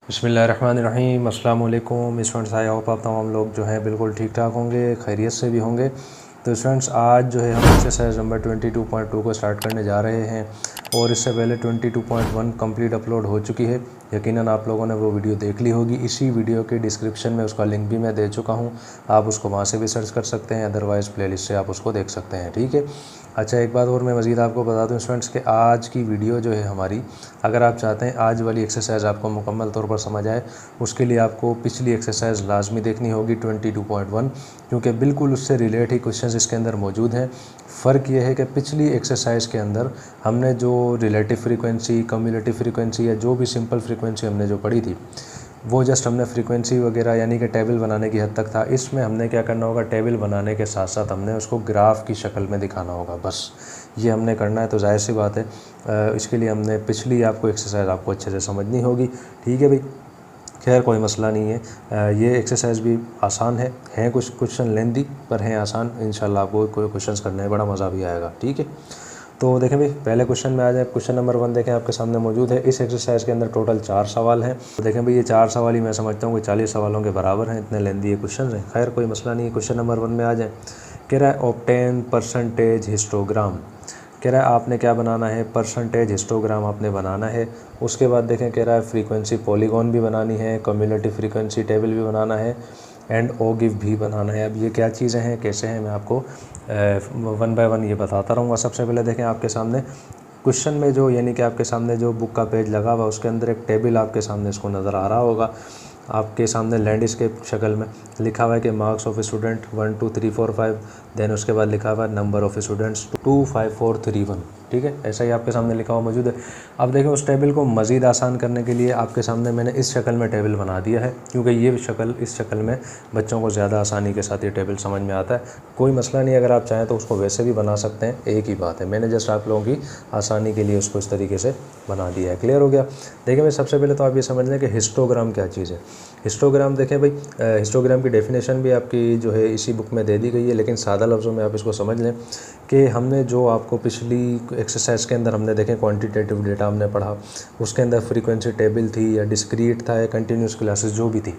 बिस्मिल्लाहिर्रहमानिर्रहीम, अस्सलाम वालेकुम स्टूडेंट्स। आई होप आप तमाम लोग जो हैं बिल्कुल ठीक ठाक होंगे, खैरियत से भी होंगे। तो स्टूडेंट्स, आज जो है हम एक्सरसाइज नंबर 22.2 को स्टार्ट करने जा रहे हैं और इससे पहले 22.1 कंप्लीट अपलोड हो चुकी है। यकीनन आप लोगों ने वो वीडियो देख ली होगी। इसी वीडियो के डिस्क्रिप्शन में उसका लिंक भी मैं दे चुका हूँ, आप उसको वहाँ से भी सर्च कर सकते हैं, अदरवाइज़ प्लेलिस्ट से आप उसको देख सकते हैं। ठीक है। अच्छा, एक बात और मैं मज़ीद आपको बता दूं स्टूडेंट्स कि आज की वीडियो जो है हमारी, अगर आप चाहते हैं आज वाली एक्सरसाइज आपको मुकम्मल तौर पर समझ आए, उसके लिए आपको पिछली एक्सरसाइज लाजमी देखनी होगी 22.1, क्योंकि बिल्कुल उससे रिलेट ही क्वेश्चंस इसके अंदर मौजूद हैं। फ़र्क ये है कि पिछली एक्सरसाइज के अंदर हमने जो रिलेटिव फ्रीक्वेंसी, कम्युलेटिव फ्रीक्वेंसी या जो भी सिंपल फ्रीक्वेंसी हमने जो पढ़ी थी, वो जस्ट हमने फ्रीक्वेंसी वगैरह यानी कि टेबल बनाने की हद तक था। इसमें हमने क्या करना होगा, टेबल बनाने के साथ साथ हमने उसको ग्राफ की शक्ल में दिखाना होगा, बस ये हमने करना है। तो जाहिर सी बात है इसके लिए हमने पिछली आपको एक्सरसाइज आपको अच्छे से समझनी होगी। ठीक है भाई, खैर कोई मसला नहीं है। ये एक्सरसाइज भी आसान है कुछ क्वेश्चन लेंदी पर हैं आसान। इंशाल्लाह आपको कोई क्वेश्चन करने में बड़ा मज़ा भी आएगा। ठीक है, तो देखें भाई, पहले क्वेश्चन में आ जाए। क्वेश्चन नंबर 1 देखें आपके सामने मौजूद है। इस एक्सरसाइज के अंदर टोटल 4 सवाल हैं। तो देखें भाई, ये 4 सवाल ही मैं समझता हूँ कि 40 सवालों के बराबर हैं, इतने लेंदी ये क्वेश्चन हैं। खैर कोई मसला नहीं है। क्वेश्चन नंबर 1 में आ जाए। कह रहा है ऑब्टेन परसेंटेज हिस्टोग्राम। कह रहा है आपने क्या बनाना है, परसेंटेज हिस्टोग्राम आपने बनाना है। उसके बाद देखें, कह रहा है फ्रीक्वेंसी पॉलीगॉन भी बनानी है, कम्युलेटिव फ्रीक्वेंसी टेबल भी बनाना है एंड ओ गिव भी बनाना है। अब ये क्या चीज़ें हैं, कैसे हैं, मैं आपको 1 बाय 1 ये बताता रहूँगा। सबसे पहले देखें आपके सामने क्वेश्चन में जो यानी कि आपके सामने जो बुक का पेज लगा हुआ, उसके अंदर एक टेबल आपके सामने इसको नज़र आ रहा होगा। आपके सामने लैंडस्केप शक्ल में लिखा हुआ है कि मार्क्स ऑफ स्टूडेंट 1 2 3 4 5, देन उसके बाद लिखा हुआ है नंबर ऑफ स्टूडेंट्स 2 5 4 3 1। ठीक है, ऐसा ही आपके सामने लिखा हुआ मौजूद है। अब देखें, उस टेबल को मज़ीद आसान करने के लिए आपके सामने मैंने इस शक्ल में टेबल बना दिया है, क्योंकि ये शक्ल, इस शक्ल में बच्चों को ज़्यादा आसानी के साथ ये टेबल समझ में आता है। कोई मसला नहीं, अगर आप चाहें तो उसको वैसे भी बना सकते हैं, एक ही बात है। मैंने जस्ट आप लोगों की आसानी के लिए उसको इस तरीके से बना दिया है। क्लियर हो गया। देखिए मैं सबसे पहले तो आप ये समझ लें कि हिस्टोग्राम क्या चीज़ है। हिस्टोग्राम देखें भाई, हिस्टोग्राम की डेफिनेशन भी आपकी जो है इसी बुक में दे दी गई है, लेकिन सादा लफ्ज़ों में आप इसको समझ लें कि हमने जो आपको पिछली एक्सरसाइज के अंदर हमने देखें क्वांटिटेटिव डेटा हमने पढ़ा, उसके अंदर फ्रीक्वेंसी टेबल थी या डिस्क्रीट था या कंटिन्यूस क्लासेस जो भी थी,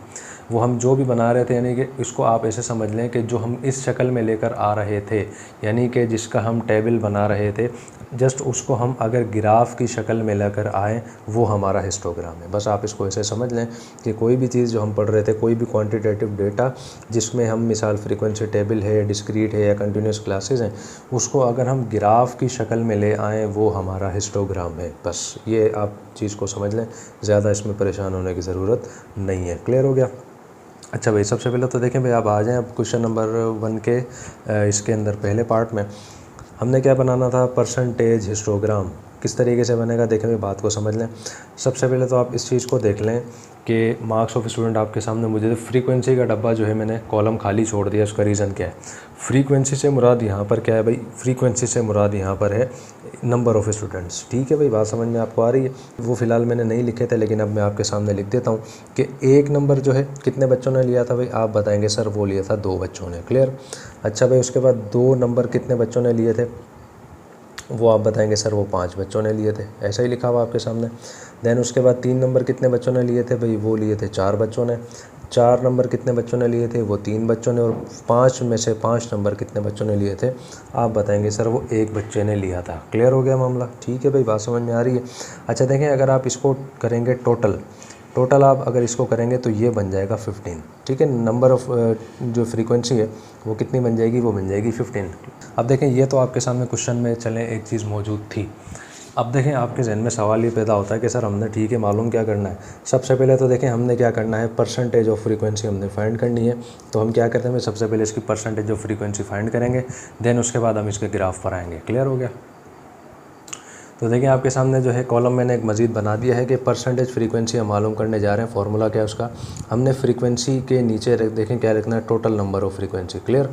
वो हम जो भी बना रहे थे, यानी कि इसको आप ऐसे समझ लें कि जो हम इस शक्ल में लेकर आ रहे थे, यानी कि जिसका हम टेबल बना रहे थे, जस्ट उसको हम अगर ग्राफ की शक्ल में लेकर आएँ, वो हमारा हिस्टोग्राम है। बस आप इसको ऐसे समझ लें कि कोई भी चीज़ जो हम पढ़ रहे थे, कोई भी क्वांटिटेटिव डेटा जिसमें हम मिसाल फ्रीक्वेंसी टेबल है, डिस्क्रीट है या कंटिन्यूस क्लासेस हैं, उसको अगर हम ग्राफ की शक्ल में ले आएँ, वो हमारा हिस्टोग्राम है। बस ये आप चीज़ को समझ लें, ज़्यादा इसमें परेशान होने की ज़रूरत नहीं है। क्लियर हो गया। अच्छा भाई, सबसे पहले तो देखें भाई, आप आ जाएँ अब क्वेश्चन नंबर 1 के इसके अंदर पहले पार्ट में हमने क्या बनाना था, परसेंटेज हिस्टोग्राम। किस तरीके से बनेगा देखें भाई, बात को समझ लें। सबसे पहले तो आप इस चीज़ को देख लें कि मार्क्स ऑफ स्टूडेंट आपके सामने मुझे फ्रीक्वेंसी का डब्बा जो है मैंने कॉलम खाली छोड़ दिया। उसका रीज़न क्या है, फ्रीक्वेंसी से मुराद यहाँ पर क्या है भाई, फ्रीक्वेंसी से मुराद यहाँ पर है नंबर ऑफ़ स्टूडेंट्स। ठीक है भाई, बात समझ में आपको आ रही है। वो फ़िलहाल मैंने नहीं लिखे थे, लेकिन अब मैं आपके सामने लिख देता हूँ कि एक नंबर जो है कितने बच्चों ने लिया था भाई, आप बताएंगे सर वो लिया था 2 बच्चों ने। क्लियर। अच्छा भाई, उसके बाद 2 नंबर कितने बच्चों ने लिए थे, वो आप बताएंगे सर वो 5 बच्चों ने लिए थे। ऐसा ही लिखा हुआ आपके सामने। देन उसके बाद 3 नंबर कितने बच्चों ने लिए थे भाई, वो लिए थे 4 बच्चों ने। 4 नंबर कितने बच्चों ने लिए थे, वो 3 बच्चों ने। और 5 में से 5 नंबर कितने बच्चों ने लिए थे, आप बताएंगे सर वो 1 बच्चे ने लिया था। क्लियर हो गया मामला। ठीक है भाई, बात समझ में आ रही है। अच्छा देखें, अगर आप इसको करेंगे टोटल आप अगर इसको करेंगे तो ये बन जाएगा 15। ठीक है, नंबर ऑफ़ जो फ्रीक्वेंसी है वो कितनी बन जाएगी, वो बन जाएगी 15। अब देखें, ये तो आपके सामने क्वेश्चन में चलें एक चीज़ मौजूद थी। अब देखें, आपके जहन में सवाल ये पैदा होता है कि सर हमने ठीक है मालूम क्या करना है। सबसे पहले तो देखें हमने क्या करना है, परसेंटेज ऑफ फ्रीक्वेंसी हमने फाइंड करनी है। तो हम क्या करते हैं, सबसे पहले इसकी परसेंटेज ऑफ फ्रीक्वेंसी फाइंड करेंगे, देन उसके बाद हम इसके ग्राफ पर आएंगे। क्लियर हो गया। तो देखिए आपके सामने जो है कॉलम मैंने एक मज़ीद बना दिया है कि परसेंटेज फ्रीक्वेंसी हम मालूम करने जा रहे हैं। फार्मूला क्या है उसका, हमने फ्रीक्वेंसी के नीचे देखें क्या लिखना है, total number of frequency. Clear.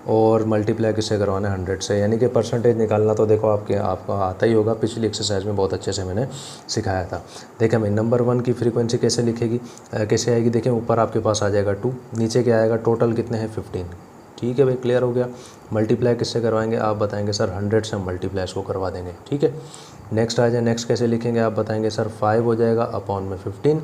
और मल्टीप्लाई किससे करवाना है, 100 से, यानी कि परसेंटेज निकालना तो देखो आपको आता ही होगा, पिछली एक्सरसाइज में बहुत अच्छे से मैंने सिखाया था। देखें भाई, नंबर 1 की फ्रीक्वेंसी कैसे लिखेगी, कैसे आएगी, देखें ऊपर आपके पास आ जाएगा 2, नीचे क्या आएगा, टोटल कितने हैं 15। ठीक है भाई, क्लियर हो गया। मल्टीप्लाई किससे करवाएंगे, आप बताएंगे सर 100 से हम मल्टीप्लाई इसको करवा देंगे। ठीक है, नेक्स्ट आ जाए, नेक्स्ट कैसे लिखेंगे, आप बताएंगे सर 5 हो जाएगा अपॉन में 15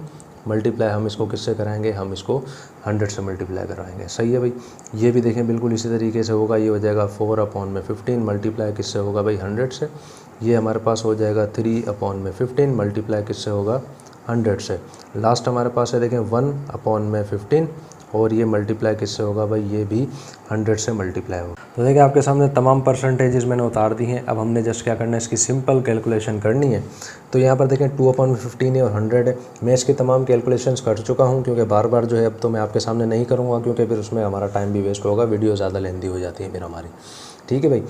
मल्टीप्लाई हम इसको किससे कराएंगे, हम इसको 100 से मल्टीप्लाई करवाएंगे। सही है भाई। ये भी देखें बिल्कुल इसी तरीके से होगा, ये हो जाएगा 4/15 मल्टीप्लाई किससे होगा भाई 100 से। ये हमारे पास हो जाएगा 3/15 मल्टीप्लाई किससे होगा 100 से। लास्ट हमारे पास है देखें 1/15 और ये मल्टीप्लाई किससे होगा भाई, ये भी 100 से मल्टीप्लाई होगा। तो देखिए आपके सामने तमाम परसेंटेजेस मैंने उतार दी हैं। अब हमने जस्ट क्या करना है, इसकी सिंपल कैलकुलेशन करनी है। तो यहाँ पर देखें 2/15 है और 100 है। मैं इसकी तमाम कैलकुलेशंस कर चुका हूँ, क्योंकि बार बार जो है अब तो मैं आपके सामने नहीं करूँगा, क्योंकि फिर उसमें हमारा टाइम भी वेस्ट होगा, वीडियो ज़्यादा लेंदी हो जाती है फिर हमारी। ठीक है भाई।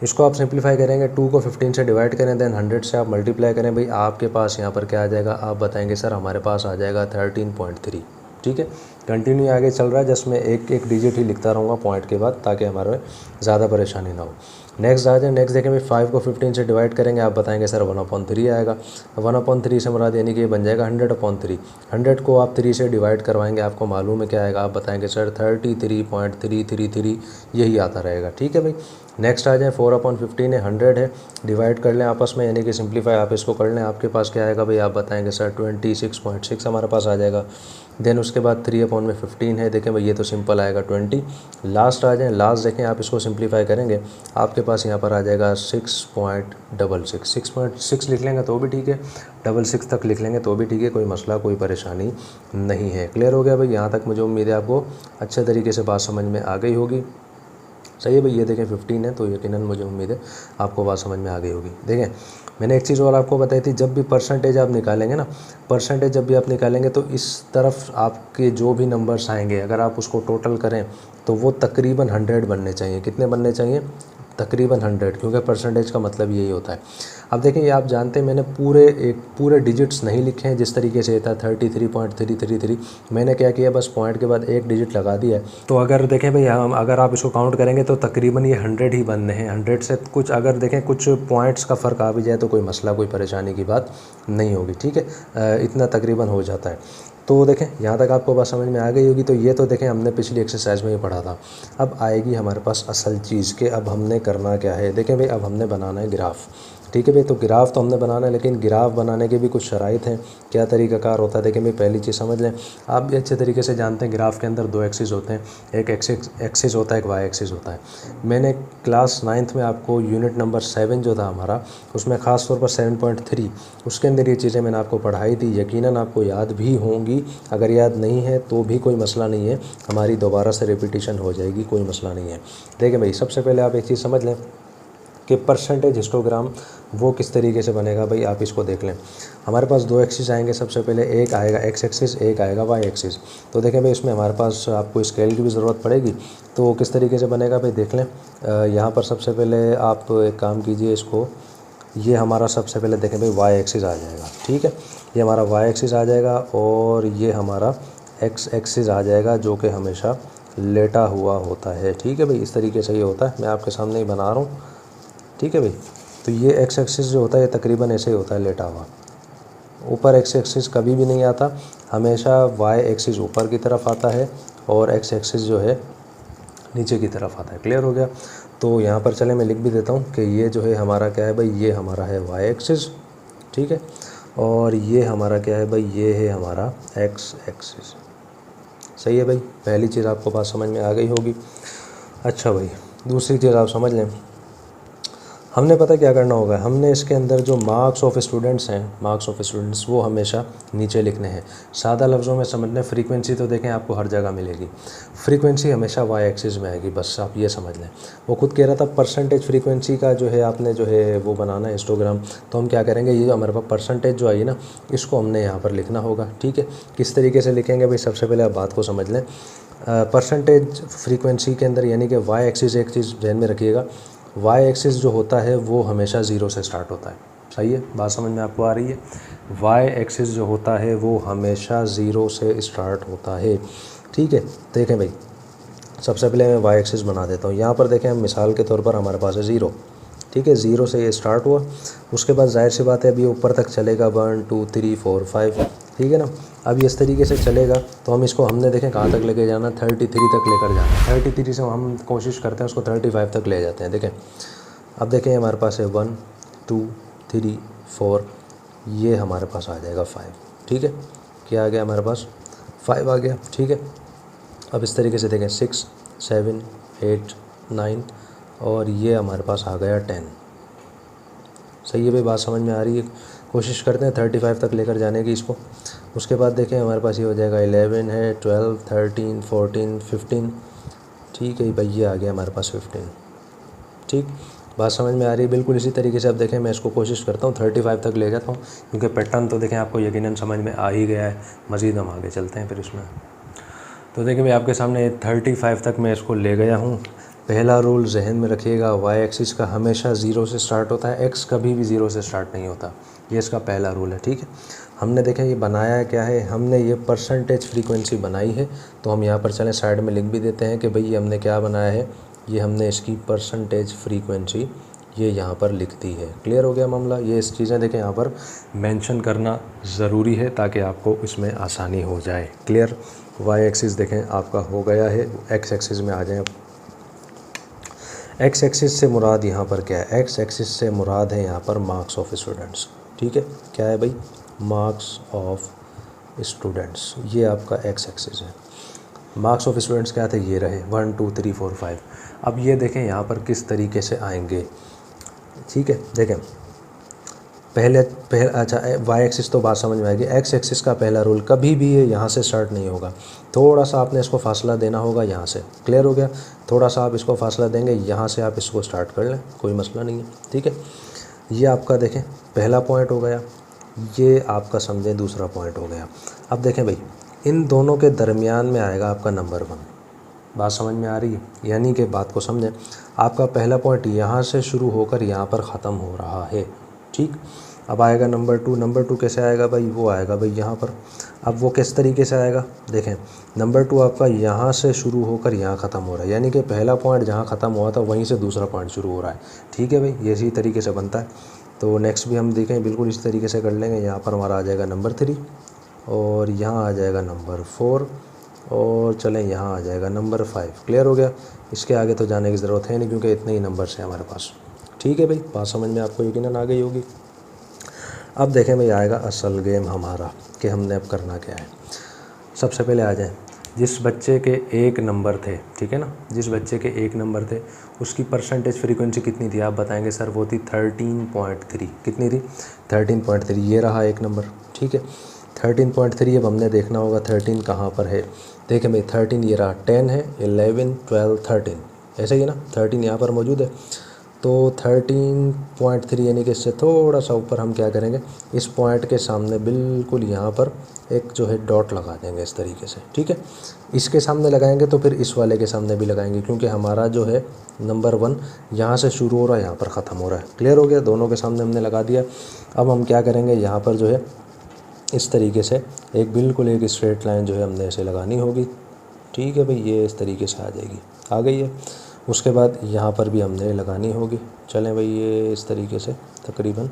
इसको आप सिंप्लीफाई करेंगे, 2 को 15 से डिवाइड करें, देन 100 से आप मल्टीप्लाई करें। भाई आपके पास यहाँ पर क्या आ जाएगा, आप बताएंगे सर हमारे पास आ जाएगा 13.3। ठीक है, कंटिन्यू आगे चल रहा है, जस्ट मैं एक एक डिजिट ही लिखता रहूँगा पॉइंट के बाद, ताकि हमारे ज़्यादा परेशानी ना हो। नेक्स्ट आ जाए, नेक्स्ट देखें भाई 5 को 15 से डिवाइड करेंगे, आप बताएंगे सर 1/3 आएगा। 1/3 से मुराद यानी कि ये बन जाएगा 100/3। 100 को आप 3 से डिवाइड करवाएंगे, आपको मालूम है क्या आएगा, आप बताएंगे सर 33.333 यही आता रहेगा। ठीक है भाई। नेक्स्ट आ जाए 4/15 है, 100 है, डिवाइड कर लें आपस में, यानी कि सिंप्लीफाई आप इसको कर लें, आपके पास क्या आएगा भाई, आप बताएंगे सर 26.6 हमारे पास आ जाएगा। देन उसके बाद 3/15 है, देखें भाई ये तो सिंपल आएगा 20। लास्ट आ जाए, लास्ट देखें आप इसको सिंप्लीफाई करेंगे, आपके पास यहाँ पर आ जाएगा 6.66। 6.6 लिख लेंगे तो भी ठीक है, 66 तक लिख लेंगे तो भी ठीक है, कोई मसला कोई परेशानी नहीं है। क्लियर हो गया भाई। यहाँ तक मुझे उम्मीद है आपको अच्छे तरीके से बात समझ में आ गई होगी। सही है भाई। ये देखें 15 है, तो यकीनन मुझे उम्मीद है आपको बात समझ में आ गई होगी। देखें मैंने एक चीज़ और आपको बताई थी, जब भी परसेंटेज आप निकालेंगे ना, परसेंटेज जब भी आप निकालेंगे तो इस तरफ आपके जो भी नंबर्स आएंगे, अगर आप उसको टोटल करें तो वो तकरीबन 100 बनने चाहिए। कितने बनने चाहिए, तकरीबन 100, क्योंकि परसेंटेज का मतलब यही होता है। अब देखें ये आप जानते हैं, मैंने पूरे डिजिट्स नहीं लिखे हैं जिस तरीके से था 33.333। मैंने क्या किया, बस पॉइंट के बाद एक डिजिट लगा दिया है। तो अगर देखें भाई हम अगर आप इसको काउंट करेंगे तो तकरीबन ये 100 ही बनने हैं। 100 से कुछ अगर देखें कुछ पॉइंट्स का फ़र्क आ भी जाए तो कोई मसला कोई परेशानी की बात नहीं होगी। ठीक है, इतना तकरीबन हो जाता है। तो देखें यहाँ तक आपको बात समझ में आ गई होगी। तो ये तो देखें हमने पिछली एक्सरसाइज में ही पढ़ा था। अब आएगी हमारे पास असल चीज़ के अब हमने करना क्या है। देखें भाई अब हमने बनाना है ग्राफ। ठीक है भाई, तो ग्राफ तो हमने बनाना है, लेकिन ग्राफ बनाने के भी कुछ शराइत हैं, क्या तरीक़ाकार होता है। देखें भाई पहली चीज़ समझ लें, आप भी अच्छे तरीके से जानते हैं ग्राफ के अंदर 2 एक्सिस होते हैं, एक एक्सिस होता है, एक वाई एक्सिस होता है। मैंने क्लास 9th में आपको यूनिट नंबर 7 जो था हमारा, उसमें ख़ास तौर पर 7.3 उसके अंदर ये चीज़ें मैंने आपको पढ़ाई थी, यकीनन आपको याद भी होंगी। अगर याद नहीं है तो भी कोई मसला नहीं है, हमारी दोबारा से रिपीटिशन हो जाएगी, कोई मसला नहीं है। देखें भाई सबसे पहले आप एक चीज़ समझ लें कि परसेंटेज हिस्टोग्राम वो किस तरीके से बनेगा। भाई आप इसको देख लें, हमारे पास 2 एक्सिस आएंगे। सबसे पहले एक आएगा एक्स एक्सिस, एक आएगा वाई एक्सिस। तो देखें भाई इसमें हमारे पास आपको स्केल की भी ज़रूरत पड़ेगी, तो किस तरीके से बनेगा भाई देख लें। यहाँ पर सबसे पहले आप एक काम कीजिए, इसको ये हमारा सबसे पहले देखें भाई वाई एक्सिस आ जाएगा। ठीक है, ये हमारा वाई एक्सिस आ जाएगा और ये हमारा एक्स एक्सिस आ जाएगा, जो कि हमेशा लेटा हुआ होता है। ठीक है भाई, इस तरीके से ये होता है, मैं आपके सामने ही बना रहा हूँ। ठीक है भाई, तो ये एक्स एक्सिस जो होता है ये तकरीबन ऐसे ही होता है, लेटा हुआ। ऊपर एक्स एक्सिस कभी भी नहीं आता, हमेशा वाई एक्सिस ऊपर की तरफ आता है और एक्स एक्सिस जो है नीचे की तरफ आता है। क्लियर हो गया। तो यहाँ पर चले मैं लिख भी देता हूँ कि ये जो है हमारा क्या है भाई, ये हमारा है वाई एक्सिस। ठीक है, और ये हमारा क्या है भाई, ये है हमारा एक्स एक्सिस। सही है भाई, पहली चीज़ आपको बात समझ में आ गई होगी। अच्छा भाई, दूसरी चीज़ आप समझ लें, हमने पता क्या करना होगा, हमने इसके अंदर जो मार्क्स ऑफ स्टूडेंट्स हैं, मार्क्स ऑफ स्टूडेंट्स वो हमेशा नीचे लिखने हैं। सादा लफ्ज़ों में समझ लें, फ्रीक्वेंसी तो देखें आपको हर जगह मिलेगी, फ्रीक्वेंसी हमेशा वाई एक्सिस में आएगी, बस आप ये समझ लें। वो खुद कह रहा था परसेंटेज फ्रीक्वेंसी का जो है आपने जो है वो बनाना है हिस्टोग्राम, तो हम क्या करेंगे, ये जो हमारे पास परसेंटेज जो आई ना, इसको हमने यहाँ पर लिखना होगा। ठीक है, किस तरीके से लिखेंगे भाई, सबसे पहले आप बात को समझ लें। परसेंटेज फ्रीक्वेंसी के अंदर यानी कि वाई एक्सिस, एक चीज़ ध्यान में रखिएगा, वाई एक्सिस जो होता है वो हमेशा 0 से स्टार्ट होता है। सही है, बात समझ में आपको आ रही है। वाई एक्सिस जो होता है वो हमेशा 0 से स्टार्ट होता है। ठीक है, देखें भाई सबसे पहले मैं वाई एक्सिस बना देता हूँ। यहाँ पर देखें, मिसाल के तौर पर हमारे पास है 0। ठीक है, 0 से ये स्टार्ट हुआ, उसके बाद जाहिर सी बात है अभी ऊपर तक चलेगा 1 2 3 4 5। ठीक है ना, अब इस तरीके से चलेगा तो हम इसको हमने देखें कहाँ तक लेके जाना, 33 तक लेकर जाना। 33 से हम कोशिश करते हैं उसको 35 तक ले जाते हैं। देखें अब देखें हमारे पास है 1 2 3 4, ये हमारे पास आ जाएगा 5। ठीक है, क्या आ गया हमारे पास 5 आ गया, ठीक है। अब इस तरीके से देखें 6 7 8 9 और ये हमारे पास आ गया 10। सही है भाई, बात समझ में आ रही है। कोशिश करते हैं 35 तक लेकर जाने की इसको। उसके बाद देखें हमारे पास ये हो जाएगा 11 है, 12 13 14 15, ठीक है भाई, ये आ गया हमारे पास 15। ठीक, बात समझ में आ रही है। बिल्कुल इसी तरीके से अब देखें मैं इसको कोशिश करता हूँ 35 तक ले जाता हूँ, क्योंकि पैटर्न तो देखें आपको यकीनन समझ में आ ही गया है। मज़ीद हम आगे चलते हैं फिर इसमें। तो देखिए भाई आपके सामने 35 तक मैं इसको ले गया हूँ। पहला रूल जहन में रखिएगा, वाई एक्सिस का हमेशा 0 से स्टार्ट होता है, एक्स कभी भी 0 से स्टार्ट नहीं होता। ये इसका पहला रूल है, ठीक है। हमने देखें ये बनाया है क्या है, हमने ये परसेंटेज फ्रीक्वेंसी बनाई है। तो हम यहाँ पर चलें साइड में लिख भी देते हैं कि भाई ये हमने क्या बनाया है, ये हमने इसकी परसेंटेज फ्रीक्वेंसी ये यहाँ पर लिख दी है। क्लियर हो गया मामला। ये इस चीज़ें देखें यहाँ पर मेंशन करना ज़रूरी है ताकि आपको इसमें आसानी हो जाए। क्लियर। वाई एक्सिस देखें आपका हो गया है, एक्स एक्सिस में आ जाएं। एक्स एक्सिस से मुराद यहाँ पर क्या है, एक्स एक्सिस से मुराद है यहाँ पर मार्क्स ऑफ स्टूडेंट्स, ठीक है। क्या है भाई, मार्क्स ऑफ स्टूडेंट्स, ये आपका एक्स एक्सिस है। मार्क्स ऑफ स्टूडेंट्स क्या थे, ये रहे 1 2 3 4 5। अब ये देखें यहाँ पर किस तरीके से आएंगे, ठीक है। देखें पहले अच्छा वाई एक्सिस तो बात समझ में आएगी। एक्स एक्सिस का पहला रूल कभी भी ये यहाँ से स्टार्ट नहीं होगा, थोड़ा सा आपने इसको फासला देना होगा यहाँ से। क्लियर हो गया। थोड़ा सा आप इसको फासला देंगे, यहाँ से आप इसको स्टार्ट कर लें, कोई मसला नहीं है, ठीक है। ये आपका देखें पहला पॉइंट हो गया, ये आपका समझें दूसरा पॉइंट हो गया। अब देखें भाई इन दोनों के दरमियान में आएगा आपका नंबर 1। बात समझ में आ रही है, यानी कि बात को समझें। आपका पहला पॉइंट यहाँ से शुरू होकर यहाँ पर ख़त्म हो रहा है, ठीक। अब आएगा नंबर 2। नंबर 2 कैसे आएगा भाई, वो आएगा भाई यहाँ पर। अब वो किस तरीके से आएगा, देखें नंबर 2 आपका यहाँ से शुरू होकर यहाँ ख़त्म हो रहा है, यानी कि पहला पॉइंट जहाँ ख़त्म हुआ था वहीं से दूसरा पॉइंट शुरू हो रहा है, ठीक है भाई। ये इसी तरीके से बनता है। तो नेक्स्ट भी हम देखें बिल्कुल इस तरीके से कर लेंगे। यहाँ पर हमारा आ जाएगा नंबर 3 और यहाँ आ जाएगा नंबर 4 और चलें यहाँ आ जाएगा नंबर 5। क्लियर हो गया। इसके आगे तो जाने की ज़रूरत है नहीं क्योंकि इतने ही नंबर्स हैं हमारे पास, ठीक है भाई। बात समझ में आपको यकीनन आ गई होगी। अब देखें भाई आएगा असल गेम हमारा कि हमने अब करना क्या है। सबसे पहले आ जाएं, जिस बच्चे के 1 नंबर थे, ठीक है ना, जिस बच्चे के 1 नंबर थे उसकी परसेंटेज फ्रीक्वेंसी कितनी थी, आप बताएंगे सर वो थी 13.3। कितनी थी, 13.3। ये रहा 1 नंबर, ठीक है। 13.3। अब हमने देखना होगा 13 कहाँ पर है। देखें भाई 13 ये रहा, 10 है, 11 12 13, ऐसे ही ना, 13 यहाँ पर मौजूद है। तो 13.3 यानी कि इससे थोड़ा सा ऊपर हम क्या करेंगे, इस पॉइंट के सामने बिल्कुल यहाँ पर एक जो है डॉट लगा देंगे इस तरीके से, ठीक है। इसके सामने लगाएंगे तो फिर इस वाले के सामने भी लगाएंगे, क्योंकि हमारा जो है नंबर 1 यहाँ से शुरू हो रहा है, यहाँ पर ख़त्म हो रहा है। क्लियर हो गया, दोनों के सामने हमने लगा दिया। अब हम क्या करेंगे, यहाँ पर जो है इस तरीके से एक बिल्कुल एक स्ट्रेट लाइन जो है हमने ऐसे लगानी होगी, ठीक है भाई। ये इस तरीके से आ जाएगी, आ गई है। उसके बाद यहाँ पर भी हमने लगानी होगी। चलें भाई ये इस तरीके से तकरीबन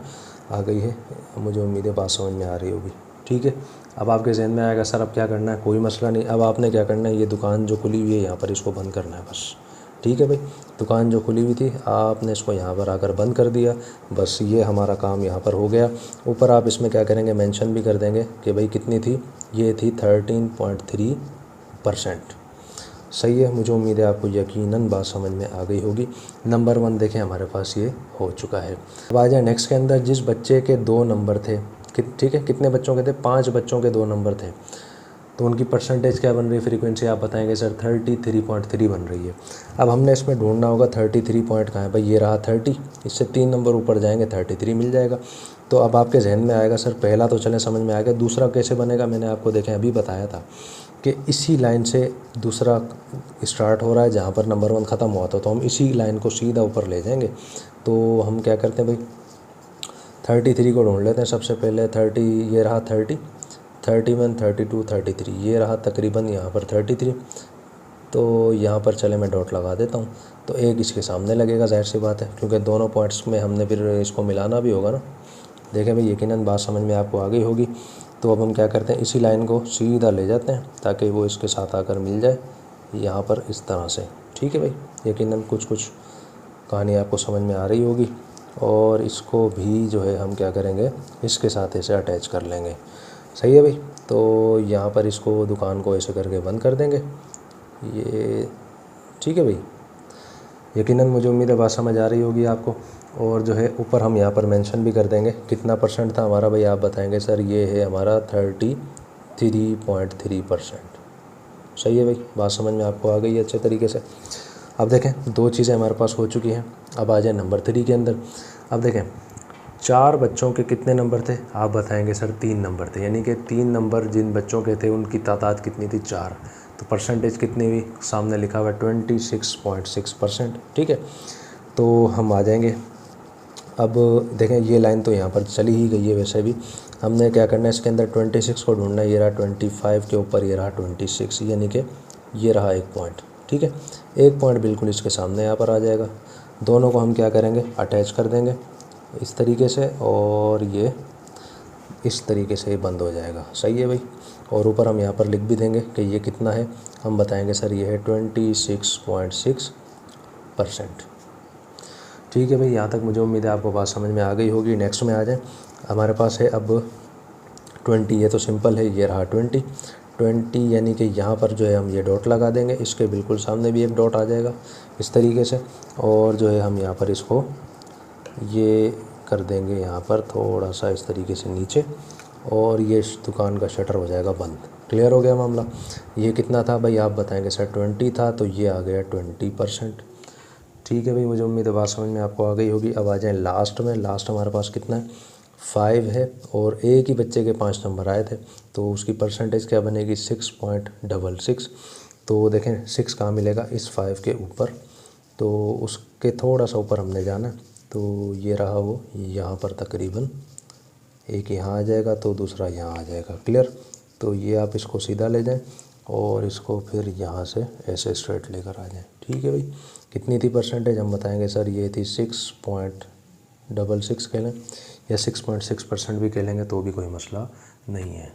आ गई है, मुझे उम्मीद है बात समझ में आ रही होगी, ठीक है। अब आपके जहन में आएगा सर अब क्या करना है, कोई मसला नहीं। अब आपने क्या करना है, ये दुकान जो खुली हुई है यहाँ पर इसको बंद करना है बस, ठीक है भाई। दुकान जो खुली हुई थी आपने इसको यहाँ पर आकर बंद कर दिया, बस ये हमारा काम यहाँ पर हो गया। ऊपर आप इसमें क्या करेंगे, मेंशन भी कर देंगे कि भाई कितनी थी, ये थी 13.3%। सही है, मुझे उम्मीद है आपको यकीनन बात समझ में आ गई होगी। नंबर 1 देखें हमारे पास ये हो चुका है। अब आ जाए नेक्स्ट के अंदर, जिस बच्चे के 2 नंबर थे, ठीक है, कितने बच्चों के थे, 5 बच्चों के 2 नंबर थे, तो उनकी परसेंटेज क्या बन रही है, फ्रीक्वेंसी आप बताएंगे सर 33.3 बन रही है। अब हमने इसमें ढूंढना होगा 33 पॉइंट कहाँ है भाई, ये रहा 30, इससे 3 नंबर ऊपर जाएंगे 33 मिल जाएगा। तो अब आपके जहन में आएगा सर पहला तो चलें समझ में आ गया, दूसरा कैसे बनेगा, मैंने आपको देखें अभी बताया था कि इसी लाइन से दूसरा स्टार्ट हो रहा है जहाँ पर नंबर 1 ख़त्म हुआ था, तो हम इसी लाइन को सीधा ऊपर ले जाएंगे। तो हम क्या करते हैं भाई 33 को ढूंढ लेते हैं सबसे पहले। 30 ये रहा, 30 31 32 33 ये रहा तकरीबन यहाँ पर 33। तो यहाँ पर चले मैं डॉट लगा देता हूँ, तो एक इसके सामने लगेगा, जाहिर सी बात है, क्योंकि दोनों पॉइंट्स में हमने फिर इसको मिलाना भी होगा ना। देखें भाई यकीनन बात समझ में आपको आ गई होगी। तो अब हम क्या करते हैं, इसी लाइन को सीधा ले जाते हैं ताकि वो इसके साथ आकर मिल जाए यहाँ पर इस तरह से, ठीक है भाई। यकीनन कुछ कहानी आपको समझ में आ रही होगी। और इसको भी जो है हम क्या करेंगे, इसके साथ इसे अटैच कर लेंगे। सही है भाई, तो यहाँ पर इसको दुकान को ऐसे करके बंद कर देंगे ये, ठीक है भाई। यकीनन मुझे उम्मीद है बात समझ आ रही होगी आपको। और जो है ऊपर हम यहाँ पर मेंशन भी कर देंगे कितना परसेंट था हमारा भाई, आप बताएंगे सर ये है हमारा 33.3%। सही है भाई, बात समझ में आपको आ गई है अच्छे तरीके से। अब देखें 2 चीज़ें हमारे पास हो चुकी हैं। अब आ जाए नंबर 3 के अंदर। अब देखें 4 बच्चों के कितने नंबर थे, आप बताएंगे सर 3 नंबर थे, यानी कि 3 नंबर जिन बच्चों के थे उनकी तादाद कितनी थी, 4। तो परसेंटेज कितनी हुई, सामने लिखा हुआ 26.6%। ठीक है, तो हम आ जाएंगे। अब देखें ये लाइन तो यहाँ पर चली ही गई है, वैसे भी हमने क्या करना है इसके अंदर 26 को ढूंढना है। ये रहा 25 के ऊपर, ये रहा 26, यानी कि ये रहा 1 पॉइंट। ठीक है, 1 पॉइंट बिल्कुल इसके सामने यहाँ पर आ जाएगा। दोनों को हम क्या करेंगे, अटैच कर देंगे इस तरीके से, और ये इस तरीके से बंद हो जाएगा। सही है भाई। और ऊपर हम यहाँ पर लिख भी देंगे कि ये कितना है, हम बताएंगे सर ये है 26.6%। ठीक है भाई, यहाँ तक मुझे उम्मीद है आपको बात समझ में आ गई होगी। नेक्स्ट में आ जाए, हमारे पास है अब 20। ये तो सिंपल है, ये रहा 20 यानी कि यहाँ पर जो है हम ये डॉट लगा देंगे, इसके बिल्कुल सामने भी एक डॉट आ जाएगा इस तरीके से। और जो है हम यहाँ पर इसको ये कर देंगे यहाँ पर थोड़ा सा इस तरीके से नीचे, और ये दुकान का शटर हो जाएगा बंद। क्लियर हो गया मामला। ये कितना था भाई, आप बताएंगे सर 20 था, तो ये आ गया 20%। ठीक है भाई, मुझे उम्मीद है बात समझ में आपको आ गई होगी। अब आ जाएं लास्ट में। लास्ट हमारे पास कितना है, 5 है, और एक ही बच्चे के 5 नंबर आए थे, तो उसकी परसेंटेज क्या बनेगी, 6.66। तो देखें 6 कहाँ मिलेगा, इस 5 के ऊपर, तो उसके थोड़ा सा ऊपर हमने जाना। तो ये रहा वो यहाँ पर तकरीबन, एक यहाँ आ जाएगा तो दूसरा यहाँ आ जाएगा। क्लियर। तो ये आप इसको सीधा ले जाएं और इसको फिर यहाँ से ऐसे स्ट्रेट लेकर आ जाएं। ठीक है भाई, कितनी थी परसेंटेज, हम बताएंगे सर ये थी 6.66 कह लें, या 6.6% भी कह लेंगे तो भी कोई मसला नहीं है।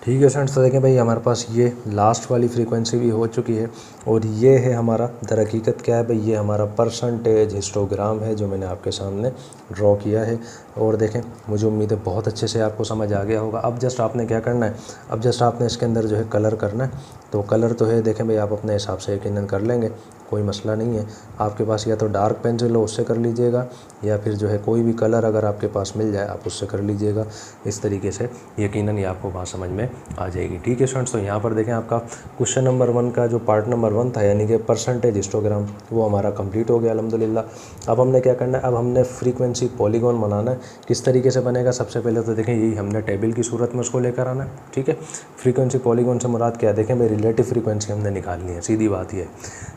ठीक है फ्रेंड्स, तो देखें भाई हमारे पास ये लास्ट वाली फ्रीक्वेंसी भी हो चुकी है, और ये है हमारा दर हकीकत क्या है भाई, ये हमारा परसेंटेज हिस्टोग्राम है जो मैंने आपके सामने ड्रॉ किया है। और देखें मुझे उम्मीद है बहुत अच्छे से आपको समझ आ गया होगा। अब जस्ट आपने क्या करना है, अब जस्ट आपने इसके अंदर जो है कलर करना है। तो कलर तो है, देखें भाई आप अपने हिसाब से यकीनन कर लेंगे, कोई मसला नहीं है। आपके पास या तो डार्क पेंसिल हो उससे कर लीजिएगा, या फिर जो है कोई भी कलर अगर आपके पास मिल जाए आप उससे कर लीजिएगा। इस तरीके से यकीनन ये आपको बात समझ में आ जाएगी। ठीक है स्टूडेंट्स, तो यहाँ पर देखें आपका क्वेश्चन नंबर 1 का जो पार्ट नंबर 1 था, यानी कि परसेंटेज हिस्टोग्राम, वो हमारा कंप्लीट हो गया अल्हम्दुलिल्लाह। अब हमने क्या करना है, अब हमने फ्रीक्वेंसी पॉलीगॉन बनाना है। किस तरीके से बनेगा, सबसे पहले तो देखें यही हमने टेबल की सूरत में उसको लेकर आना है। ठीक है, फ्रीक्वेंसी पॉलीगॉन से मुराद क्या है, देखें भाई रिलेटिव फ्रीक्वेंसी हमने निकालनी है, सीधी बात ये है।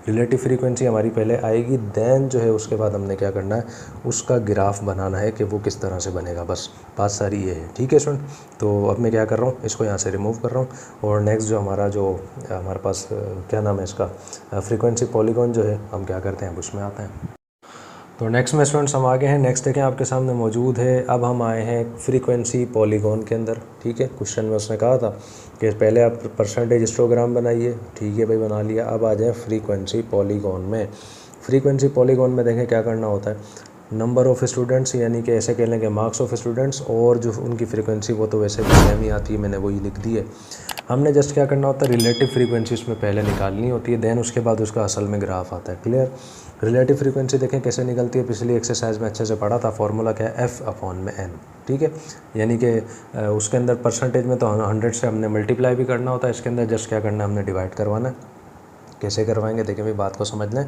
रिलेटिव फ्रीक्वेंसी हमारी पहले आएगी, देन जो है उसके बाद हमने क्या करना है, उसका ग्राफ बनाना है कि वो किस तरह से बनेगा, बस बात सारी ये है। ठीक है स्टूडेंट, तो अब मैं क्या कर रहा हूँ, इसको यहाँ से रिमूव कर रहा हूँ, और नेक्स्ट जो हमारे पास क्या नाम है इसका, फ्रीक्वेंसी पॉलीगॉन जो है हम क्या करते हैं, अब उसमें आते हैं। तो नेक्स्ट में स्टूडेंट्स हम आगे हैं। नेक्स्ट देखें आपके सामने मौजूद है, अब हम आए हैं फ्रीक्वेंसी पॉलीगॉन के अंदर। ठीक है, क्वेश्चन में उसने कहा था कि पहले आप परसेंटेज हिस्टोग्राम बनाइए। ठीक है भाई, बना लिया। अब आ जाए फ्रीक्वेंसी पॉलीगॉन में। फ्रीक्वेंसी पॉलीगॉन में देखें क्या करना होता है, नंबर ऑफ़ स्टूडेंट्स, यानी कि ऐसे कह लेंगे मार्क्स ऑफ स्टूडेंट्स, और जो उनकी फ्रीक्वेंसी वो तो वैसे भी सेम ही आती है, मैंने वही लिख दी है। हमने जस्ट क्या करना होता है, रिलेटिव फ्रीक्वेंसी उसमें पहले निकालनी होती है, देन उसके बाद उसका असल में ग्राफ आता है। क्लियर। रिलेटिव फ्रीक्वेंसी देखें कैसे निकलती है, पिछली एक्सरसाइज में अच्छे से पढ़ा था, फार्मूला क्या है, F/n। ठीक है, यानी कि उसके अंदर परसेंटेज में तो 100 से हमने मल्टीप्लाई भी करना होता है, इसके अंदर जस्ट क्या करना है, हमने डिवाइड करवाना है। कैसे करवाएंगे, देखें भाई बात को समझ लें,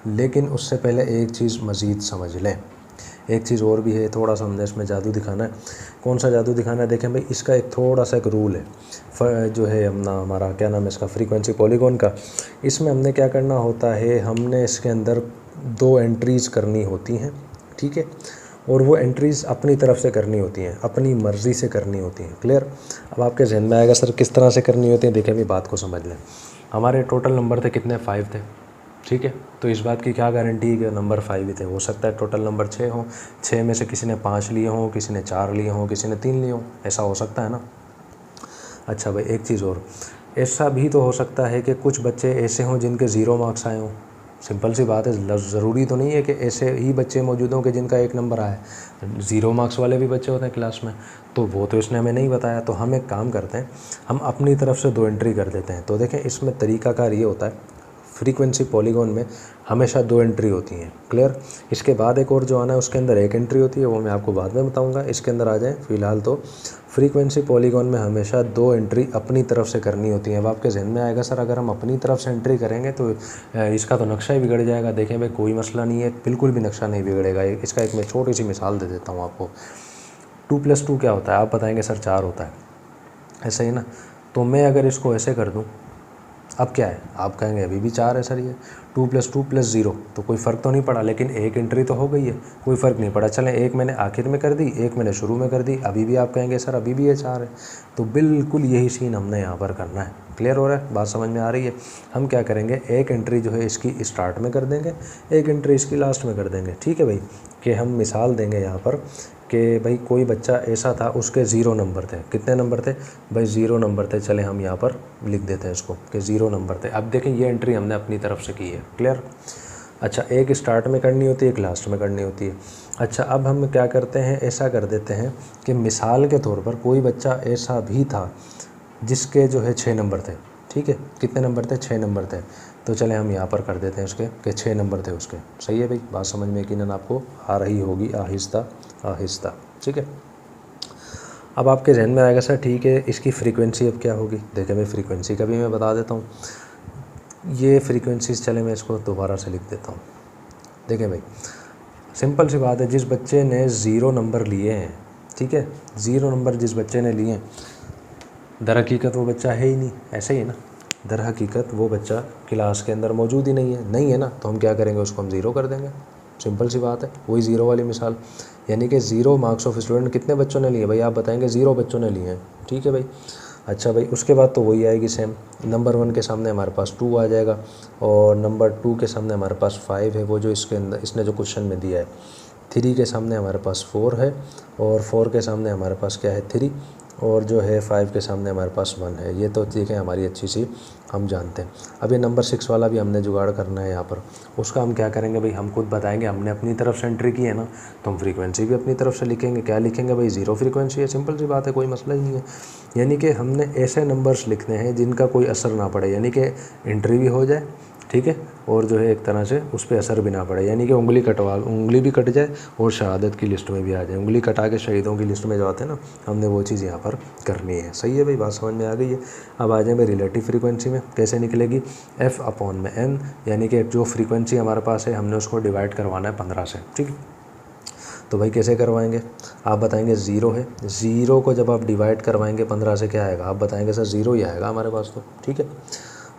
लेकिन उससे पहले एक चीज़ मज़ीद समझ लें। एक चीज़ और भी है, थोड़ा सा हमने इसमें जादू दिखाना है। कौन सा जादू दिखाना है, देखें भाई इसका एक थोड़ा सा एक रूल है, जो है हमारा क्या नाम है इसका, फ्रीक्वेंसी पॉलीगॉन का। इसमें हमने क्या करना होता है, हमने इसके अंदर 2 एंट्रीज़ करनी होती हैं। ठीक है, और वो एंट्रीज़ अपनी तरफ से करनी होती हैं, अपनी मर्ज़ी से करनी होती हैं। क्लियर। अब आपके जहन में आएगा सर किस तरह से करनी होती है, देखें भाई बात को समझ लें। हमारे टोटल नंबर थे कितने, 5 थे। ठीक है, तो इस बात की क्या गारंटी है कि नंबर 5 ही थे, हो सकता है टोटल नंबर 6 हों, 6 में से किसी ने 5 लिए हों, किसी ने 4 लिए हों, किसी ने 3 लिए हों, ऐसा हो सकता है ना। अच्छा भाई एक चीज़ और, ऐसा भी तो हो सकता है कि कुछ बच्चे ऐसे हों जिनके 0 मार्क्स आए हों। सिंपल सी बात है। ज़रूरी तो नहीं है कि ऐसे ही बच्चे मौजूद हों कि जिनका 1 नंबर आए, 0 मार्क्स वाले भी बच्चे होते हैं क्लास में, तो वो तो इसने हमें नहीं बताया। तो हम एक काम करते हैं, हम अपनी तरफ से 2 एंट्री कर देते हैं। तो देखें इसमें तरीकाकार ये होता है, फ्रीक्वेंसी पॉलीगॉन में हमेशा 2 एंट्री होती हैं, क्लियर। इसके बाद एक और जो आना है उसके अंदर 1 एंट्री होती है, वो मैं आपको बाद में बताऊंगा। इसके अंदर आ जाएं। फ़िलहाल तो फ्रीक्वेंसी पॉलीगॉन में हमेशा 2 एंट्री अपनी तरफ से करनी होती है। अब आपके जहन में आएगा सर अगर हम अपनी तरफ से एंट्री करेंगे तो इसका तो नक्शा ही बिगड़ जाएगा। देखें भाई कोई मसला नहीं है, बिल्कुल भी नक्शा नहीं बिगड़ेगा। इसका एक मैं छोटी सी मिसाल दे देता हूँ आपको। 2 + 2 क्या होता है? आप बताएंगे सर 4 होता है, ऐसा ही ना। तो मैं अगर इसको ऐसे कर दूँ, अब क्या है? आप कहेंगे अभी भी 4 है सर ये। 2 + 2 + 0 तो कोई फ़र्क तो नहीं पड़ा, लेकिन 1 एंट्री तो हो गई है, कोई फ़र्क नहीं पड़ा। चलें, एक मैंने आखिर में कर दी, एक मैंने शुरू में कर दी, अभी भी आप कहेंगे सर अभी भी ये 4 है। तो बिल्कुल यही सीन हमने यहाँ पर करना है। क्लियर हो रहा है? बात समझ में आ रही है? हम क्या करेंगे, 1 एंट्री जो है इसकी स्टार्ट में कर देंगे, 1 एंट्री इसकी लास्ट में कर देंगे। ठीक है भाई, कि हम मिसाल देंगे यहाँ पर कि भाई कोई बच्चा ऐसा था उसके 0 नंबर थे। कितने नंबर थे भाई? 0 नंबर थे। चले हम यहाँ पर लिख देते हैं इसको कि 0 नंबर थे। अब देखें ये एंट्री हमने अपनी तरफ से की है। क्लियर? अच्छा, एक स्टार्ट में करनी होती है, एक लास्ट में करनी होती है। अच्छा, अब हम क्या करते हैं, ऐसा कर देते हैं कि मिसाल के तौर पर कोई बच्चा ऐसा भी था जिसके जो है 6 नंबर थे। ठीक है, कितने नंबर थे? 6 नंबर थे। तो चले हम यहाँ पर कर देते हैं उसके कि 6 नंबर थे उसके। सही है भाई, बात समझ में यकीनन आपको आ रही होगी, आहिस्ता आहिस्ता। ठीक है, अब आपके जहन में आएगा सर ठीक है इसकी फ्रीक्वेंसी अब क्या होगी। देखें भाई फ्रीक्वेंसी का भी मैं बता देता हूँ। ये फ्रीक्वेंसीज चले मैं इसको दोबारा से लिख देता हूँ। देखें भाई सिंपल सी बात है, जिस बच्चे ने 0 नंबर लिए हैं, ठीक है, 0 नंबर जिस बच्चे ने लिए हैं, दर हकीकत वो बच्चा है ही नहीं, ऐसे ही ना। दर हकीकत वो बच्चा क्लास के अंदर मौजूद ही नहीं है ना। तो हम क्या करेंगे, उसको हम 0 कर देंगे। सिंपल सी बात है, वही 0 वाली मिसाल। यानी कि 0 मार्क्स ऑफ स्टूडेंट कितने बच्चों ने लिए भाई? आप बताएंगे 0 बच्चों ने लिए हैं। ठीक है भाई। अच्छा भाई, उसके बाद तो वही आएगी सेम। नंबर 1 के सामने हमारे पास 2 आ जाएगा, और नंबर 2 के सामने हमारे पास 5 है, वो जो इसके अंदर इसने जो क्वेश्चन में दिया है। 3 के सामने हमारे पास 4 है, और 4 के सामने हमारे पास क्या है? 3, और जो है 5 के सामने हमारे पास 1 है। ये तो ठीक है, हमारी अच्छी सी हम जानते हैं। अब ये नंबर 6 वाला भी हमने जुगाड़ करना है यहाँ पर। उसका हम क्या करेंगे भाई, हम खुद बताएंगे। हमने अपनी तरफ से एंट्री की है ना, तो हम फ्रीक्वेंसी भी अपनी तरफ से लिखेंगे। क्या लिखेंगे भाई? 0 फ्रीक्वेंसी है। सिंपल सी बात है, कोई मसला ही नहीं है। यानी कि हमने ऐसे नंबर्स लिखने हैं जिनका कोई असर ना पड़े, यानी कि एंट्री भी हो जाए, ठीक है, और जो है एक तरह से उस पर असर भी ना पड़े। यानी कि उंगली भी कट जाए और शहादत की लिस्ट में भी आ जाए। उंगली कटा के शहीदों की लिस्ट में जो आते हैं ना, हमने वो चीज़ यहाँ पर करनी है। सही है भाई, बात समझ में आ गई है। अब आ जाए भाई रिलेटिव फ्रीक्वेंसी में कैसे निकलेगी। F/n, यानी कि जो फ्रीक्वेंसी हमारे पास है हमने उसको डिवाइड करवाना है 15 से। ठीक है, तो भाई कैसे करवाएंगे? आप बताएंगे 0 है। 0 को जब आप डिवाइड करवाएंगे 15 से क्या आएगा? आप बताएंगे सर 0 ही आएगा हमारे पास तो। ठीक है,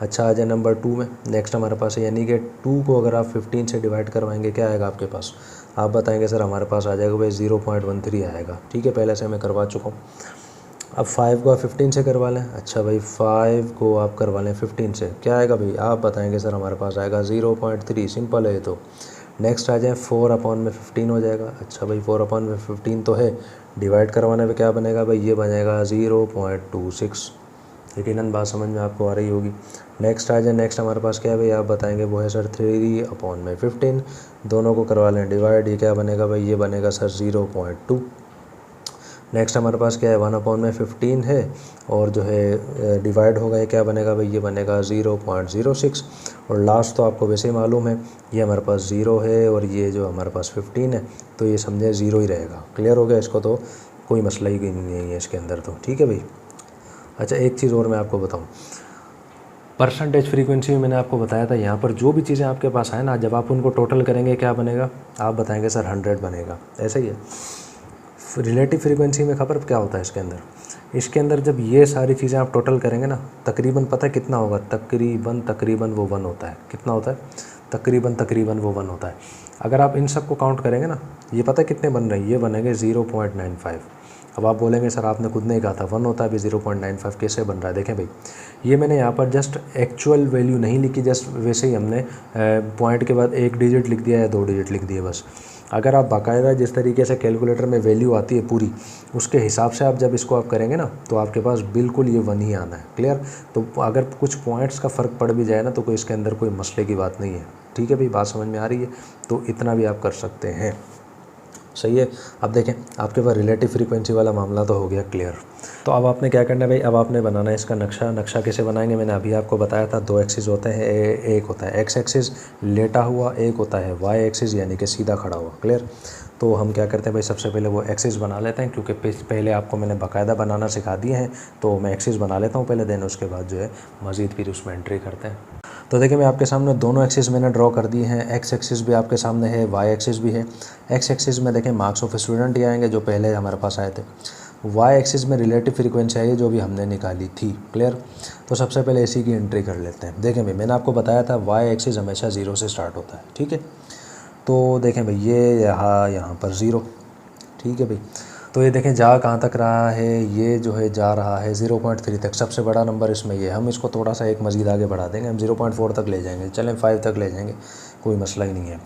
अच्छा आ जाए नंबर 2 में। नेक्स्ट हमारे पास है, यानी कि 2 को अगर आप 15 से डिवाइड करवाएंगे क्या आएगा आपके पास? आप बताएंगे सर हमारे पास आ जाएगा भाई 0.13 आएगा। ठीक है, पहले से मैं करवा चुका हूँ। अब 5 को आप 15 से करवा लें। अच्छा भाई 5 को आप करवा लें 15 से, क्या आएगा भाई? आप बताएंगे सर हमारे पास आएगा 0.3। सिंपल है ये तो। नेक्स्ट आ जाए 4/15 हो जाएगा। अच्छा भाई 4/15 तो है, डिवाइड करवाने पे क्या बनेगा भाई? ये बनेगा 0.26। यकीनन बात समझ में आपको आ रही होगी। नेक्स्ट आ जाए, नेक्स्ट हमारे पास क्या है भाई? आप बताएंगे वो है सर 3/15। दोनों को करवा लें डिवाइड, ये क्या बनेगा भाई? ये बनेगा सर 0.2। नेक्स्ट हमारे पास क्या है? 1/15 है, और जो है डिवाइड होगा ये क्या बनेगा भाई? ये बनेगा 0.06। और लास्ट तो आपको वैसे ही मालूम है, ये हमारे पास 0 है और ये जो हमारे पास 15 है, तो ये समझे 0 ही रहेगा। क्लियर हो गया? इसको तो कोई मसला ही नहीं है इसके अंदर तो। ठीक है भाई। अच्छा, एक चीज़ और मैं आपको बताऊं, परसेंटेज फ्रीक्वेंसी में मैंने आपको बताया था, यहाँ पर जो भी चीज़ें आपके पास आए ना, जब आप उनको टोटल करेंगे क्या बनेगा? आप बताएंगे सर 100 बनेगा। ऐसा ही है रिलेटिव फ्रीक्वेंसी में। खबर क्या होता है इसके अंदर जब ये सारी चीज़ें आप टोटल करेंगे ना, तकरीबन पता है कितना होगा? तकरीबन वो 1 होता है। कितना होता है? तकरीबन वो 1 होता है। अगर आप इन सब को काउंट करेंगे ना, ये पता है कितने बन रहे हैं? ये बनेंगे 0.95। अब आप बोलेंगे सर आपने खुद नहीं कहा था 1 होता है, अभी 0.95 कैसे बन रहा है? देखें भाई, ये मैंने यहाँ पर जस्ट एक्चुअल वैल्यू नहीं लिखी, जस्ट वैसे ही हमने पॉइंट के बाद 1 डिजिट लिख दिया या 2 डिजिट लिख दिए बस। अगर आप बाकायदा जिस तरीके से कैलकुलेटर में वैल्यू आती है पूरी, उसके हिसाब से आप जब इसको आप करेंगे ना, तो आपके पास बिल्कुल ये 1 ही आना है। क्लियर? तो अगर कुछ पॉइंट्स का फ़र्क पड़ भी जाए ना, तो कोई इसके अंदर कोई मसले की बात नहीं है। ठीक है भाई, बात समझ में आ रही है? तो इतना भी आप कर सकते हैं। सही है। अब देखें, आपके पास रिलेटिव फ्रीक्वेंसी वाला मामला तो हो गया क्लियर। तो अब आपने क्या करना है भाई, अब आपने बनाना है इसका नक्शा। नक्शा कैसे बनाएंगे, मैंने अभी आपको बताया था, 2 एक्सिस होते हैं। एक होता है एक्स एक्सिस लेटा हुआ, एक होता है वाई एक्सिस यानी कि सीधा खड़ा हुआ। क्लियर? तो हम क्या करते हैं भाई, सबसे पहले वो एक्सिस बना लेते हैं, क्योंकि पहले आपको मैंने बाकायदा बनाना सिखा दिए हैं। तो मैं एक्सिस बना लेता हूँ पहले, देन उसके बाद जो है मज़ीद फिर उसमें एंट्री करते हैं। तो देखिए, मैं आपके सामने दोनों एक्सिस मैंने ड्रॉ कर दिए हैं। एक्स एक्सिस भी आपके सामने है, वाई एक्सिस भी है। एक्स एक्सिस में देखें मार्क्स ऑफ स्टूडेंट ही आएंगे जो पहले हमारे पास आए थे। वाई एक्सिस में रिलेटिव फ्रीक्वेंसी आई है जो भी हमने निकाली थी। क्लियर? तो सबसे पहले इसी की एंट्री कर लेते हैं। देखें भाई, मैंने आपको बताया था वाई एक्सिस हमेशा 0 से स्टार्ट होता है। ठीक है? तो देखें भाई, ये यहाँ पर 0। ठीक है भाई, तो ये देखें जा कहाँ तक रहा है, ये जो है जा रहा है 0.3 तक। सबसे बड़ा नंबर इसमें ये, हम इसको थोड़ा सा एक मज़ीद आगे बढ़ा देंगे, हम 0.4 तक ले जाएंगे, चलें 5 तक ले जाएंगे, कोई मसला ही नहीं है।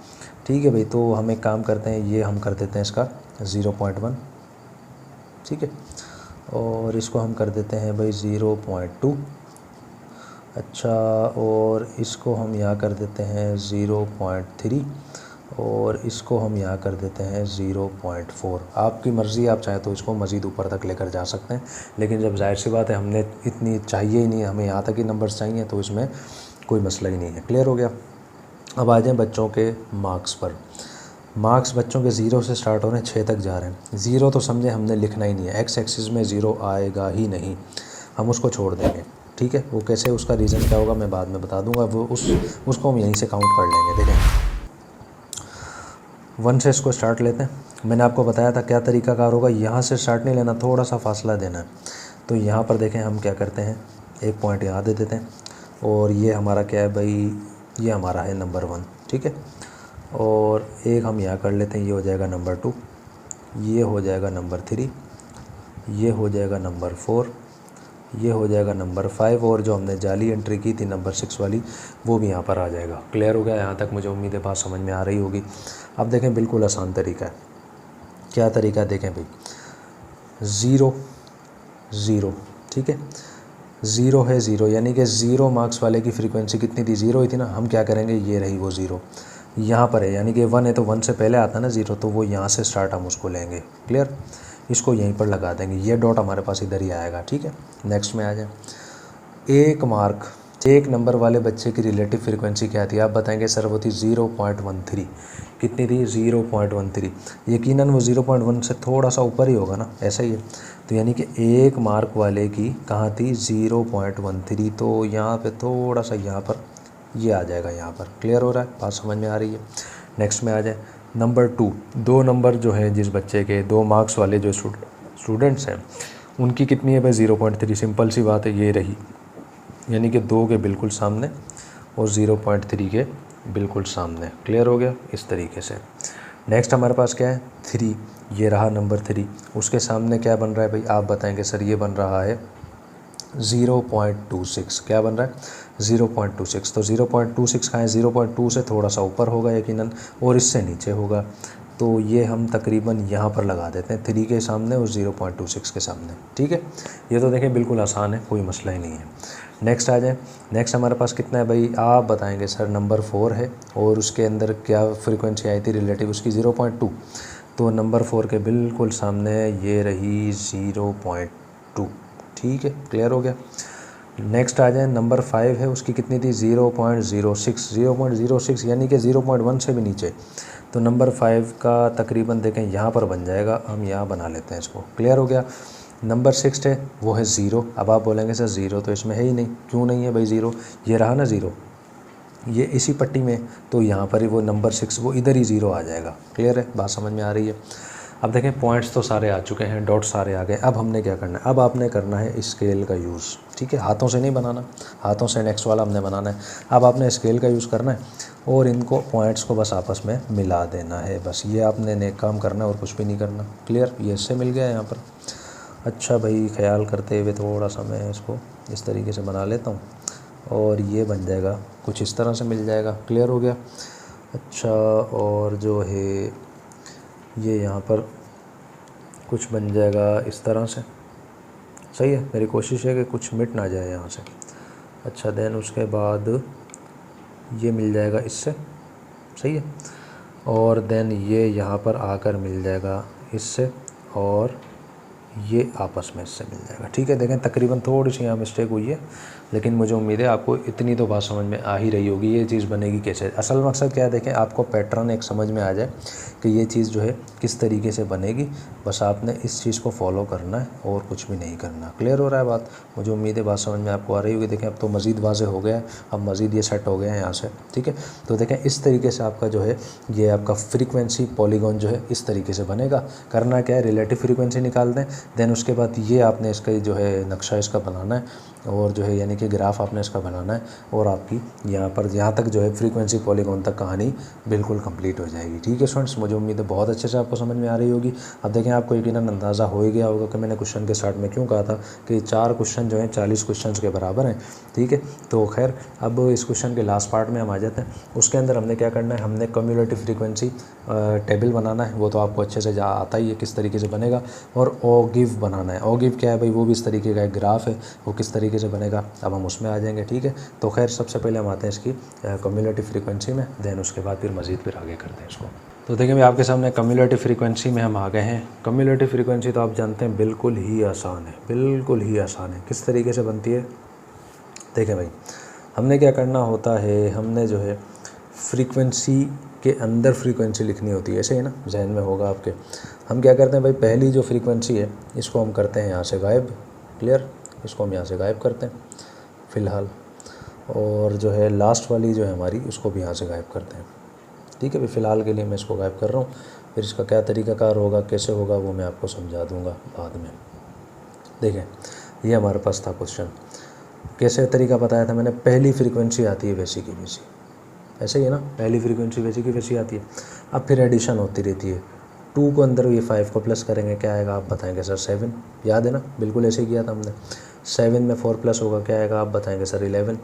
ठीक है भाई, तो हम एक काम करते हैं, ये हम कर देते हैं इसका 0.1। ठीक है, और इसको हम कर देते हैं भाई 0.2। अच्छा, और इसको हम यहाँ कर देते हैं 0.3, और इसको हम यहाँ कर देते हैं 0.4। आपकी मर्ज़ी, आप चाहें तो इसको मज़ीद ऊपर तक लेकर जा सकते हैं, लेकिन जब जाहिर सी बात है हमने इतनी चाहिए ही नहीं, हमें यहाँ तक ही नंबर्स चाहिए, तो इसमें कोई मसला ही नहीं है। क्लियर हो गया? अब आ जाएँ बच्चों के मार्क्स पर। मार्क्स बच्चों के 0 से स्टार्ट हो रहे हैं, 6 तक जा रहे हैं। 0 तो समझे हमने लिखना ही नहीं है, एक्स एक्सिस में 0 आएगा ही नहीं, हम उसको छोड़ देंगे। ठीक है? वो कैसे, उसका रीज़न क्या होगा मैं बाद में बता दूंगा, वो उसको हम यहीं से काउंट कर लेंगे। देखें, 1 से इसको स्टार्ट लेते हैं। मैंने आपको बताया था क्या तरीकाकार होगा, यहाँ से स्टार्ट नहीं लेना, थोड़ा सा फासला देना है। तो यहाँ पर देखें, हम क्या करते हैं, एक पॉइंट यहाँ दे देते हैं, और ये हमारा क्या है भाई, ये हमारा है नंबर 1। ठीक है, और एक हम यहाँ कर लेते हैं, ये हो जाएगा नंबर 2, ये हो जाएगा नंबर 3, ये हो जाएगा नंबर 4, ये हो जाएगा नंबर 5, और जो हमने जाली एंट्री की थी नंबर 6 वाली, वो भी यहाँ पर आ जाएगा। क्लियर हो गया? यहाँ तक मुझे उम्मीद है बात समझ में आ रही होगी। अब देखें, बिल्कुल आसान तरीका है। क्या तरीका है देखें भाई, 0 0। ठीक है, 0 है 0, यानी कि 0 मार्क्स वाले की फ्रीक्वेंसी कितनी थी, 0 ही थी ना। हम क्या करेंगे, ये रही वो 0 यहाँ पर है, यानी कि 1 है तो 1 से पहले आता है ना 0, तो वो यहाँ से स्टार्ट हम उसको लेंगे। क्लियर? इसको यहीं पर लगा देंगे, ये डॉट हमारे पास इधर ही आएगा। ठीक है, नेक्स्ट में आ जाए। एक नंबर वाले बच्चे की रिलेटिव फ्रीक्वेंसी क्या थी, आप बताएंगे सर वो थी 0.13। कितनी थी, 0.13। यकीनन वो 0.1 से थोड़ा सा ऊपर ही होगा ना, ऐसा ही है। तो यानी कि 1 मार्क वाले की कहाँ थी, 0.13। तो यहाँ पे थोड़ा सा यहाँ पर ये आ जाएगा यहाँ पर। क्लियर हो रहा है, बात समझ में आ रही है? नेक्स्ट में आ जाए नंबर 2। 2 नंबर जो है जिस बच्चे के 2 मार्क्स वाले जो स्टूडेंट्स हैं, उनकी कितनी है भाई, 0.3। सिंपल सी बात है, ये रही, यानी कि 2 के बिल्कुल सामने और 0.3 के बिल्कुल सामने। क्लियर हो गया? इस तरीके से। नेक्स्ट हमारे पास क्या है, 3। ये रहा नंबर 3, उसके सामने क्या बन रहा है भाई, आप बताएंगे सर ये बन रहा है 0.26। क्या बन रहा है, 0.26। तो 0.26 कहाँ है, 0.2 से थोड़ा सा ऊपर होगा यकीनन, और इससे नीचे होगा। तो ये हम तकरीबन यहाँ पर लगा देते हैं, 3 के सामने और 0.26 के सामने। ठीक है, ये तो देखें बिल्कुल आसान है, कोई मसला ही नहीं है। नेक्स्ट आ जाए। नेक्स्ट हमारे पास कितना है भाई, आप बताएंगे सर नंबर 4 है, और उसके अंदर क्या फ्रीक्वेंसी आई थी रिलेटिव, उसकी 0.2। तो नंबर 4 के बिल्कुल सामने ये रही 0.2। ठीक है, क्लियर हो गया? नेक्स्ट आ जाए, नंबर 5 है, उसकी कितनी थी, 0.06। 0.06 यानी कि 0.1 से भी नीचे। तो नंबर 5 का तकरीबन देखें यहाँ पर बन जाएगा, हम यहाँ बना लेते हैं इसको। क्लियर हो गया? नंबर 6 है, वो है 0। अब आप बोलेंगे सर 0 तो इसमें है ही नहीं। क्यों नहीं है भाई 0, ये रहा ना 0, ये इसी पट्टी में, तो यहाँ पर ही वो नंबर 6 वो इधर ही 0 आ जाएगा। क्लियर है, बात समझ में आ रही है? अब देखें, पॉइंट्स तो सारे आ चुके हैं, डॉट सारे आ गए। अब हमने क्या करना है, अब आपने करना है स्केल का यूज़। ठीक है, हाथों से नहीं बनाना, हाथों से नेक्स्ट वाला हमने बनाना है। अब आपने स्केल का यूज़ करना है, और इनको पॉइंट्स को बस आपस में मिला देना है। बस ये आपने नेक काम करना है और कुछ भी नहीं करना। क्लियर? ये इससे मिल गया यहाँ पर। अच्छा भाई, ख्याल करते हुए थोड़ा सा मैं इसको इस तरीके से बना लेता हूँ, और ये बन जाएगा कुछ इस तरह से मिल जाएगा। क्लियर हो गया? अच्छा, और जो है ये यहाँ पर कुछ बन जाएगा इस तरह से, सही है। मेरी कोशिश है कि कुछ मिट ना जाए यहाँ से। अच्छा, देन उसके बाद ये मिल जाएगा इससे, सही है। और देन ये यहाँ पर आकर मिल जाएगा इससे, और ये आपस में इससे मिल जाएगा, ठीक है। देखें तकरीबन थोड़ी सी यहाँ मिस्टेक हुई है, लेकिन मुझे उम्मीद है आपको इतनी तो बात समझ में आ ही रही होगी ये चीज़ बनेगी कैसे। असल मकसद क्या है, देखें आपको पैटर्न एक समझ में आ जाए कि ये चीज़ जो है किस तरीके से बनेगी, बस आपने इस चीज़ को फॉलो करना है और कुछ भी नहीं करना। क्लियर हो रहा है बात? मुझे उम्मीद है बात समझ में आपको आ रही होगी। देखें अब तो मज़ीद वाज़ेह हो गया है, अब मज़ीद ये सेट हो गया है यहाँ से, ठीक है। तो देखें इस तरीके से आपका जो है ये आपका फ्रीक्वेंसी पॉलीगॉन जो है इस तरीके से बनेगा। करना क्या है, रिलेटिव फ्रीक्वेंसी निकाल दें, देन उसके बाद ये आपने इसका जो है नक्शा इसका बनाना है, और जो है यानी कि ग्राफ आपने इसका बनाना है, और आपकी यहाँ पर यहाँ तक जो है फ्रीक्वेंसी पॉलीगॉन तक कहानी बिल्कुल कंप्लीट हो जाएगी, ठीक है स्टूडेंट्स। मुझे उम्मीद है बहुत अच्छे से आपको समझ में आ रही होगी। अब देखें आपको यकीनन अंदाज़ा हो ही गया होगा कि मैंने क्वेश्चन के स्टार्ट में क्यों कहा था कि 4 क्वेश्चन जो हैं 40 क्वेश्चन के बराबर हैं, ठीक है। तो खैर अब इस क्वेश्चन के लास्ट पार्ट में हम आ जाते हैं। उसके अंदर हमने क्या करना है, हमने कम्युलेटिव फ्रीक्वेंसी टेबल बनाना है, वो तो आपको अच्छे से आता ही है किस तरीके से बनेगा। और ओ गिव बनाना है। ओ गिव क्या है भाई, वो भी इस तरीके का एक ग्राफ है, वो किस तरीके से बनेगा अब हम उसमें आ जाएंगे, ठीक है। तो खैर सबसे पहले हम आते हैं इसकी कम्युलेटिव फ्रीक्वेंसी में, देन उसके बाद फिर मज़ीद फिर आगे करते हैं इसको। तो देखिए मैं आपके सामने कम्युलेटिव फ्रीक्वेंसी में हम आ गए हैं। कम्युलेटिव फ्रीक्वेंसी तो आप जानते हैं बिल्कुल ही आसान है, बिल्कुल ही आसान है। किस तरीके से बनती है, देखें भाई हमने क्या करना होता है, हमने जो है फ्रीक्वेंसी के अंदर फ्रीक्वेंसी लिखनी होती है, ऐसे ही ना जहन में होगा आपके। हम क्या करते हैं भाई, पहली जो फ्रीक्वेंसी है इसको हम करते हैं यहाँ से गायब, क्लियर, इसको हम यहाँ से गायब करते हैं फ़िलहाल। और जो है लास्ट वाली जो है हमारी उसको भी यहाँ से गायब करते हैं, ठीक है भाई। फ़िलहाल के लिए मैं इसको गायब कर रहा हूँ, फिर इसका क्या तरीक़ाकार होगा, कैसे होगा, वो मैं आपको समझा दूँगा बाद में। देखें ये हमारे पास था क्वेश्चन, कैसे तरीका बताया था मैंने, पहली फ्रीक्वेंसी आती है वैसी की वैसी, ऐसे ही है ना, पहली फ्रीक्वेंसी वैसी की वैसी आती है। अब फिर एडिशन होती रहती है, 2 को अंदर ये 5 को प्लस करेंगे क्या आएगा आप बताएंगे सर 7, याद है ना, बिल्कुल ऐसे ही किया था हमने। 7 में 4 प्लस होगा क्या आएगा आप बताएंगे सर 11,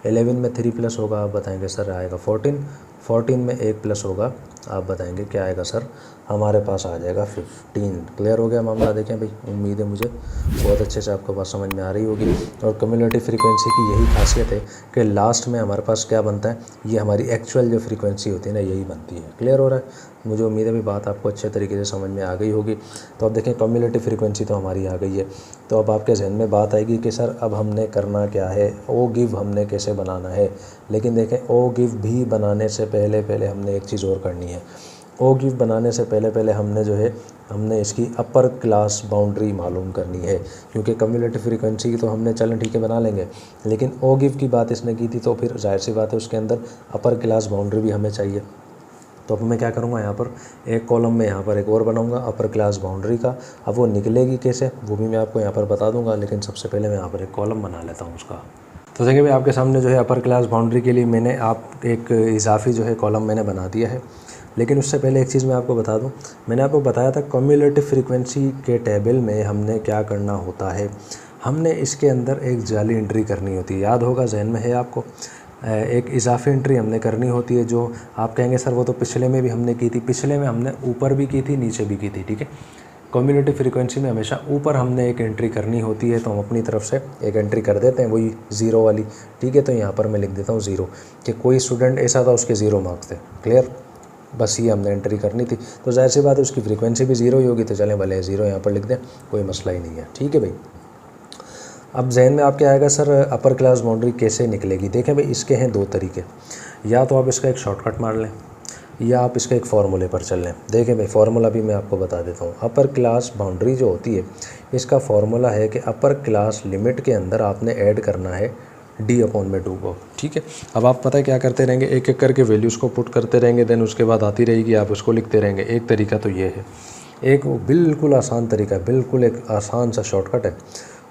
11 में 3 प्लस होगा आप बताएंगे सर आएगा 14, 14 में 1 प्लस होगा आप बताएंगे क्या आएगा सर, हमारे पास आ जाएगा 15। क्लियर हो गया मामला। देखें भाई उम्मीद है मुझे बहुत अच्छे से आपको बात समझ में आ रही होगी। और कम्युलेटिव फ्रीक्वेंसी की यही खासियत है कि लास्ट में हमारे पास क्या बनता है, ये हमारी एक्चुअल जो फ्रीक्वेंसी होती है ना यही बनती है। क्लियर हो रहा है, मुझे उम्मीद है भी बात आपको अच्छे तरीके से समझ में आ गई होगी। तो अब देखें कम्युलेटिव फ्रीक्वेंसी तो हमारी आ गई है, तो अब आपके जहन में बात आएगी कि सर अब हमने करना क्या है, ओ गिव हमने कैसे बनाना है। लेकिन देखें ओ गिव भी बनाने से पहले हमने एक चीज़ और करनी है। ओ गिव बनाने से पहले हमने जो है हमने इसकी अपर क्लास बाउंड्री मालूम करनी है, क्योंकि कम्युलेटिव फ्रीक्वेंसी की तो हमने चलें ठीक है बना लेंगे, लेकिन ओ गिव की बात इसने की थी तो फिर जाहिर सी बात है उसके अंदर अपर क्लास बाउंड्री भी हमें चाहिए। तो अब मैं क्या करूँगा, यहाँ पर एक कॉलम में यहाँ पर एक और बनाऊँगा अपर क्लास बाउंड्री का। अब वो निकलेगी कैसे वो भी मैं आपको यहाँ पर बता दूँगा, लेकिन सबसे पहले मैं यहाँ पर एक कॉलम बना लेता हूँ उसका। तो देखिए भाई आपके सामने जो है अपर क्लास बाउंड्री के लिए मैंने आप एक इजाफी जो है कॉलम मैंने बना दिया है। लेकिन उससे पहले एक चीज़ मैं आपको बता दूं, मैंने आपको बताया था कम्युलेटिव फ्रीक्वेंसी के टेबल में हमने क्या करना होता है, हमने इसके अंदर एक जाली एंट्री करनी होती है, याद होगा जहन में है आपको। एक इजाफी एंट्री हमने करनी होती है, जो आप कहेंगे सर वो तो पिछले में भी हमने की थी, पिछले में हमने ऊपर भी की थी नीचे भी की थी, ठीक है। कम्युलेटिव फ्रीक्वेंसी में हमेशा ऊपर हमने एक एंट्री करनी होती है, तो हम अपनी तरफ से एक एंट्री कर देते हैं वही 0 वाली, ठीक है। तो यहाँ पर मैं लिख देता हूँ 0 कि कोई स्टूडेंट ऐसा था उसके 0 मार्क्स थे, क्लियर, बस ये हमने एंट्री करनी थी। तो जाहिर सी बात है उसकी फ्रीक्वेंसी भी 0 ही होगी, तो चलें भले 0 यहाँ पर लिख दें, कोई मसला ही नहीं है, ठीक है भाई। अब जहन में आपके आएगा सर अपर क्लास बाउंड्री कैसे निकलेगी। देखें भाई इसके हैं 2 तरीके, या तो आप इसका एक शॉर्टकट मार लें या आप इसका एक फार्मूले पर चल लें। देखें भाई फार्मूला भी मैं आपको बता देता हूँ। अपर क्लास बाउंड्री जो होती है इसका फार्मूला है कि अपर क्लास लिमिट के अंदर आपने ऐड करना है d/2 को, ठीक है। अब आप पता है क्या करते रहेंगे, एक एक करके वैल्यूज़ को पुट करते रहेंगे, देन उसके बाद आती रहेगी आप उसको लिखते रहेंगे। एक तरीका तो ये है, एक बिल्कुल आसान तरीका है, बिल्कुल एक आसान सा शॉर्टकट है।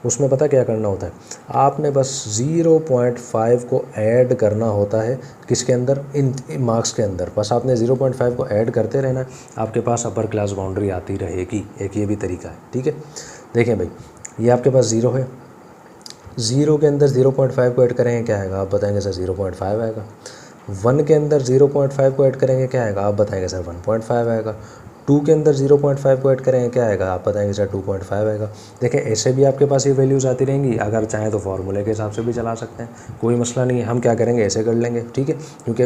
उसमें पता क्या करना होता है, आपने बस 0.5 को ऐड करना होता है किसके अंदर, इन मार्क्स के अंदर। बस आपने 0.5 को ऐड करते रहना है, आपके पास अपर क्लास बाउंड्री आती रहेगी। एक ये भी तरीका है, ठीक है। देखें भाई ये आपके पास 0 है, 0 के अंदर 0.5 को ऐड करेंगे क्या आएगा आप बताएंगे सर 0.5 आएगा। 1 के अंदर 0.5 को ऐड करेंगे क्या आएगा आप बताएंगे सर 1.5 आएगा। 2 के अंदर 0.5 को ऐड करेंगे क्या आएगा, आप बताएंगे सर 2.5 आएगा। देखिए ऐसे भी आपके पास ये वैल्यूज़ आती रहेंगी, अगर चाहें तो फार्मूले के हिसाब से भी चला सकते हैं, कोई मसला नहीं है। हम क्या करेंगे, ऐसे कर लेंगे, ठीक है। क्योंकि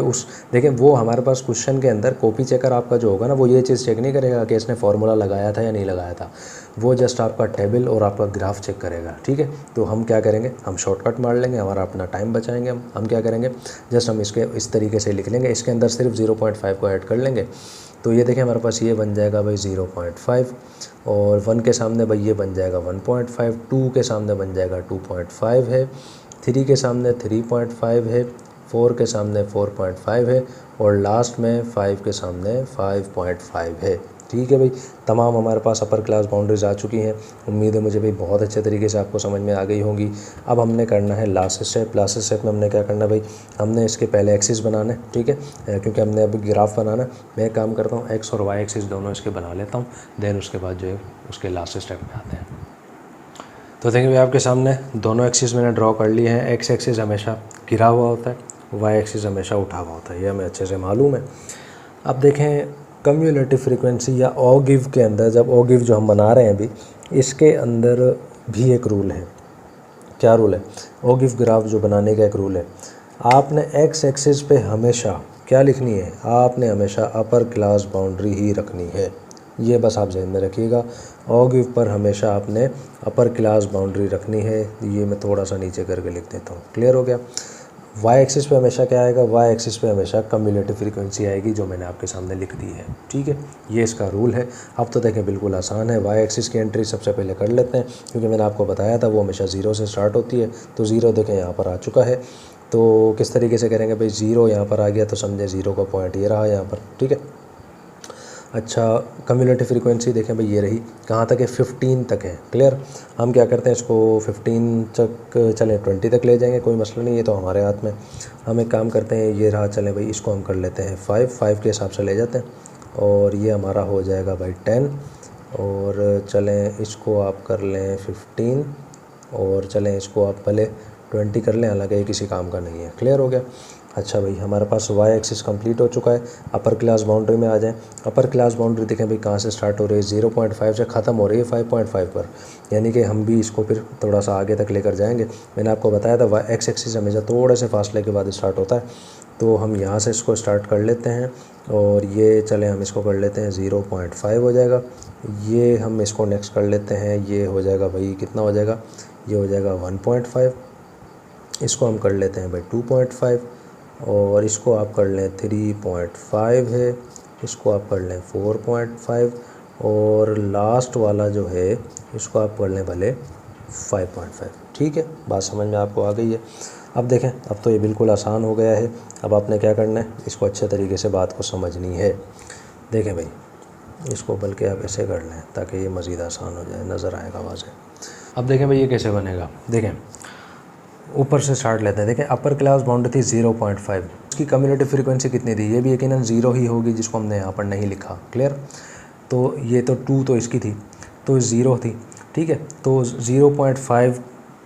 देखिए वो हमारे पास क्वेश्चन के अंदर कॉपी चेकर आपका जो होगा ना, वो ये चीज़ चेक नहीं करेगा कि इसने फार्मूला लगाया था या नहीं लगाया था, वो जस्ट आपका टेबल और आपका ग्राफ चेक करेगा, ठीक है। तो हम क्या करेंगे, हम शॉर्टकट मार लेंगे, हमारा अपना टाइम बचाएंगे। हम क्या करेंगे, जस्ट हम इसके इस तरीके से लिख लेंगे, इसके अंदर सिर्फ 0.5 को ऐड कर लेंगे। तो ये देखें हमारे पास ये बन जाएगा भाई 0.5, और 1 के सामने भाई ये बन जाएगा 1.5, 2 के सामने बन जाएगा 2.5 है, 3 के सामने 3.5 है, 4 के सामने 4.5 है, और लास्ट में 5 के सामने 5.5 है, ठीक है भाई। तमाम हमारे पास अपर क्लास बाउंड्रीज आ चुकी हैं। उम्मीद है मुझे भाई बहुत अच्छे तरीके से आपको समझ में आ गई होंगी। अब हमने करना है लास्ट स्टेप। लास्ट स्टेप में हमने क्या करना है भाई, हमने इसके पहले एक्सिस बनाना है, ठीक है, क्योंकि हमने अभी ग्राफ बनाना है। मैं एक काम करता हूँ, एक्स और वाई एक्सिस दोनों इसके बना लेता हूँ, देन उसके बाद जो है उसके लास्ट स्टेप में आते हैं। तो देखिए भाई आपके सामने दोनों एक्सिस मैंने ड्रॉ कर लिए हैं। एक्स एक्सिस हमेशा गिरा हुआ होता है, वाई एक्सिस हमेशा उठा हुआ होता है, ये हमें अच्छे से मालूम है। अब देखें कम्युलेटिव फ्रीक्वेंसी या ओ गिव के अंदर, जब ओ गिव जो हम बना रहे हैं अभी, इसके अंदर भी एक रूल है। क्या रूल है, ओ गिव ग्राफ जो बनाने का एक रूल है। आपने एक्स एक्सिस पे हमेशा क्या लिखनी है, आपने हमेशा अपर क्लास बाउंड्री ही रखनी है, ये बस आप ज़हन में रखिएगा। ओ गिव पर हमेशा आपने अपर क्लास बाउंड्री रखनी है। ये मैं थोड़ा सा नीचे करके लिख देता हूँ, क्लियर हो गया। वाई एक्सिस पे हमेशा क्या आएगा, वाई एक्सिस पे हमेशा कम्युलेटिव फ्रीक्वेंसी आएगी, जो मैंने आपके सामने लिख दी है, ठीक है। ये इसका रूल है। अब तो देखें बिल्कुल आसान है। वाई एक्सिस की एंट्री सबसे पहले कर लेते हैं, क्योंकि मैंने आपको बताया था वो हमेशा 0 से स्टार्ट होती है। तो 0 देखें यहाँ पर आ चुका है। तो किस तरीके से करेंगे भाई, 0 यहाँ पर आ गया तो समझे 0 का पॉइंट ये रहा यहाँ पर, ठीक है। अच्छा, कम्युलेटिव फ्रीक्वेंसी देखें भाई ये रही, कहाँ तक है, 15 तक है, क्लियर। हम क्या करते हैं, इसको 15 तक चलें 20 तक ले जाएंगे, कोई मसला नहीं है, तो हमारे हाथ में। हम एक काम करते हैं, ये रहा, चलें भाई इसको हम कर लेते हैं 5 के हिसाब से ले जाते हैं, और ये हमारा हो जाएगा भाई 10, और चलें इसको आप कर लें 15, और चलें इसको आप पहले 20 कर लें, हालांकि ये किसी काम का नहीं है, क्लियर हो गया। अच्छा भाई हमारे पास वाई एक्सिस कंप्लीट हो चुका है। अपर क्लास बाउंड्री में आ जाएं। अपर क्लास बाउंड्री देखें भाई कहाँ से स्टार्ट हो रही है, 0.5 से ख़त्म हो रही है 5.5 पर, यानी कि हम भी इसको फिर थोड़ा सा आगे तक लेकर जाएंगे। मैंने आपको बताया था वाई एक्स एक्सिस हमेशा थोड़े से फासले के बाद स्टार्ट होता है, तो हम यहाँ से इसको स्टार्ट कर लेते हैं, और ये चलें हम इसको कर लेते हैं 0.5 हो जाएगा। ये हम इसको नेक्स्ट कर लेते हैं, ये हो जाएगा भाई कितना हो जाएगा, ये हो जाएगा 1.5। इसको हम कर लेते हैं भाई 2.5, और इसको आप कर लें 3.5 है, इसको आप कर लें 4.5, और लास्ट वाला जो है इसको आप कर लें भले 5.5, ठीक है। बात समझ में आपको आ गई है। अब देखें, अब तो ये बिल्कुल आसान हो गया है। अब आपने क्या करना है, इसको अच्छे तरीके से बात को समझनी है। देखें भाई, इसको बल्कि आप ऐसे कर लें ताकि ये मज़ीद आसान हो जाए, नज़र आएगा वाज़ेह। अब देखें भाई ये कैसे बनेगा, देखें ऊपर से स्टार्ट लेते हैं। देखें अपर क्लास बाउंड्री थी 0.5, उसकी कम्युलेटिव फ्रीक्वेंसी कितनी थी, ये भी यकीनन 0 ही होगी, जिसको हमने यहाँ पर नहीं लिखा, क्लियर। तो ये तो 2 तो इसकी थी, तो 0 थी, ठीक है। तो 0.5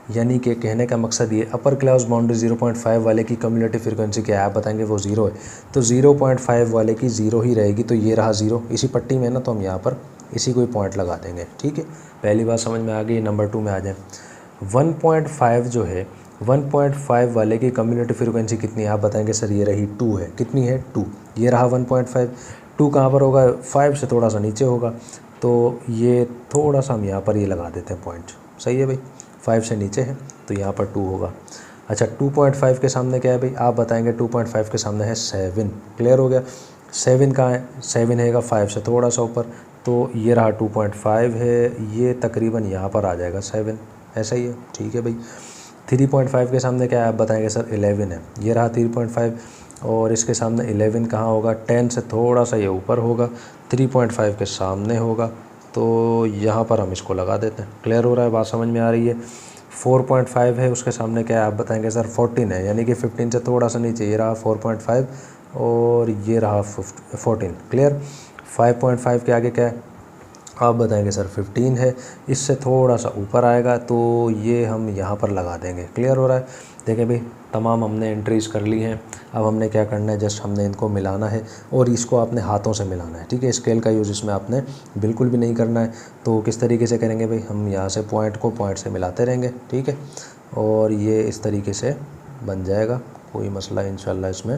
यानी कि कहने का मकसद ये, अपर क्लास बाउंड्री 0.5 वाले की कम्युलेटिव फ्रीक्वेंसी क्या है, आप बताएंगे वो 0 है, तो 0.5 वाले की 0 ही रहेगी। तो ये रहा 0 इसी पट्टी में ना, तो हम यहाँ पर इसी कोई पॉइंट लगा देंगे, ठीक है। पहली बात समझ में आ गई। नंबर 2 में आ जाए। 1.5 जो है, 1.5 वाले की कम्युलेटिव फ्रीक्वेंसी कितनी है, आप बताएंगे सर ये रही 2 है। कितनी है, 2। ये रहा 1.5। 2 कहाँ पर होगा, 5 से थोड़ा सा नीचे होगा, तो ये थोड़ा सा हम यहाँ पर ये लगा देते हैं पॉइंट, सही है भाई। 5 से नीचे है तो यहाँ पर 2 होगा। अच्छा 2.5 के सामने क्या है भाई, आप बताएंगे 2.5 के सामने है 7, क्लियर हो गया। 7 कहाँ है, 7 हैगा 5 से थोड़ा सा ऊपर, तो ये रहा 2.5 है, ये तकरीबन यहाँ पर आ जाएगा 7, ऐसा ही है, ठीक है भाई। 3.5 के सामने क्या है, आप बताएंगे सर 11 है, ये रहा 3.5, और इसके सामने 11 कहाँ होगा, 10 से थोड़ा सा ये ऊपर होगा, 3.5 के सामने होगा, तो यहाँ पर हम इसको लगा देते हैं। क्लियर हो रहा है, बात समझ में आ रही है। 4.5 है, उसके सामने क्या है, आप बताएंगे सर 14 है, यानी कि 15 से थोड़ा सा नीचे, ये रहा 4.5, और ये रहा 14, क्लियर। 5.5 के आगे क्या है, आप बताएंगे सर 15 है, इससे थोड़ा सा ऊपर आएगा तो ये हम यहाँ पर लगा देंगे। क्लियर हो रहा है? देखें भाई, तमाम हमने एंट्रीज़ कर ली हैं। अब हमने क्या करना है, जस्ट हमने इनको मिलाना है और इसको आपने हाथों से मिलाना है। ठीक है, स्केल का यूज़ इसमें आपने बिल्कुल भी नहीं करना है। तो किस तरीके से करेंगे भाई, हम यहाँ से पॉइंट को पॉइंट से मिलाते रहेंगे। ठीक है, और ये इस तरीके से बन जाएगा, कोई मसला इंशाल्लाह इसमें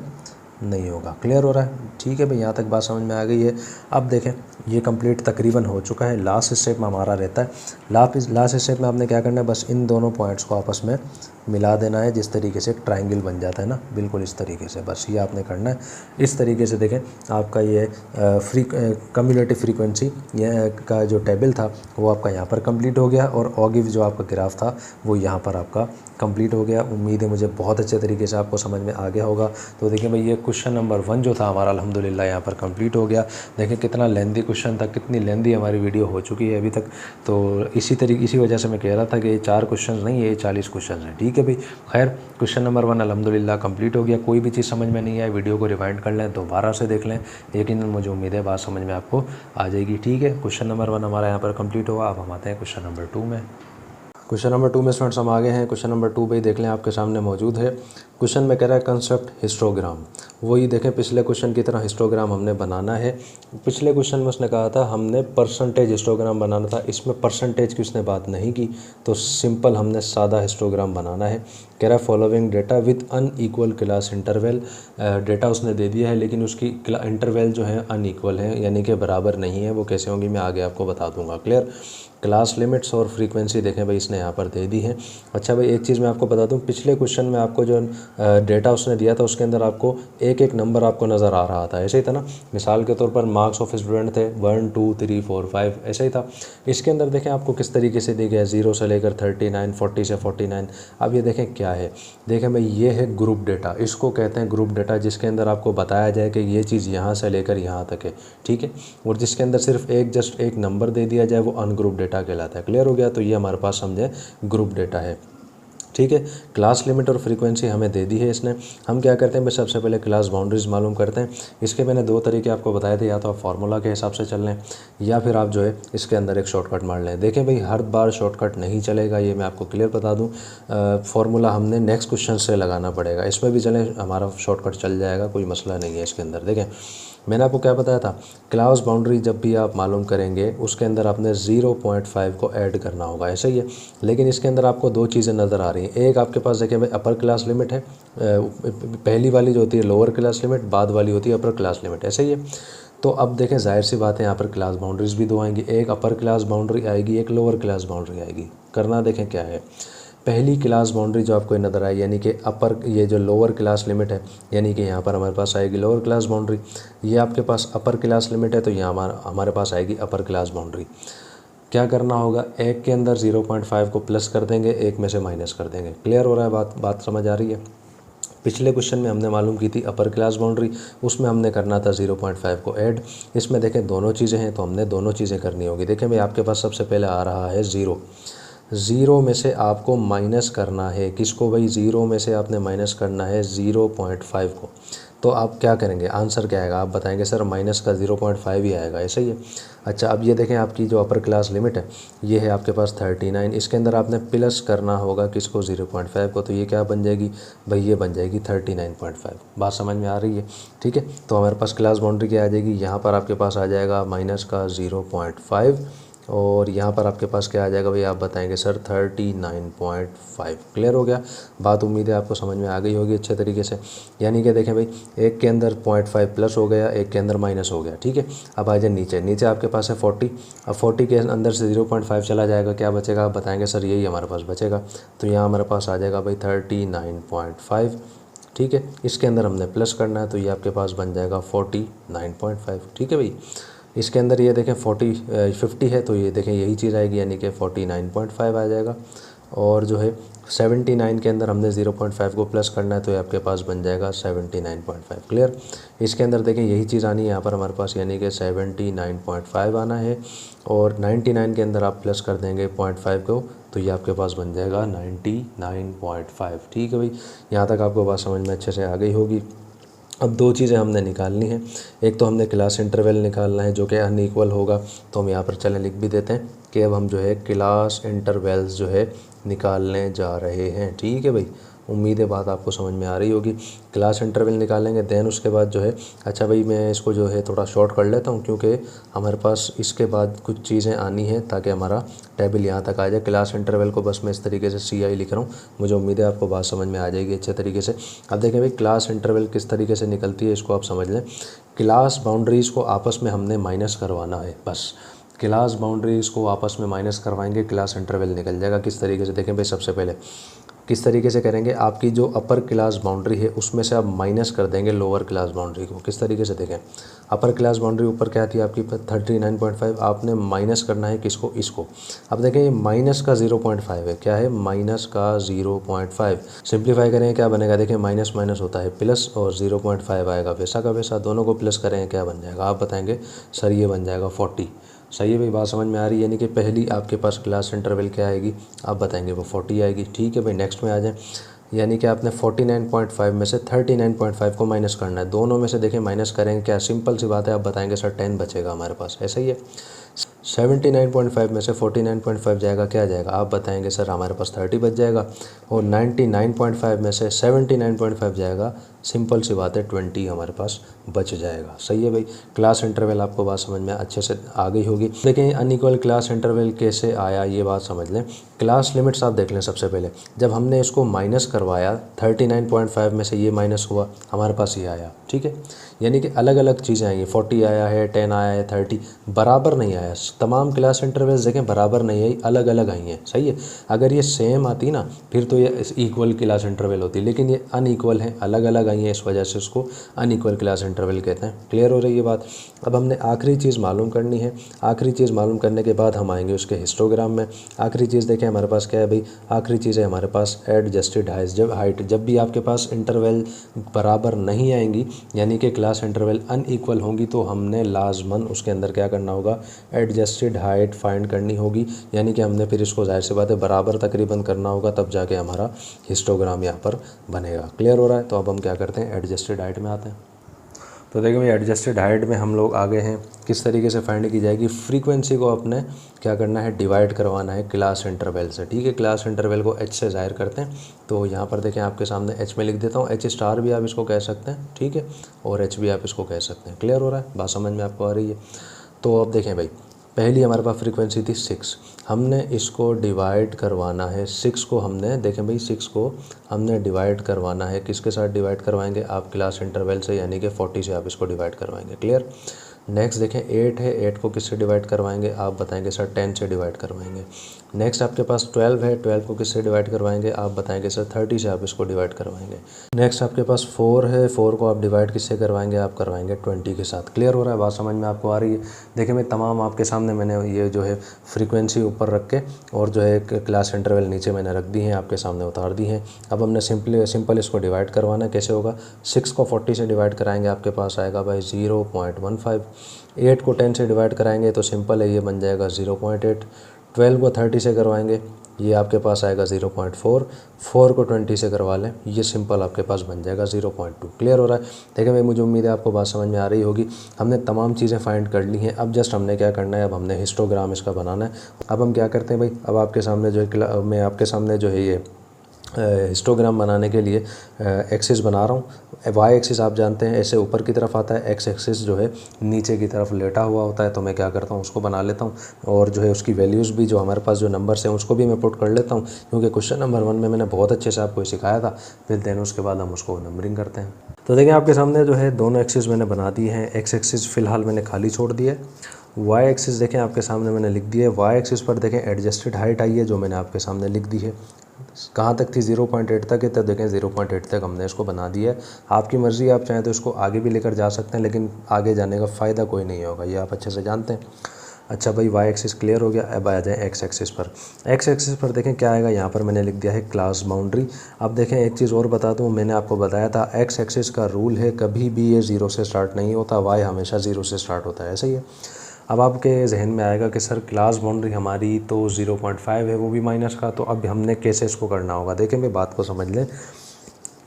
नहीं होगा। क्लियर हो रहा है? ठीक है भाई, यहाँ तक बात समझ में आ गई है। अब देखें, ये कंप्लीट तकरीबन हो चुका है। लास्ट स्टेप में हमारा रहता है, लास्ट स्टेप में आपने क्या करना है, बस इन दोनों पॉइंट्स को आपस में मिला देना है। जिस तरीके से एक ट्रायंगल बन जाता है ना, बिल्कुल इस तरीके से, बस ये आपने करना है। इस तरीके से देखें, आपका ये कम्युलेटिव फ्रीक्वेंसी ये का जो टेबल था वो आपका यहाँ पर कंप्लीट हो गया, और ऑगिव जो आपका ग्राफ था वो यहाँ पर आपका कंप्लीट हो गया। उम्मीद है मुझे बहुत अच्छे तरीके से आपको समझ में आ गया होगा। तो देखिए भाई, ये क्वेश्चन नंबर 1 जो था हमारा अल्हम्दुलिल्लाह यहाँ पर कंप्लीट हो गया। देखें कितना लेंदी क्वेश्चन था, कितनी लेंदी हमारी वीडियो हो चुकी है अभी तक। तो इसी वजह से मैं कह रहा था कि ये 4 क्वेश्चन नहीं, ये 40 क्वेश्चन हैं। ठीक है भाई, खैर क्वेश्चन नंबर 1 अल्हम्दुलिल्लाह कंप्लीट हो गया। कोई भी चीज़ समझ में नहीं आई, वीडियो को रिवाइंड कर लें, दोबारा से देख लें, लेकिन मुझे उम्मीद है बात समझ में आपको आ जाएगी। ठीक है, क्वेश्चन नंबर 1 हमारा यहाँ पर कंप्लीट हुआ। अब हम आते हैं क्वेश्चन नंबर 2 में। क्वेश्चन नंबर 2 में स्टूडेंट्स हम आगे हैं। क्वेश्चन नंबर 2 भाई देख लें, आपके सामने मौजूद है। क्वेश्चन में कह रहा है कंसेप्ट हिस्टोग्राम। वही देखें, पिछले क्वेश्चन की तरह हिस्टोग्राम हमने बनाना है। पिछले क्वेश्चन में उसने कहा था हमने परसेंटेज हिस्टोग्राम बनाना था, इसमें परसेंटेज की उसने बात नहीं की, तो सिंपल हमने सादा हिस्टोग्राम बनाना है। कह रहा है following data with unequal class interval. Data उसने दे दिया है, लेकिन उसकी इंटरवल जो है अनइक्वल है, यानी कि बराबर नहीं है। वो कैसे होंगी मैं आगे आपको बता दूंगा। क्लियर? क्लास लिमिट्स और फ्रीक्वेंसी देखें भाई, इसने यहाँ पर दे दी है। अच्छा भाई, एक चीज़ मैं आपको बता दूं, पिछले क्वेश्चन में आपको जो डेटा उसने दिया था उसके अंदर आपको एक एक नंबर आपको नज़र आ रहा था, ऐसे ही था ना। मिसाल के तौर पर मार्क्स ऑफ स्टूडेंट थे 1 2 3 4 5, ऐसे ही था। इसके अंदर देखें आपको किस तरीके से दिया गया है, 0 से लेकर 39, 40 से 49। अब ये देखें क्या है, देखें भाई ये है ग्रुप डेटा, इसको कहते हैं ग्रुप डेटा, जिसके अंदर आपको बताया जाए कि ये चीज़ यहाँ से लेकर यहाँ तक है। ठीक है, और जिसके अंदर सिर्फ जस्ट एक नंबर दे दिया जाए वो अनग्रुप डेटा कहलाता है। क्लियर हो गया? तो ये हमारे पास समझे ग्रुप डेटा है। ठीक है, क्लास लिमिट और फ्रीक्वेंसी हमें दे दी है इसने। हम क्या करते हैं बस, सबसे पहले क्लास बाउंड्रीज मालूम करते हैं। इसके मैंने 2 तरीके आपको बताए थे, या तो आप फार्मूला के हिसाब से चल लें, या फिर आप जो है इसके अंदर एक शॉर्टकट मार लें। देखें भाई, हर बार शॉर्टकट नहीं चलेगा, ये मैं आपको क्लियर बता दूं। फार्मूला हमने नेक्स्ट क्वेश्चन से लगाना पड़ेगा। इसमें भी चलें, हमारा शॉर्टकट चल जाएगा, कोई मसला नहीं है इसके अंदर। देखें, मैंने आपको क्या बताया था, क्लास बाउंड्री जब भी आप मालूम करेंगे उसके अंदर आपने 0.5 को ऐड करना होगा, ऐसा ही है। लेकिन इसके अंदर आपको 2 चीज़ें नज़र आ रही हैं। एक आपके पास देखिए भाई अपर क्लास लिमिट है, पहली वाली जो होती है लोअर क्लास लिमिट, बाद वाली होती है अपर क्लास लिमिट, ऐसा ही है। तो अब देखें, जाहिर सी बात है, यहाँ पर क्लास बाउंड्रीज भी 2 आएंगी, एक अपर क्लास बाउंड्री आएगी, एक लोअर क्लास बाउंड्री आएगी। करना देखें क्या है, पहली क्लास बाउंड्री जो आपको नज़र आई, यानी कि अपर, ये जो लोअर क्लास लिमिट है, यानी कि यहाँ पर हमारे पास आएगी लोअर क्लास बाउंड्री। ये आपके पास अपर क्लास लिमिट है, तो यहाँ हमारे पास आएगी अपर क्लास बाउंड्री। क्या करना होगा, एक के अंदर 0.5 को प्लस कर देंगे, एक में से माइनस कर देंगे। क्लियर हो रहा है? बात समझ आ रही है? पिछले क्वेश्चन में हमने मालूम की थी अपर क्लास बाउंड्री, उसमें हमने करना था 0.5 को ऐड। इसमें देखें दोनों चीज़ें हैं, तो हमने दोनों चीज़ें करनी होगी। देखें भाई, आपके पास सबसे पहले आ रहा है 0 में से आपको माइनस करना है, किसको भाई, 0 में से आपने माइनस करना है 0.5 को। तो आप क्या करेंगे, आंसर क्या आएगा, आप बताएंगे सर माइनस का 0.5 ही आएगा, ऐसा ही है। अच्छा, अब ये देखें, आपकी जो अपर क्लास लिमिट है ये है आपके पास 39, इसके अंदर आपने प्लस करना होगा किसको, 0.5 को। तो ये क्या बन जाएगी भाई, ये बन जाएगी 39.5। बात समझ में आ रही है? ठीक है, तो हमारे पास क्लास बाउंड्री क्या आ जाएगी, यहाँ पर आपके पास आ जाएगा माइनस का 0.5, और यहाँ पर आपके पास क्या आ जाएगा भाई, आप बताएंगे सर 39.5। क्लियर हो गया बात? उम्मीद है आपको समझ में आ गई होगी अच्छे तरीके से। यानी कि देखें भाई, एक के अंदर 0.5 प्लस हो गया, एक के अंदर माइनस हो गया। ठीक है, अब आ जाए नीचे आपके पास है 40। अब 40 के अंदर से 0.5 चला जाएगा, क्या बचेगा, आप बताएंगे सर यही हमारे पास बचेगा। तो यहाँ हमारे पास आ जाएगा भाई 39.5। ठीक है, इसके अंदर हमने प्लस करना है, तो ये आपके पास बन जाएगा 49.5। ठीक है भाई, इसके अंदर ये देखें 50 है, तो ये देखें यही चीज़ आएगी, यानी कि 49.5 आ जाएगा। और जो है 79 के अंदर हमने 0.5 को प्लस करना है, तो ये आपके पास बन जाएगा 79.5। क्लियर? इसके अंदर देखें यही चीज़ आनी है यहाँ पर हमारे पास, यानी कि 79.5 आना है। और 99 के अंदर आप प्लस कर देंगे 0.5 को, तो ये आपके पास बन जाएगा 99.5। ठीक है भाई, यहाँ तक आपको बात समझ में अच्छे से आ गई होगी। अब दो चीज़ें हमने निकालनी है, एक तो हमने क्लास इंटरवल निकालना है जो कि अनइक्वल होगा, तो हम यहाँ पर चलें लिख भी देते हैं कि अब हम जो है क्लास इंटरवल्स जो है निकालने जा रहे हैं। ठीक है भाई, उम्मीद है बात आपको समझ में आ रही होगी। क्लास इंटरवल निकालेंगे, देन उसके बाद जो है, अच्छा भाई मैं इसको जो है थोड़ा शॉर्ट कर लेता हूँ क्योंकि हमारे पास इसके बाद कुछ चीज़ें आनी है ताकि हमारा टेबल यहाँ तक आ जाए। क्लास इंटरवल को बस मैं इस तरीके से CI लिख रहा हूँ, मुझे उम्मीद है आपको बात समझ में आ जाएगी अच्छे तरीके से। अब देखें भाई क्लास इंटरवल किस तरीके से निकलती है, इसको आप समझ लें। क्लास बाउंड्रीज़ को आपस में हमने माइनस करवाना है, बस क्लास बाउंड्रीज़ को आपस में माइनस करवाएंगे, क्लास इंटरवल निकल जाएगा। किस तरीके से देखें भाई, सबसे पहले किस तरीके से करेंगे, आपकी जो अपर क्लास बाउंड्री है उसमें से आप माइनस कर देंगे लोअर क्लास बाउंड्री को। किस तरीके से देखें, अपर क्लास बाउंड्री ऊपर क्या थी आपकी 39.5, आपने माइनस करना है किसको, इसको। अब देखें ये माइनस का 0.5 है, क्या है, माइनस का 0.5। सिंप्लीफाई करें क्या बनेगा, देखें माइनस माइनस होता है प्लस और 0.5 आएगा वैसा का वैसा, दोनों को प्लस करें क्या बन जाएगा, आप बताएंगे सर ये बन जाएगा 40। सही है भाई, बात समझ में आ रही है। यानी कि पहली आपके पास क्लास इंटरवल क्या आएगी, आप बताएंगे वो 40 आएगी। ठीक है भाई, नेक्स्ट में आ जाएं। यानी कि आपने 49.5 में से 39.5 को माइनस करना है, दोनों में से देखें माइनस करेंगे क्या, सिंपल सी बात है, आप बताएंगे सर 10 बचेगा हमारे पास, ऐसा ही है। 79.5 में से 49.5 जाएगा, क्या जाएगा, आप बताएंगे सर हमारे पास 30 बच जाएगा। और 99.5 में से 79.5 जाएगा, सिंपल सी बात है 20 हमारे पास बच जाएगा। सही है भाई, क्लास इंटरवल आपको बात समझ में अच्छे से आ गई होगी। देखें अनइक्वल क्लास इंटरवल कैसे आया ये बात समझ लें। क्लास लिमिट्स आप देख लें सबसे पहले, जब हमने इसको माइनस करवाया 39.5 में से ये माइनस हुआ, हमारे पास ये आया। ठीक है, यानी कि अलग अलग चीज़ें आई हैं, 40 आया है, 10 आया है, 30 बराबर नहीं आया। तमाम क्लास इंटरवल्स देखें बराबर नहीं आई, अलग अलग आई हैं। सही है, अगर ये सेम आती ना फिर तो ये इक्वल क्लास इंटरवल होती, लेकिन ये अनइक्वल है, अलग अलग आई हैं, इस वजह से उसको अनइक्वल क्लास इंटरवल कहते हैं। क्लियर हो रही है बात। अब हमने आखिरी चीज़ मालूम करनी है, आखिरी चीज़ मालूम करने के बाद हम आएंगे उसके हिस्टोग्राम में। आखिरी चीज़ देखें हमारे पास क्या है भाई, आखिरी चीज़ है हमारे पास एडजस्टेड हाइट। जब भी आपके पास इंटरवल बराबर नहीं आएंगी, यानी कि क्लास इंटरवल अनइक्वल होंगी, तो हमने लाजमन उसके अंदर क्या करना होगा, एडजस्टेड हाइट फाइंड करनी होगी। यानी कि हमने फिर इसको जाहिर सी बात है बराबर तकरीबन करना होगा, तब जाके हमारा हिस्टोग्राम यहाँ पर बनेगा। क्लियर हो रहा है। तो अब हम क्या करते हैं, एडजस्टेड हाइट में आते हैं। तो देखिए भाई एडजस्टेड हाइट में हम लोग आगे हैं, किस तरीके से फाइंड की जाएगी, फ्रीक्वेंसी को अपने क्या करना है, डिवाइड करवाना है क्लास इंटरवल से। ठीक है, क्लास इंटरवल को h से ज़ाहिर करते हैं, तो यहाँ पर देखें आपके सामने h में लिख देता हूँ, h* भी आप इसको कह सकते हैं, ठीक है, और h भी आप इसको कह सकते हैं। क्लियर हो रहा है, बात समझ में आपको आ रही है। तो अब देखें भाई, पहली हमारे पास फ्रीक्वेंसी थी 6, हमने इसको डिवाइड करवाना है, 6 को हमने देखें भाई 6 को हमने डिवाइड करवाना है, किसके साथ डिवाइड करवाएंगे, आप क्लास इंटरवल से, यानी कि 40 से आप इसको डिवाइड करवाएंगे। क्लियर। नेक्स्ट देखें 8 है, 8 को किससे डिवाइड करवाएंगे, आप बताएंगे सर 10 से डिवाइड करवाएंगे। नेक्स्ट आपके पास 12 है, 12 को किससे डिवाइड करवाएंगे, आप बताएंगे सर 30 से आप इसको डिवाइड करवाएंगे। नेक्स्ट आपके पास 4 है, 4 को आप डिवाइड किससे करवाएंगे, आप करवाएंगे 20 के साथ। क्लियर हो रहा है, बात समझ में आपको आ रही है। देखिए मैं तमाम आपके सामने मैंने ये जो है फ्रीक्वेंसी ऊपर रख के और जो है क्लास इंटरवल नीचे मैंने रख दी हैं, आपके सामने उतार दी हैं। अब हमने सिंपल इसको डिवाइड करवाना है, कैसे होगा, 6 को 40 से डिवाइड कराएंगे, आपके पास आएगा भाई 0.15। 8 को 10 से डिवाइड कराएंगे तो सिंपल है, ये बन जाएगा 0.8। 12 को 30 से करवाएंगे, ये आपके पास आएगा 0.4। 4 को 20 से करवा लें, ये सिंपल आपके पास बन जाएगा 0.2। क्लियर हो रहा है। देखिए भाई मुझे उम्मीद है आपको बात समझ में आ रही होगी। हमने तमाम चीज़ें फाइंड कर ली हैं, अब जस्ट हमने क्या करना है, अब हमने हिस्टोग्राम इसका बनाना है। अब हम क्या करते हैं भाई, अब आपके सामने जो है मैं आपके सामने जो है ये हिस्टोग्राम बनाने के लिए एक्सिस बना रहा हूँ। वाई एक्सिस आप जानते हैं ऐसे ऊपर की तरफ आता है, एक्स एक्सिस जो है नीचे की तरफ लेटा हुआ होता है। तो मैं क्या करता हूँ, उसको बना लेता हूँ और जो है उसकी वैल्यूज़ भी जो हमारे पास जो नंबर्स हैं उसको भी मैं पुट कर लेता हूँ, क्योंकि क्वेश्चन नंबर 1 में मैंने बहुत अच्छे से आपको सिखाया था। फिर देन उसके बाद हम उसको नंबरिंग करते हैं। तो देखिए आपके सामने जो है दोनों एक्सिस मैंने बना दिए हैं। एक्स एक्सिस फ़िलहाल मैंने खाली छोड़ दिया है। वाई एक्सिस देखें आपके सामने मैंने लिख दिया है। वाई एक्सिस पर देखें एडजस्टेड हाइट आई है, जो मैंने आपके सामने लिख दी है। कहाँ तक थी, 0.8 तक है, तब देखें 0.8 तक हमने इसको बना दिया है। आपकी मर्ज़ी, आप चाहें तो इसको आगे भी लेकर जा सकते हैं, लेकिन आगे जाने का फ़ायदा कोई नहीं होगा, ये आप अच्छे से जानते हैं। अच्छा भाई वाई एक्सिस क्लियर हो गया। अब आ जाए एक्स एक्सिस पर। एक्स एक्सिस पर देखें क्या आएगा, यहाँ पर मैंने लिख दिया है क्लास बाउंड्री। अब देखें एक चीज़ और बता दूँ, मैंने आपको बताया था एक्स एक्सिस का रूल है कभी भी ये 0 से स्टार्ट नहीं होता, वाई हमेशा 0 से स्टार्ट होता है, ऐसा ही है। अब आपके जहन में आएगा कि सर क्लास बाउंड्री हमारी तो 0.5 है, वो भी माइनस का, तो अब हमने कैसे इसको करना होगा। देखें भाई बात को समझ लें,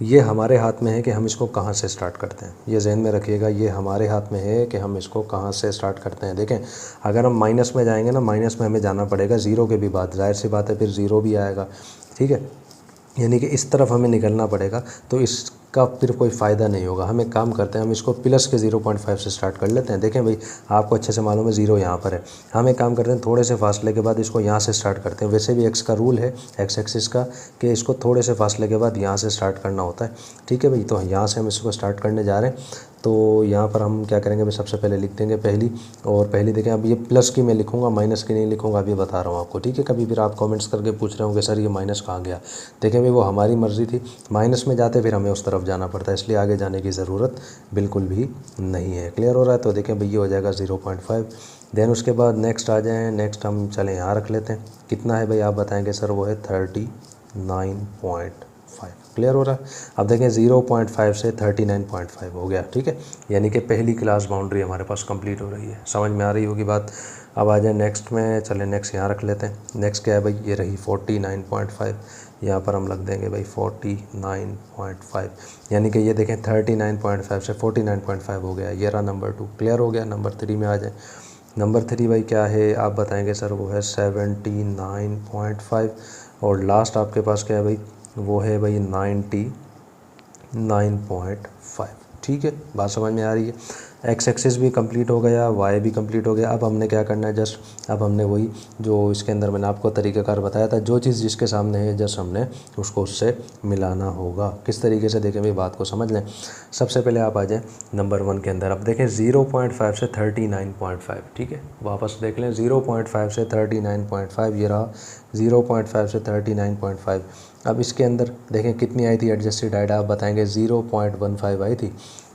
ये हमारे हाथ में है कि हम इसको कहाँ से स्टार्ट करते हैं। ये जहन में रखिएगा, ये हमारे हाथ में है कि हम इसको कहाँ से स्टार्ट करते हैं। देखें, अगर हम माइनस में जाएंगे ना, माइनस में हमें जाना पड़ेगा ज़ीरो के भी बाद, जाहिर सी बात है फिर ज़ीरो भी आएगा, ठीक है। यानी कि इस तरफ हमें निकलना पड़ेगा, तो इसका फिर कोई फ़ायदा नहीं होगा। हम एक काम करते हैं, हम इसको प्लस के 0.5 से स्टार्ट कर लेते हैं। देखें भाई, आपको अच्छे से मालूम है ज़ीरो यहाँ पर है। हम एक काम करते हैं, थोड़े से फासले के बाद इसको यहाँ से स्टार्ट करते हैं। वैसे भी एक्स का रूल है, एक्स एक्सिस का, कि इसको थोड़े से फासले के बाद यहाँ से स्टार्ट करना होता है, ठीक है भाई। तो यहाँ से हम इसको स्टार्ट करने जा रहे हैं। तो यहाँ पर हम क्या करेंगे भाई, सबसे पहले लिख देंगे पहली, और पहली देखें, अब ये प्लस की मैं लिखूँगा, माइनस की नहीं लिखूँगा, अभी बता रहा हूँ आपको, ठीक है। कभी फिर आप कमेंट्स करके पूछ रहे होंगे सर ये माइनस कहाँ गया। देखें भाई, वो हमारी मर्ज़ी थी, माइनस में जाते फिर हमें उस तरफ जाना पड़ता है, इसलिए आगे जाने की ज़रूरत बिल्कुल भी नहीं है। क्लियर हो रहा है। तो देखें भाई, ये हो जाएगा 0.5। देन उसके बाद नेक्स्ट आ जाएँ, नेक्स्ट हम चलें यहाँ रख लेते हैं। कितना है भाई, आप बताएँगे सर, वो है 39.5। क्लियर हो रहा है। अब देखें 0.5 से 39.5 हो गया, ठीक है। यानी कि पहली क्लास बाउंड्री हमारे पास कंप्लीट हो रही है। समझ में आ रही होगी बात। अब आ जाए नेक्स्ट में, चले नेक्स्ट यहाँ रख लेते हैं। नेक्स्ट क्या है भाई, ये रही 49.5। यहाँ पर हम रख देंगे भाई 49.5, यानी कि ये देखें 39.5 से 49.5 हो गया। ये रहा नंबर 2। क्लियर हो गया। नंबर 3 में आ जाए। नंबर 3 भाई क्या है, आप बताएंगे सर, वो है 79.5। और लास्ट आपके पास क्या है भाई, वो है भाई 99.5। ठीक है, बात समझ में आ रही है। एक्स एक्सिस भी कंप्लीट हो गया, वाई भी कंप्लीट हो गया। अब हमने क्या करना है, जस्ट अब हमने वही जो इसके अंदर मैंने आपको तरीक़ाकार बताया था, जो चीज़ जिसके सामने है जस्ट हमने उसको उससे मिलाना होगा। किस तरीके से, देखें भाई, बात को समझ लें। सबसे पहले आप आ जाएँ नंबर 1 के अंदर। अब देखें 0.5 से 39.5, ठीक है। वापस देख लें, 0.5 से 39.5, ये रहा 0.5 से 39.5। अब इसके अंदर देखें कितनी आई थी एडजस्टेड हाइट, आप बताएंगे 0.15 आई थी।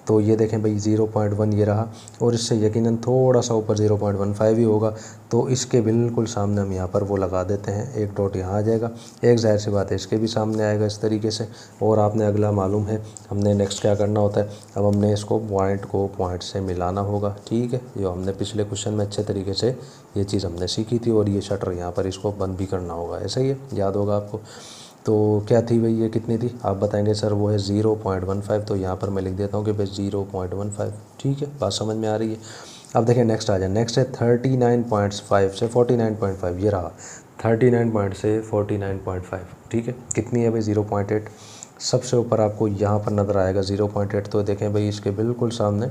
तो ये देखें भाई 0.1 ये रहा, और इससे यकीनन थोड़ा सा ऊपर 0.15 ही होगा। तो इसके बिल्कुल सामने हम यहाँ पर वो लगा देते हैं, एक डॉट यहाँ आ जाएगा। एक जाहिर सी बात है इसके भी सामने आएगा इस तरीके से। और आपने अगला मालूम है हमने नेक्स्ट क्या करना होता है, अब हमने इसको पॉइंट को पॉइंट से मिलाना होगा, ठीक है। जो हमने पिछले क्वेश्चन में अच्छे तरीके से ये चीज़ हमने सीखी थी। और ये शटर यहाँ पर इसको बंद भी करना होगा, ऐसा ही है, याद होगा आपको। तो क्या थी भाई, ये कितनी थी, आप बताएंगे सर, वो है 0.15। तो यहाँ पर मैं लिख देता हूँ कि भाई 0.15, ठीक है। बात समझ में आ रही है। अब देखें नेक्स्ट आ जाए। नेक्स्ट है 39.5 से 49.5, ये रहा 39 से 49.5, ठीक है। कितनी है भाई, 0.8। सबसे ऊपर आपको यहाँ पर नज़र आएगा 0.8। तो देखें भाई, इसके बिल्कुल सामने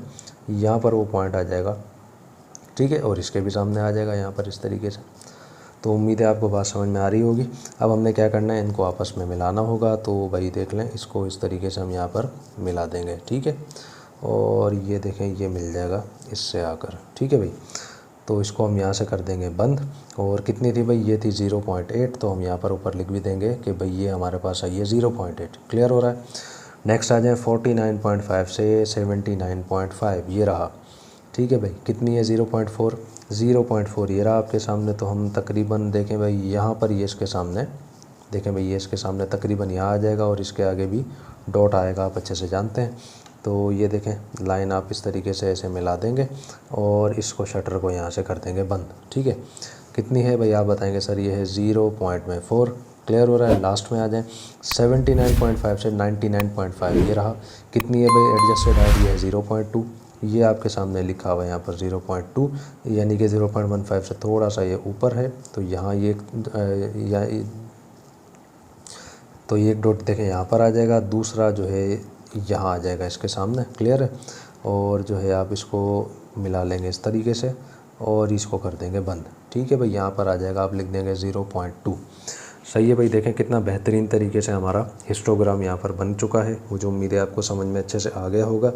यहाँ पर वो पॉइंट आ जाएगा, ठीक है। और इसके भी सामने आ जाएगा यहाँ पर इस तरीके से। तो उम्मीद है आपको बात समझ में आ रही होगी। अब हमने क्या करना है, इनको आपस में मिलाना होगा। तो भाई देख लें, इसको इस तरीके से हम यहाँ पर मिला देंगे, ठीक है। और ये देखें, ये मिल जाएगा इससे आकर, ठीक है भाई। तो इसको हम यहाँ से कर देंगे बंद। और कितनी थी भाई, ये थी 0.8। तो हम यहाँ पर ऊपर लिख भी देंगे कि भाई ये हमारे पास आई है 0.8। क्लियर हो रहा है। नेक्स्ट आ जाए 49.5 से 79.5, ये रहा, ठीक है भाई। कितनी है, 0.4 ये रहा आपके सामने। तो हम तकरीबन देखें भाई, यहाँ पर ये इसके सामने, देखें भाई ये इसके सामने तकरीबन यहाँ आ जाएगा, और इसके आगे भी डॉट आएगा, आप अच्छे से जानते हैं। तो ये देखें लाइन आप इस तरीके से ऐसे मिला देंगे, और इसको शटर को यहाँ से कर देंगे बंद, ठीक है। कितनी है भाई, आप बताएंगे सर, ये है 0.4। क्लियर हो रहा है। लास्ट में आ जाएँ 79.5 से 99.5, ये रहा। कितनी है भाई, एडजस्टेड हाइट, ये है 0.2। ये आपके सामने लिखा हुआ है यहाँ पर 0.2, यानी कि 0.15 से थोड़ा सा ये ऊपर है। तो यहाँ ये तो ये एक डॉट देखें यहाँ पर आ जाएगा, दूसरा जो है यहाँ आ जाएगा इसके सामने। क्लियर है। और जो है आप इसको मिला लेंगे इस तरीके से, और इसको कर देंगे बंद, ठीक है भाई। यहाँ पर आ जाएगा, आप लिख देंगे 0.2। सही है भाई। देखें कितना बेहतरीन तरीके से हमारा हिस्टोग्राम यहाँ पर बन चुका है। मुझे उम्मीद है आपको समझ में अच्छे से आ गया होगा।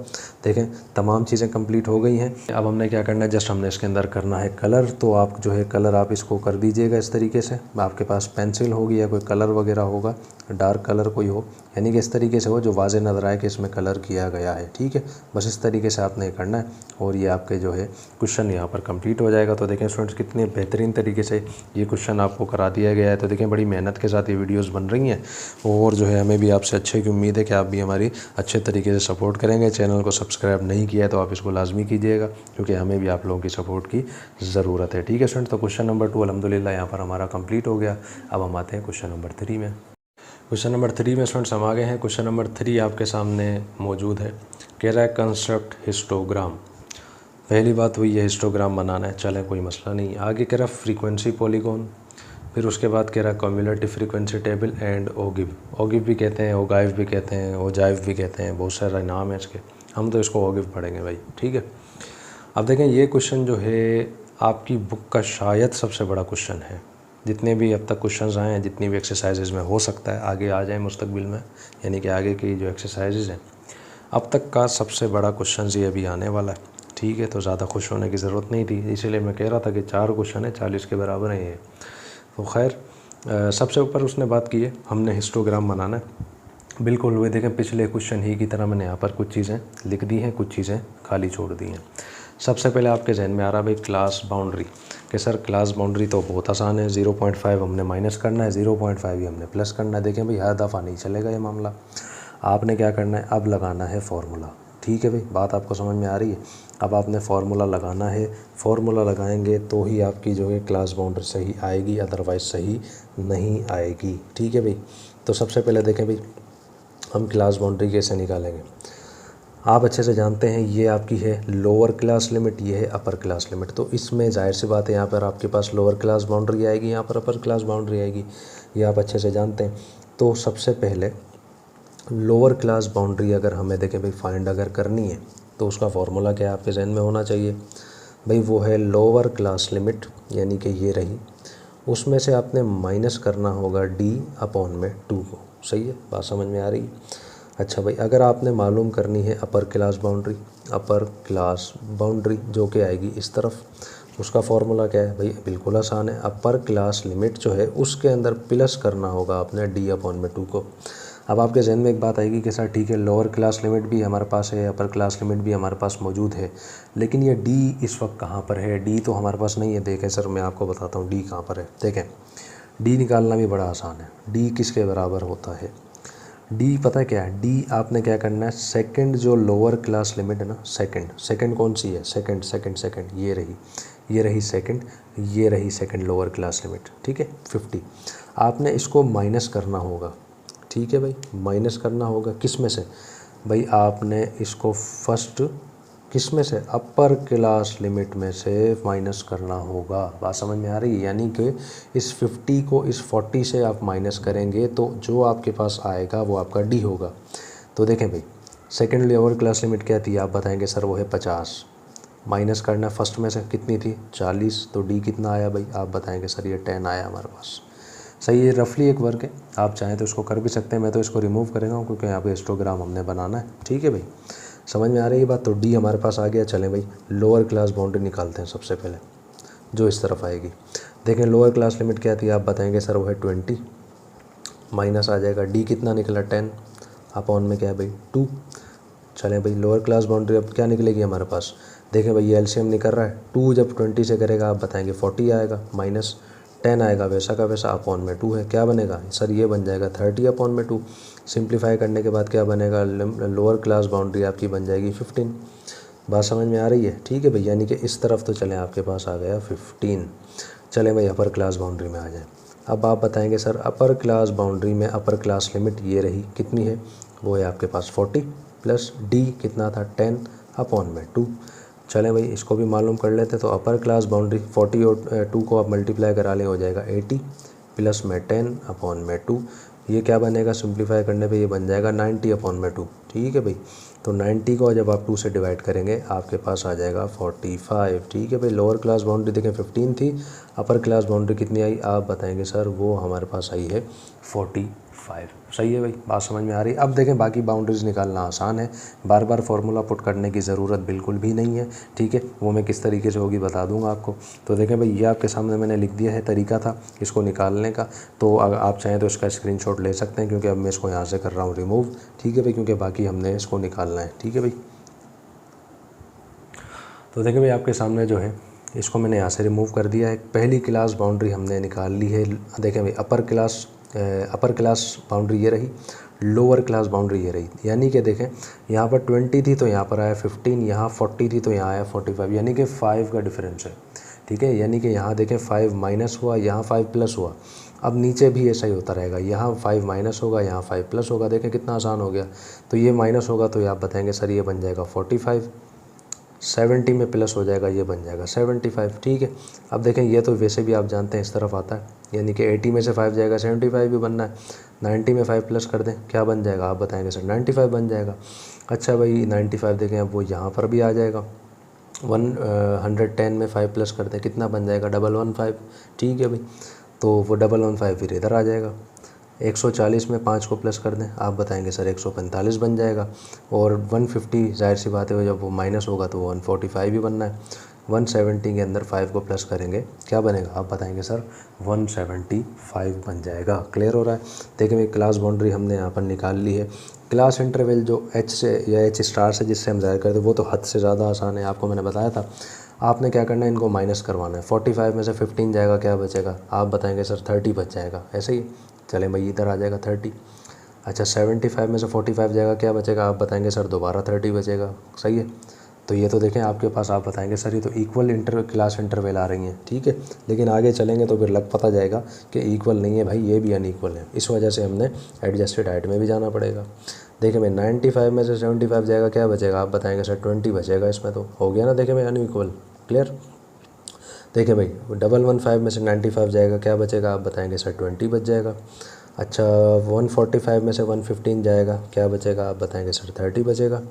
देखें तमाम चीज़ें कंप्लीट हो गई हैं। अब हमने क्या करना है, जस्ट हमने इसके अंदर करना है कलर। तो आप जो है कलर आप इसको कर दीजिएगा इस तरीके से। आपके पास पेंसिल होगी या कोई कलर वगैरह होगा, डार्क कलर कोई हो, यानी कि इस तरीके से हो जो वाज़े नज़र आए कि इसमें कलर किया गया है, ठीक है। बस इस तरीके से आपने करना है, और ये आपके जो है क्वेश्चन यहाँ पर कंप्लीट हो जाएगा। तो देखें स्टूडेंट्स, कितने बेहतरीन तरीके से ये क्वेश्चन आपको करा दिया गया है। तो देखें बड़ी मेहनत के साथ ये वीडियोस बन रही हैं, और जो है हमें भी आपसे अच्छे की उम्मीद है कि आप भी हमारी अच्छे तरीके से सपोर्ट करेंगे। चैनल को सब्सक्राइब नहीं किया है तो आप इसको लाजमी कीजिएगा, क्योंकि हमें भी आप लोगों की सपोर्ट की ज़रूरत है, ठीक है स्टूडेंट्स। तो क्वेश्चन नंबर 2 अल्हम्दुलिल्लाह यहाँ पर हमारा कंप्लीट हो गया। अब हम आते हैं क्वेश्चन नंबर 3 में। क्वेश्चन नंबर 3 में स्टूडेंट्स हम आ गए हैं। क्वेश्चन नंबर 3 आपके सामने मौजूद है। कह रहा है कंस्ट्रक्ट हिस्टोग्राम। पहली बात वही है, हिस्टोग्राम बनाना है, चले कोई मसला नहीं। आगे कह रहा है फ्रीक्वेंसी पॉलीगॉन, फिर उसके बाद कह रहा है कम्युलेटिव फ्रीक्वेंसी टेबल एंड ओगिव। ओगिव भी कहते हैं, ओगाइव भी कहते हैं, ओजाइव भी कहते हैं, बहुत सारे नाम है इसके। हम तो इसको ओगिव पढ़ेंगे भाई, ठीक है। अब देखें ये क्वेश्चन जो है आपकी बुक का शायद सबसे बड़ा क्वेश्चन है। जितने भी अब तक क्वेश्चंस आए हैं, जितनी भी एक्सरसाइजेज में, हो सकता है आगे आ जाए मुस्तकबिल में, यानी कि आगे की जो एक्सरसाइजेज हैं, अब तक का सबसे बड़ा क्वेश्चन ये अभी आने वाला है, ठीक है। तो ज़्यादा खुश होने की ज़रूरत नहीं थी, इसीलिए मैं कह रहा था कि 4 क्वेश्चन है, 40 के बराबर है ये। तो खैर सबसे ऊपर उसने बात की है, हमने हिस्टोग्राम बनाना है। बिल्कुल वही देखें, पिछले क्वेश्चन ही की तरह मैंने यहाँ पर कुछ चीज़ें लिख दी हैं, कुछ चीज़ें खाली छोड़ दी हैं। सबसे पहले आपके जहन में आ रहा भाई क्लास बाउंड्री, कि सर क्लास बाउंड्री तो बहुत आसान है, 0.5 हमने माइनस करना है, 0.5 ही हमने प्लस करना है। देखें भाई हर दफ़ा नहीं चलेगा ये मामला, आपने क्या करना है, अब लगाना है फार्मूला, ठीक है भाई, बात आपको समझ में आ रही है। अब आपने फार्मूला लगाना है, फार्मूला लगाएंगे तो ही आपकी जो है क्लास बाउंड्री सही आएगी, अदरवाइज़ सही नहीं आएगी, ठीक है भाई। तो सबसे पहले देखें भाई हम क्लास बाउंड्री कैसे निकालेंगे। आप अच्छे से जानते हैं ये आपकी है लोअर क्लास लिमिट, ये है अपर क्लास लिमिट। तो इसमें जाहिर सी बात है यहाँ पर आपके पास लोअर क्लास बाउंड्री आएगी, यहाँ पर अपर क्लास बाउंड्री आएगी, ये आप अच्छे से जानते हैं। तो सबसे पहले लोअर क्लास बाउंड्री अगर हमें देखें भाई फाइंड अगर करनी है, तो उसका फार्मूला क्या है आपके जहन में होना चाहिए भाई, वो है लोअर क्लास लिमिट, यानी कि ये रही, उसमें से आपने माइनस करना होगा d/2 को। सही है, बात समझ में आ रही है। अच्छा भाई अगर आपने मालूम करनी है upper class boundary, upper class boundary जो कि आएगी इस तरफ, उसका फार्मूला क्या है भाई, बिल्कुल आसान है, अपर क्लास लिमिट जो है उसके अंदर प्लस करना होगा आपने d/2 को। अब आपके जहन में एक बात आएगी कि सर ठीक है, लोअर क्लास लिमिट भी हमारे पास है, अपर क्लास लिमिट भी हमारे पास मौजूद है, लेकिन ये d इस वक्त कहाँ पर है, d तो हमारे पास नहीं है। देखें सर मैं आपको बताता हूँ d कहाँ पर है। देखें d निकालना भी बड़ा आसान है, d किसके बराबर होता है, डी पता है क्या है, डी आपने क्या करना है, सेकंड जो लोअर क्लास लिमिट है ना, सेकंड कौन सी है, सेकंड ये रही सेकंड, ये रही सेकंड लोअर क्लास लिमिट, ठीक है 50। आपने इसको माइनस करना होगा, ठीक है भाई, माइनस करना होगा किस में से भाई, आपने इसको फर्स्ट किस में से, अपर क्लास लिमिट में से माइनस करना होगा। बात समझ में आ रही है, यानी कि इस 50 को इस 40 से आप माइनस करेंगे तो जो आपके पास आएगा वो आपका डी होगा। तो देखें भाई सेकंड लोअर क्लास लिमिट क्या थी, आप बताएंगे सर वो है 50, माइनस करना फर्स्ट में से कितनी थी 40, तो डी कितना आया भाई, आप बताएंगे सर ये 10 आया हमारे पास। सही है, रफली एक वर्क है, आप चाहें तो इसको कर भी सकते हैं, मैं तो इसको रिमूव करेगा क्योंकि यहाँ पे हिस्टोग्राम हमने बनाना है, ठीक है भाई, समझ में आ रही है बात। तो डी हमारे पास आ गया। चलें भाई लोअर क्लास बाउंड्री निकालते हैं सबसे पहले, जो इस तरफ आएगी। देखें लोअर क्लास लिमिट क्या थी, आप बताएंगे सर वो है 20, माइनस आ जाएगा डी कितना निकला 10 अपॉन में क्या है भाई 2। चलें भाई लोअर क्लास बाउंड्री अब क्या निकलेगी हमारे पास, देखें भाई ये एलसीएम निकल रहा है, 2 जब 20 से करेगा आप बताएंगे 40 आएगा, माइनस 10 आएगा वैसा का वैसा, अपॉन में 2 है, क्या बनेगा सर ये बन जाएगा 30/2। सिंप्लीफाई करने के बाद क्या बनेगा, लोअर क्लास बाउंड्री आपकी बन जाएगी 15। बात समझ में आ रही है, ठीक है भाई, यानी कि इस तरफ तो चलें आपके पास आ गया 15। चलें भाई अपर क्लास बाउंड्री में आ जाएं। अब आप बताएंगे सर अपर क्लास बाउंड्री में अपर क्लास लिमिट ये रही, कितनी है, वो है आपके पास 40 प्लस डी कितना था 10/2। चलें भाई इसको भी मालूम कर लेते। तो अपर क्लास बाउंड्री 40 और 2 को आप मल्टीप्लाई करा लें, हो जाएगा 80 प्लस में 10/2। ये क्या बनेगा, सिंप्लीफाई करने पे ये बन जाएगा 90/2, ठीक है भाई। तो 90 को जब आप 2 से डिवाइड करेंगे आपके पास आ जाएगा 45, ठीक है भाई। लोअर क्लास बाउंड्री देखें 15 थी, अपर क्लास बाउंड्री कितनी आई, आप बताएंगे सर वो हमारे पास आई है 45। सही है भाई, बात समझ में आ रही है। अब देखें बाकी बाउंड्रीज निकालना आसान है, बार बार फार्मूला पुट करने की ज़रूरत बिल्कुल भी नहीं है, ठीक है, वो मैं किस तरीके से होगी बता दूंगा आपको। तो देखें भाई ये आपके सामने मैंने लिख दिया है, तरीका था इसको निकालने का। तो अगर आप चाहें तो इसका स्क्रीनशॉट ले सकते हैं, क्योंकि अब मैं इसको यहाँ से कर रहा हूँ रिमूव, ठीक है भाई, क्योंकि बाकी हमने इसको निकालना है, ठीक है भाई। तो देखें भाई आपके सामने जो है इसको मैंने यहाँ से रिमूव कर दिया है। पहली क्लास बाउंड्री हमने निकाल ली है। देखें भाई अपर क्लास बाउंड्री ये रही, लोअर क्लास बाउंड्री ये रही, यानी कि देखें यहाँ पर 20 थी तो यहाँ पर आया 15, यहाँ 40 थी तो यहाँ आया 45, यानी कि 5 का डिफरेंस है, ठीक है। यानी कि यहाँ देखें 5 माइनस हुआ, यहाँ 5 प्लस हुआ। अब नीचे भी ऐसा ही होता रहेगा, यहाँ 5 माइनस होगा, यहाँ 5 प्लस होगा। देखें कितना आसान हो गया। तो ये माइनस होगा तो ये आप बताएंगे सर ये बन जाएगा 45, 70 में प्लस हो जाएगा, ये बन जाएगा 75। ठीक है, अब देखें ये तो वैसे भी आप जानते हैं इस तरफ आता है, यानी कि 80 में से 5 जाएगा 75 भी बनना है। 90 में 5 प्लस कर दें, क्या बन जाएगा आप बताएंगे सर 95 बन जाएगा। अच्छा भाई 95 देखें अब वो यहाँ पर भी आ जाएगा। 110 में 5 प्लस कर दें, कितना बन जाएगा 115। ठीक है भाई, तो वो 115 फिर इधर आ जाएगा। 140 में 5 को प्लस कर दें, आप बताएंगे सर 145 बन जाएगा। और 150 जाहिर सी बात है जब वो माइनस होगा तो 145 भी बनना है। 170 के अंदर 5 को प्लस करेंगे, क्या बनेगा आप बताएंगे सर 175 बन जाएगा। क्लियर हो रहा है। देखिए क्लास बाउंड्री हमने यहाँ पर निकाल ली है। क्लास इंटरवल जो एच से या एच स्टार से जिससे हम ज़ाहिर करते हैं वो तो हद से ज़्यादा आसान है, आपको मैंने बताया था। आपने क्या करना है, इनको माइनस करवाना है। 45 में से 15 जाएगा, क्या बचेगा आप बताएंगे सर 30 बच जाएगा। ऐसे ही चलें भाई इधर आ जाएगा 30। अच्छा 75 में से 45 जाएगा, क्या बचेगा आप बताएंगे सर दोबारा 30 बचेगा। सही है, तो ये तो देखें आपके पास, आप बताएंगे सर ये तो इक्वल क्लास इंटरवल आ रही हैं। ठीक है, लेकिन आगे चलेंगे तो फिर लग पता जाएगा कि इक्वल नहीं है भाई, ये भी अनइक्वल है। इस वजह से हमने एडजस्टेड हाइट में भी जाना पड़ेगा। देखिए भाई 95 में से 75 जाएगा, क्या बचेगा आप बताएंगे सर 20 बचेगा। इसमें तो हो गया ना, देखें भाई अनइक्वल। क्लियर। देखिए भाई 115 में से 95 जाएगा, क्या बचेगा आप बताएंगे सर 20 बच जाएगा। अच्छा 145 में से 115 जाएगा, क्या बचेगा आप बताएंगे सर 30 बचेगा।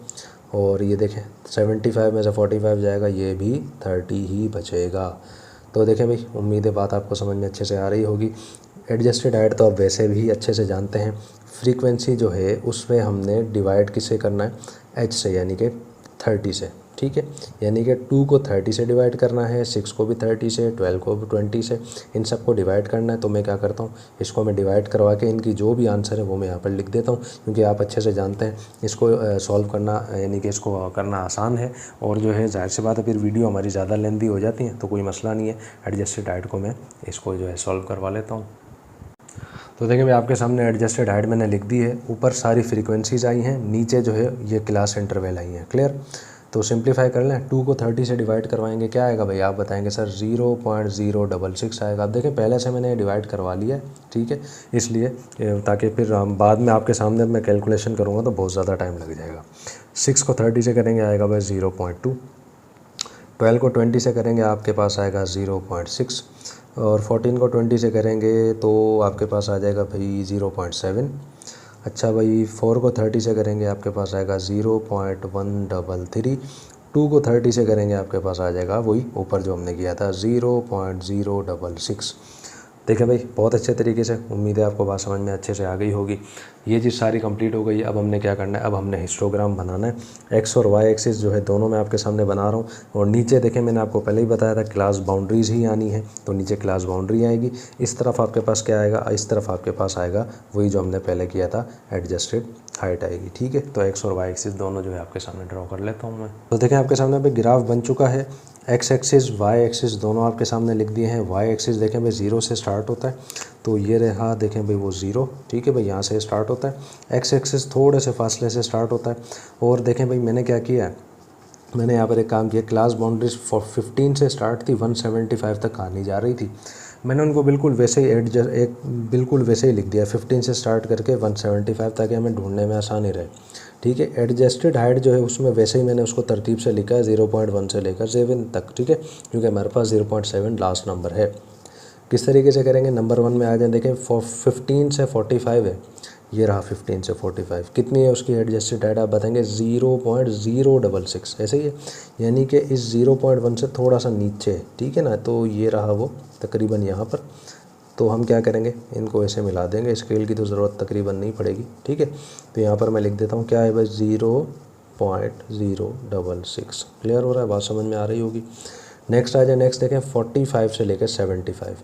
और ये देखें 75 में से 45 जाएगा, ये भी 30 ही बचेगा। तो देखें भाई उम्मीद है बात आपको समझ में अच्छे से आ रही होगी। एडजस्टेड हाइट तो आप वैसे भी अच्छे से जानते हैं। फ्रीक्वेंसी जो है उसमें हमने डिवाइड किससे करना है, एच से, यानी कि 30 से। ठीक है, यानी कि 2 को 30 से डिवाइड करना है, 6 को भी 30 से, 12 को भी 20 से, इन सब को डिवाइड करना है। तो मैं क्या करता हूँ, इसको मैं डिवाइड करवा के इनकी जो भी आंसर है वो मैं यहाँ पर लिख देता हूँ, क्योंकि आप अच्छे से जानते हैं इसको सॉल्व करना, यानी कि इसको करना आसान है। और जो है जाहिर सी बात है फिर वीडियो हमारी ज़्यादा लेंथी हो जाती है, तो कोई मसला नहीं है। एडजस्टेड हाइट को मैं इसको जो है सॉल्व करवा लेता हूँ। तो देखिए मैं आपके सामने एडजस्टेड हाइट मैंने लिख दी है। ऊपर सारी फ्रीक्वेंसीज आई हैं, नीचे जो है ये क्लास इंटरवल आई हैं। क्लियर। तो सिंप्लीफाई कर लें, 2 को 30 से डिवाइड करवाएंगे, क्या आएगा भाई आप बताएंगे सर 0.066 आएगा। आप देखें पहले से मैंने डिवाइड करवा लिया है। ठीक है, इसलिए ताकि फिर बाद में आपके सामने मैं कैलकुलेशन करूँगा तो बहुत ज़्यादा टाइम लग जाएगा। 6 को 30 से करेंगे आएगा भाई 0.2, 12 को 20 से करेंगे आपके पास आएगा 0.6, और 14 को 20 से करेंगे तो आपके पास आ जाएगा भाई 0.7। अच्छा भाई 4 को 30 से करेंगे आपके पास आएगा 0.133। 2 को 30 से करेंगे आपके पास आ जाएगा वही ऊपर जो हमने किया था 0.066। देखें भाई बहुत अच्छे तरीके से, उम्मीद है आपको बात समझ में अच्छे से आ गई होगी। ये चीज़ सारी कंप्लीट हो गई है। अब हमने क्या करना है, अब हमने हिस्टोग्राम बनाना है। एक्स और वाई एक्सिस जो है दोनों मैं आपके सामने बना रहा हूँ। और नीचे देखें मैंने आपको पहले ही बताया था क्लास बाउंड्रीज़ ही आनी है, तो नीचे क्लास बाउंड्री आएगी। इस तरफ आपके पास क्या आएगा, इस तरफ आपके पास आएगा वही जो हमने पहले किया था, एडजस्टेड हाइट आएगी। ठीक है, तो एक्स और वाई एक्सिस दोनों जो है आपके सामने ड्रॉ कर लेता हूँ मैं। तो देखें आपके सामने अभी ग्राफ बन चुका है। एक्स एक्सिस वाई एक्सिस दोनों आपके सामने लिख दिए हैं। वाई एक्सिस देखें भाई 0 से स्टार्ट होता है, तो ये रहा देखें भाई वो 0। ठीक है भाई, यहाँ से स्टार्ट होता है। एक्स एक्सिस थोड़े से फासले से स्टार्ट होता है। और देखें भाई मैंने क्या किया है, मैंने यहाँ पर एक काम किया, क्लास बाउंड्रीज 15 से स्टार्ट थी, 175 तक आनी जा रही थी। मैंने उनको बिल्कुल वैसे ही बिल्कुल वैसे ही लिख दिया, 15 से स्टार्ट करके 175, ताकि हमें ढूंढने में आसानी रहे। ठीक है, एडजस्टेड हाइट जो है उसमें वैसे ही मैंने उसको तरतीब से लिखा है 0.1 से लेकर 7 तक। ठीक है, क्योंकि हमारे पास 0.7 लास्ट नंबर है। किस तरीके से करेंगे, नंबर 1 में आ जाए। देखें 15 से 45 है, ये रहा 15 से 45, कितनी है उसकी एडजस्टेड हाइट आप बताएंगे 0.066। ऐसे ही है, यानी कि इस 0.1 से थोड़ा सा नीचे है। ठीक है ना, तो ये रहा वो तकरीबन यहाँ पर। तो हम क्या करेंगे, इनको ऐसे मिला देंगे, स्केल की तो ज़रूरत तकरीबन नहीं पड़ेगी। ठीक है, तो यहाँ पर मैं लिख देता हूँ क्या है भाई 0.066। क्लियर हो रहा है, बात समझ में आ रही होगी। नेक्स्ट आ जाए, नेक्स्ट देखें 45 से लेकर 75,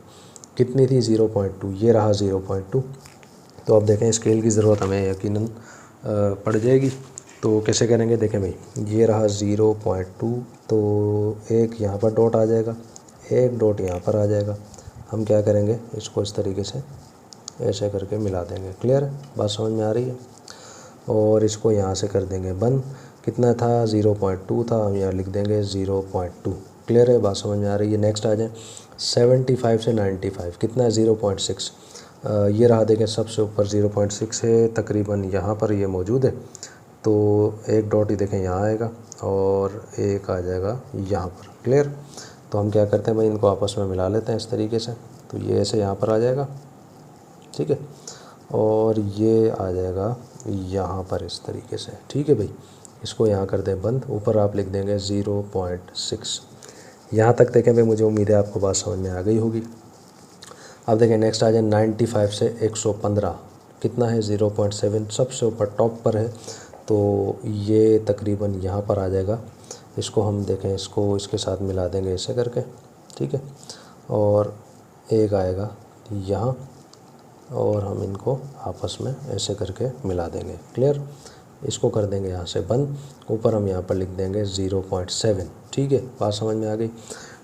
कितनी थी 0.2, ये रहा 0.2। तो अब देखें स्केल की ज़रूरत हमें यकीनन पड़ जाएगी। तो कैसे करेंगे, देखें भाई ये रहा 0.2, तो एक यहाँ पर डॉट आ जाएगा, एक डॉट यहाँ पर आ जाएगा। हम क्या करेंगे, इसको इस तरीके से ऐसे करके मिला देंगे। क्लियर है, बात समझ में आ रही है। और इसको यहाँ से कर देंगे बंद। कितना था 0.2 था, हम यहाँ लिख देंगे 0.2। क्लियर है, बात समझ में आ रही है। नेक्स्ट आ जाए 75 से 95, कितना है 0.6। ये रहा देखें सबसे ऊपर 0.6 है तकरीबन, यहाँ पर ये मौजूद है। तो एक डॉट ही देखें यहाँ आएगा और एक आ जाएगा यहाँ पर। क्लियर? तो हम क्या करते हैं भाई, इनको आपस में मिला लेते हैं इस तरीके से। तो ये ऐसे यहाँ पर आ जाएगा, ठीक है, और ये आ जाएगा यहाँ पर इस तरीके से। ठीक है भाई, इसको यहाँ कर दें बंद। ऊपर आप लिख देंगे 0.6। यहाँ तक देखें भाई, मुझे उम्मीद है आपको बात समझ में आ गई होगी। अब देखें नेक्स्ट आ जाए 95 से 115 कितना है, 0.7 सबसे ऊपर टॉप पर है। तो ये तकरीबन यहाँ पर आ जाएगा। इसको हम देखें, इसको इसके साथ मिला देंगे ऐसे करके, ठीक है, और एक आएगा यहाँ, और हम इनको आपस में ऐसे करके मिला देंगे। क्लियर? इसको कर देंगे यहाँ से बंद। ऊपर हम यहाँ पर लिख देंगे 0.7। ठीक है, बात समझ में आ गई।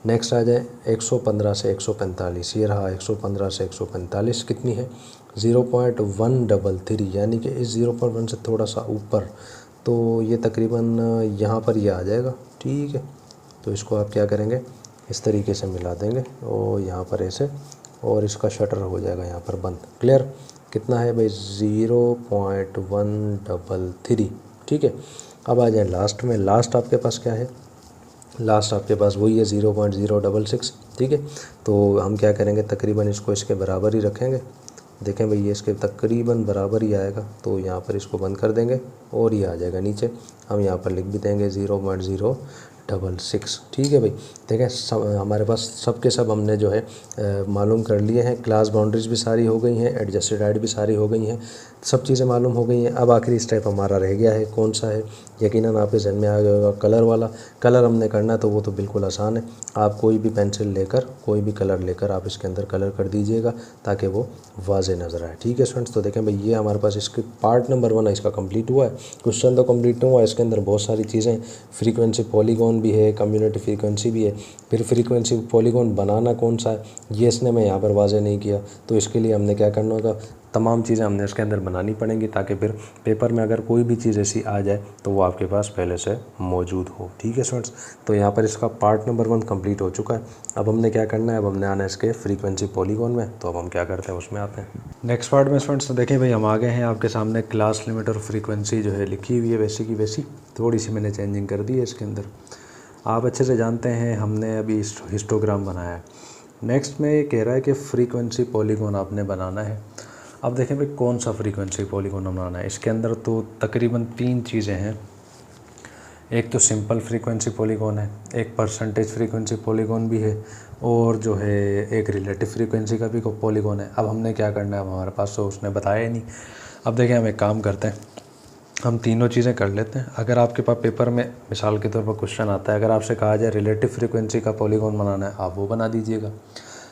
नेक्स्ट आ जाए 115 से 145। ये रहा 115 से 145 कितनी है, 0.133, यानी कि इस 0.1 से थोड़ा सा ऊपर। तो ये तकरीबन यहाँ पर ये आ जाएगा। ठीक है, तो इसको आप क्या करेंगे, इस तरीके से मिला देंगे और यहाँ पर ऐसे, और इसका शटर हो जाएगा यहाँ पर बंद। क्लियर? कितना है भाई, 0.133। ठीक है, अब आ जाए लास्ट में। लास्ट आपके पास क्या है, लास्ट आपके पास वही है 0.066। ठीक है, तो हम क्या करेंगे, तकरीबन इसको इसके बराबर ही रखेंगे। देखें भाई, ये इसके तकरीबन बराबर ही आएगा। तो यहाँ पर इसको बंद कर देंगे और ये आ जाएगा नीचे। हम यहाँ पर लिख भी देंगे 0.066। ठीक है भाई, देखें हमारे पास सब के सब हमने जो है मालूम कर लिए हैं। क्लास बाउंड्रीज भी सारी हो गई हैं, एडजस्टेड हाइट भी सारी हो गई हैं, सब चीज़ें मालूम हो गई हैं। अब आखिरी स्टेप हमारा रह गया है, कौन सा है, यकीनन आपके जहन में आ गया होगा, कलर वाला। कलर हमने करना है तो वो तो बिल्कुल आसान है। आप कोई भी पेंसिल लेकर, कोई भी कलर लेकर आप इसके अंदर कलर कर दीजिएगा ताकि वो वाज़े नज़र आए। ठीक है स्टूडेंट्स, तो देखें भाई, ये हमारे पास इसके पार्ट नंबर 1 है, इसका कंप्लीट हुआ है। क्वेश्चन तो कंप्लीट हुआ है, इसके अंदर बहुत सारी चीज़ें, फ्रीक्वेंसी पॉलीगॉन भी है, कम्युनिटी फ्रीक्वेंसी भी है। फिर फ्रीक्वेंसी पॉलीगॉन बनाना कौन सा है, ये इसने मैं यहाँ पर वाज़े नहीं किया। तो इसके लिए हमने क्या करना होगा, तमाम चीज़ें हमने इसके अंदर बनानी पड़ेंगी ताकि फिर पेपर में अगर कोई भी चीज़ ऐसी आ जाए तो वो आपके पास पहले से मौजूद हो। ठीक है स्टूडेंट्स, तो यहाँ पर इसका पार्ट नंबर 1 कंप्लीट हो चुका है। अब हमने क्या करना है, अब हमने आना है इसके फ्रीक्वेंसी पॉलीगॉन में। तो अब हम क्या करते हैं, उसमें आते हैं। नेक्स्ट पार्ट में स्टूडेंट्स, तो देखें भाई, हम आ गए हैं आपके सामने। क्लास लिमिट और फ्रीक्वेंसी जो है लिखी हुई है वैसी की वैसी, थोड़ी सी मैंने चेंजिंग कर दी है इसके अंदर। आप अच्छे से जानते हैं हमने अभी हिस्टोग्राम बनाया है। नेक्स्ट में ये कह रहा है कि फ्रीक्वेंसी पॉलीगॉन आपने बनाना है। अब देखें भाई, कौन सा फ्रीक्वेंसी पॉलीगॉन बनाना है। इसके अंदर तो तकरीबन 3 चीज़ें हैं। एक तो सिंपल फ्रीक्वेंसी पॉलीगॉन है, एक परसेंटेज फ्रीक्वेंसी पॉलीगॉन भी है, और जो है एक रिलेटिव फ्रीक्वेंसी का भी पॉलीगॉन है। अब हमने क्या करना है, अब हमारे पास तो उसने बताया ही नहीं। अब देखें, हम एक काम करते हैं, हम तीनों चीज़ें कर लेते हैं। अगर आपके पास पेपर में मिसाल के तौर पर क्वेश्चन आता है, अगर आपसे कहा जाए रिलेटिव फ्रीक्वेंसी का पॉलीगॉन बनाना है, आप वो बना दीजिएगा।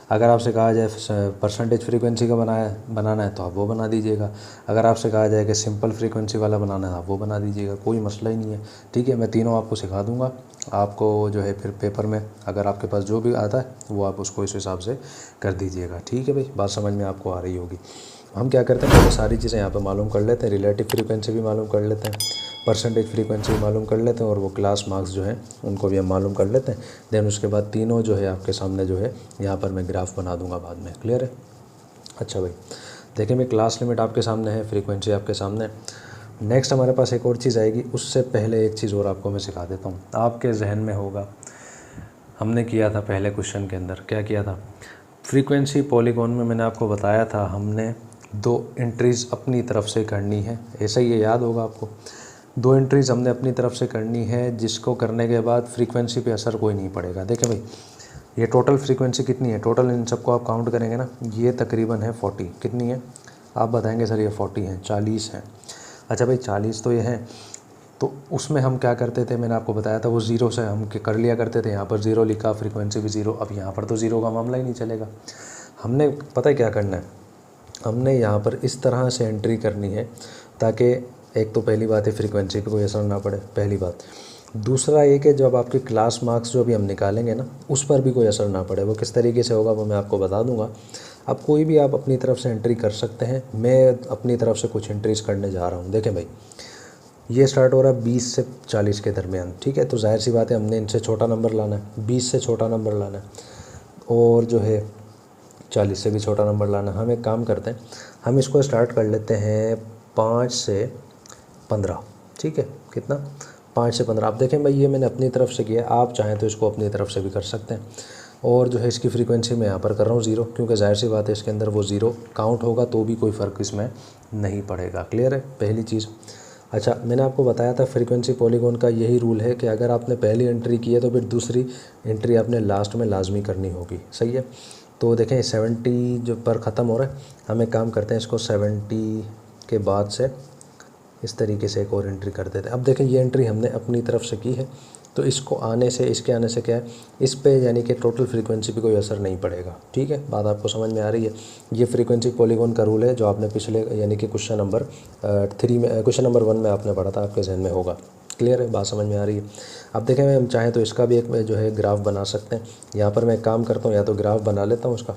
अगर आपसे कहा जाए परसेंटेज फ्रीक्वेंसी का बनाना है तो आप वो बना दीजिएगा। अगर आपसे कहा जाए कि सिंपल फ्रीक्वेंसी वाला बनाना है, आप वो बना दीजिएगा, कोई मसला ही नहीं है। ठीक है, मैं तीनों आपको सिखा दूंगा। आपको जो है फिर पेपर में अगर आपके पास जो भी आता है वो आप उसको इस हिसाब से कर दीजिएगा। ठीक है भाई, बात समझ में आपको आ रही होगी। हम क्या करते हैं, पहले सारी चीज़ें यहाँ पे मालूम कर लेते हैं। रिलेटिव फ्रीक्वेंसी भी मालूम कर लेते हैं, परसेंटेज फ्रीक्वेंसी भी मालूम कर लेते हैं, और वो क्लास मार्क्स जो हैं उनको भी हम मालूम कर लेते हैं। देन उसके बाद तीनों जो है आपके सामने जो है यहाँ पर मैं ग्राफ बना दूंगा बाद में। क्लियर है? अच्छा भाई, देखिए मैं क्लास लिमिट आपके सामने है, फ्रीक्वेंसी आपके सामने है। नेक्स्ट हमारे पास एक और चीज़ आएगी, उससे पहले एक चीज़ और आपको मैं सिखा देता हूँ। आपके जहन में होगा, हमने किया था पहले क्वेश्चन के अंदर, क्या किया था, फ्रीक्वेंसी पॉलीगॉन में मैंने आपको बताया था हमने 2 एंट्रीज़ अपनी तरफ से करनी है। ऐसा ही याद होगा आपको, 2 एंट्रीज़ हमने अपनी तरफ से करनी है, जिसको करने के बाद फ्रीक्वेंसी पे असर कोई नहीं पड़ेगा। देखें भाई, ये टोटल फ्रीक्वेंसी कितनी है, टोटल इन सबको आप काउंट करेंगे ना, ये तकरीबन है 40। कितनी है आप बताएंगे सर, ये 40 है, 40 है। अच्छा भाई, 40 तो ये हैं, तो उसमें हम क्या करते थे, मैंने आपको बताया था वो 0 से हम कर लिया करते थे। यहाँ पर 0 लिखा, फ्रीक्वेंसी भी 0। अब यहाँ पर तो 0 का मामला ही नहीं चलेगा। हमने पता है क्या करना है, हमने यहाँ पर इस तरह से एंट्री करनी है ताकि एक तो पहली बात है फ्रीक्वेंसी पे कोई असर ना पड़े, पहली बात। दूसरा ये कि जब आपके क्लास मार्क्स जो भी हम निकालेंगे ना, उस पर भी कोई असर ना पड़े। वो किस तरीके से होगा वो मैं आपको बता दूंगा। अब कोई भी आप अपनी तरफ से एंट्री कर सकते हैं, मैं अपनी तरफ से कुछ एंट्रीज़ करने जा रहा हूँ। देखें भाई, ये स्टार्ट हो रहा है 20 से 40 के दरमियान। ठीक है, तो जाहिर सी बात है हमने इनसे छोटा नंबर लाना है, 20 से छोटा नंबर लाना है। और जो है 40 से भी छोटा नंबर लाना। हम एक काम करते हैं, हम इसको स्टार्ट कर लेते हैं 5 से 15, ठीक है। कितना? 5 से 15। आप देखें भाई, ये मैंने अपनी तरफ से किया, आप चाहें तो इसको अपनी तरफ से भी कर सकते हैं। और जो है इसकी फ्रीक्वेंसी मैं यहाँ पर कर रहा हूँ 0, क्योंकि जाहिर सी बात है इसके अंदर वो 0 काउंट होगा तो भी कोई फ़र्क इसमें नहीं पड़ेगा। क्लियर है पहली चीज़। अच्छा, मैंने आपको बताया था फ्रीक्वेंसी पॉलीगॉन का यही रूल है कि अगर आपने पहली एंट्री की है तो फिर दूसरी एंट्री आपने लास्ट में लाजमी करनी होगी। सही है। तो देखें 70 जो पर ख़त्म हो रहा है, हम एक काम करते हैं, इसको 70 के बाद से इस तरीके से एक और एंट्री कर देते हैं। अब देखें ये एंट्री हमने अपनी तरफ से की है, तो इसको आने से, इसके आने से क्या है, इस पे यानी कि टोटल फ्रीक्वेंसी पे कोई असर नहीं पड़ेगा। ठीक है, बात आपको समझ में आ रही है। ये फ्रीक्वेंसी पॉलीगॉन का रूल है जो आपने पिछले यानी कि क्वेश्चन नंबर 3 में, क्वेश्चन नंबर 1 में आपने पढ़ा था, आपके जहन में होगा। क्लियर है, बात समझ में आ रही है। अब देखें, हम चाहें तो इसका भी एक जो है ग्राफ बना सकते हैं। यहाँ पर मैं एक काम करता हूँ, या तो ग्राफ बना लेता हूँ उसका,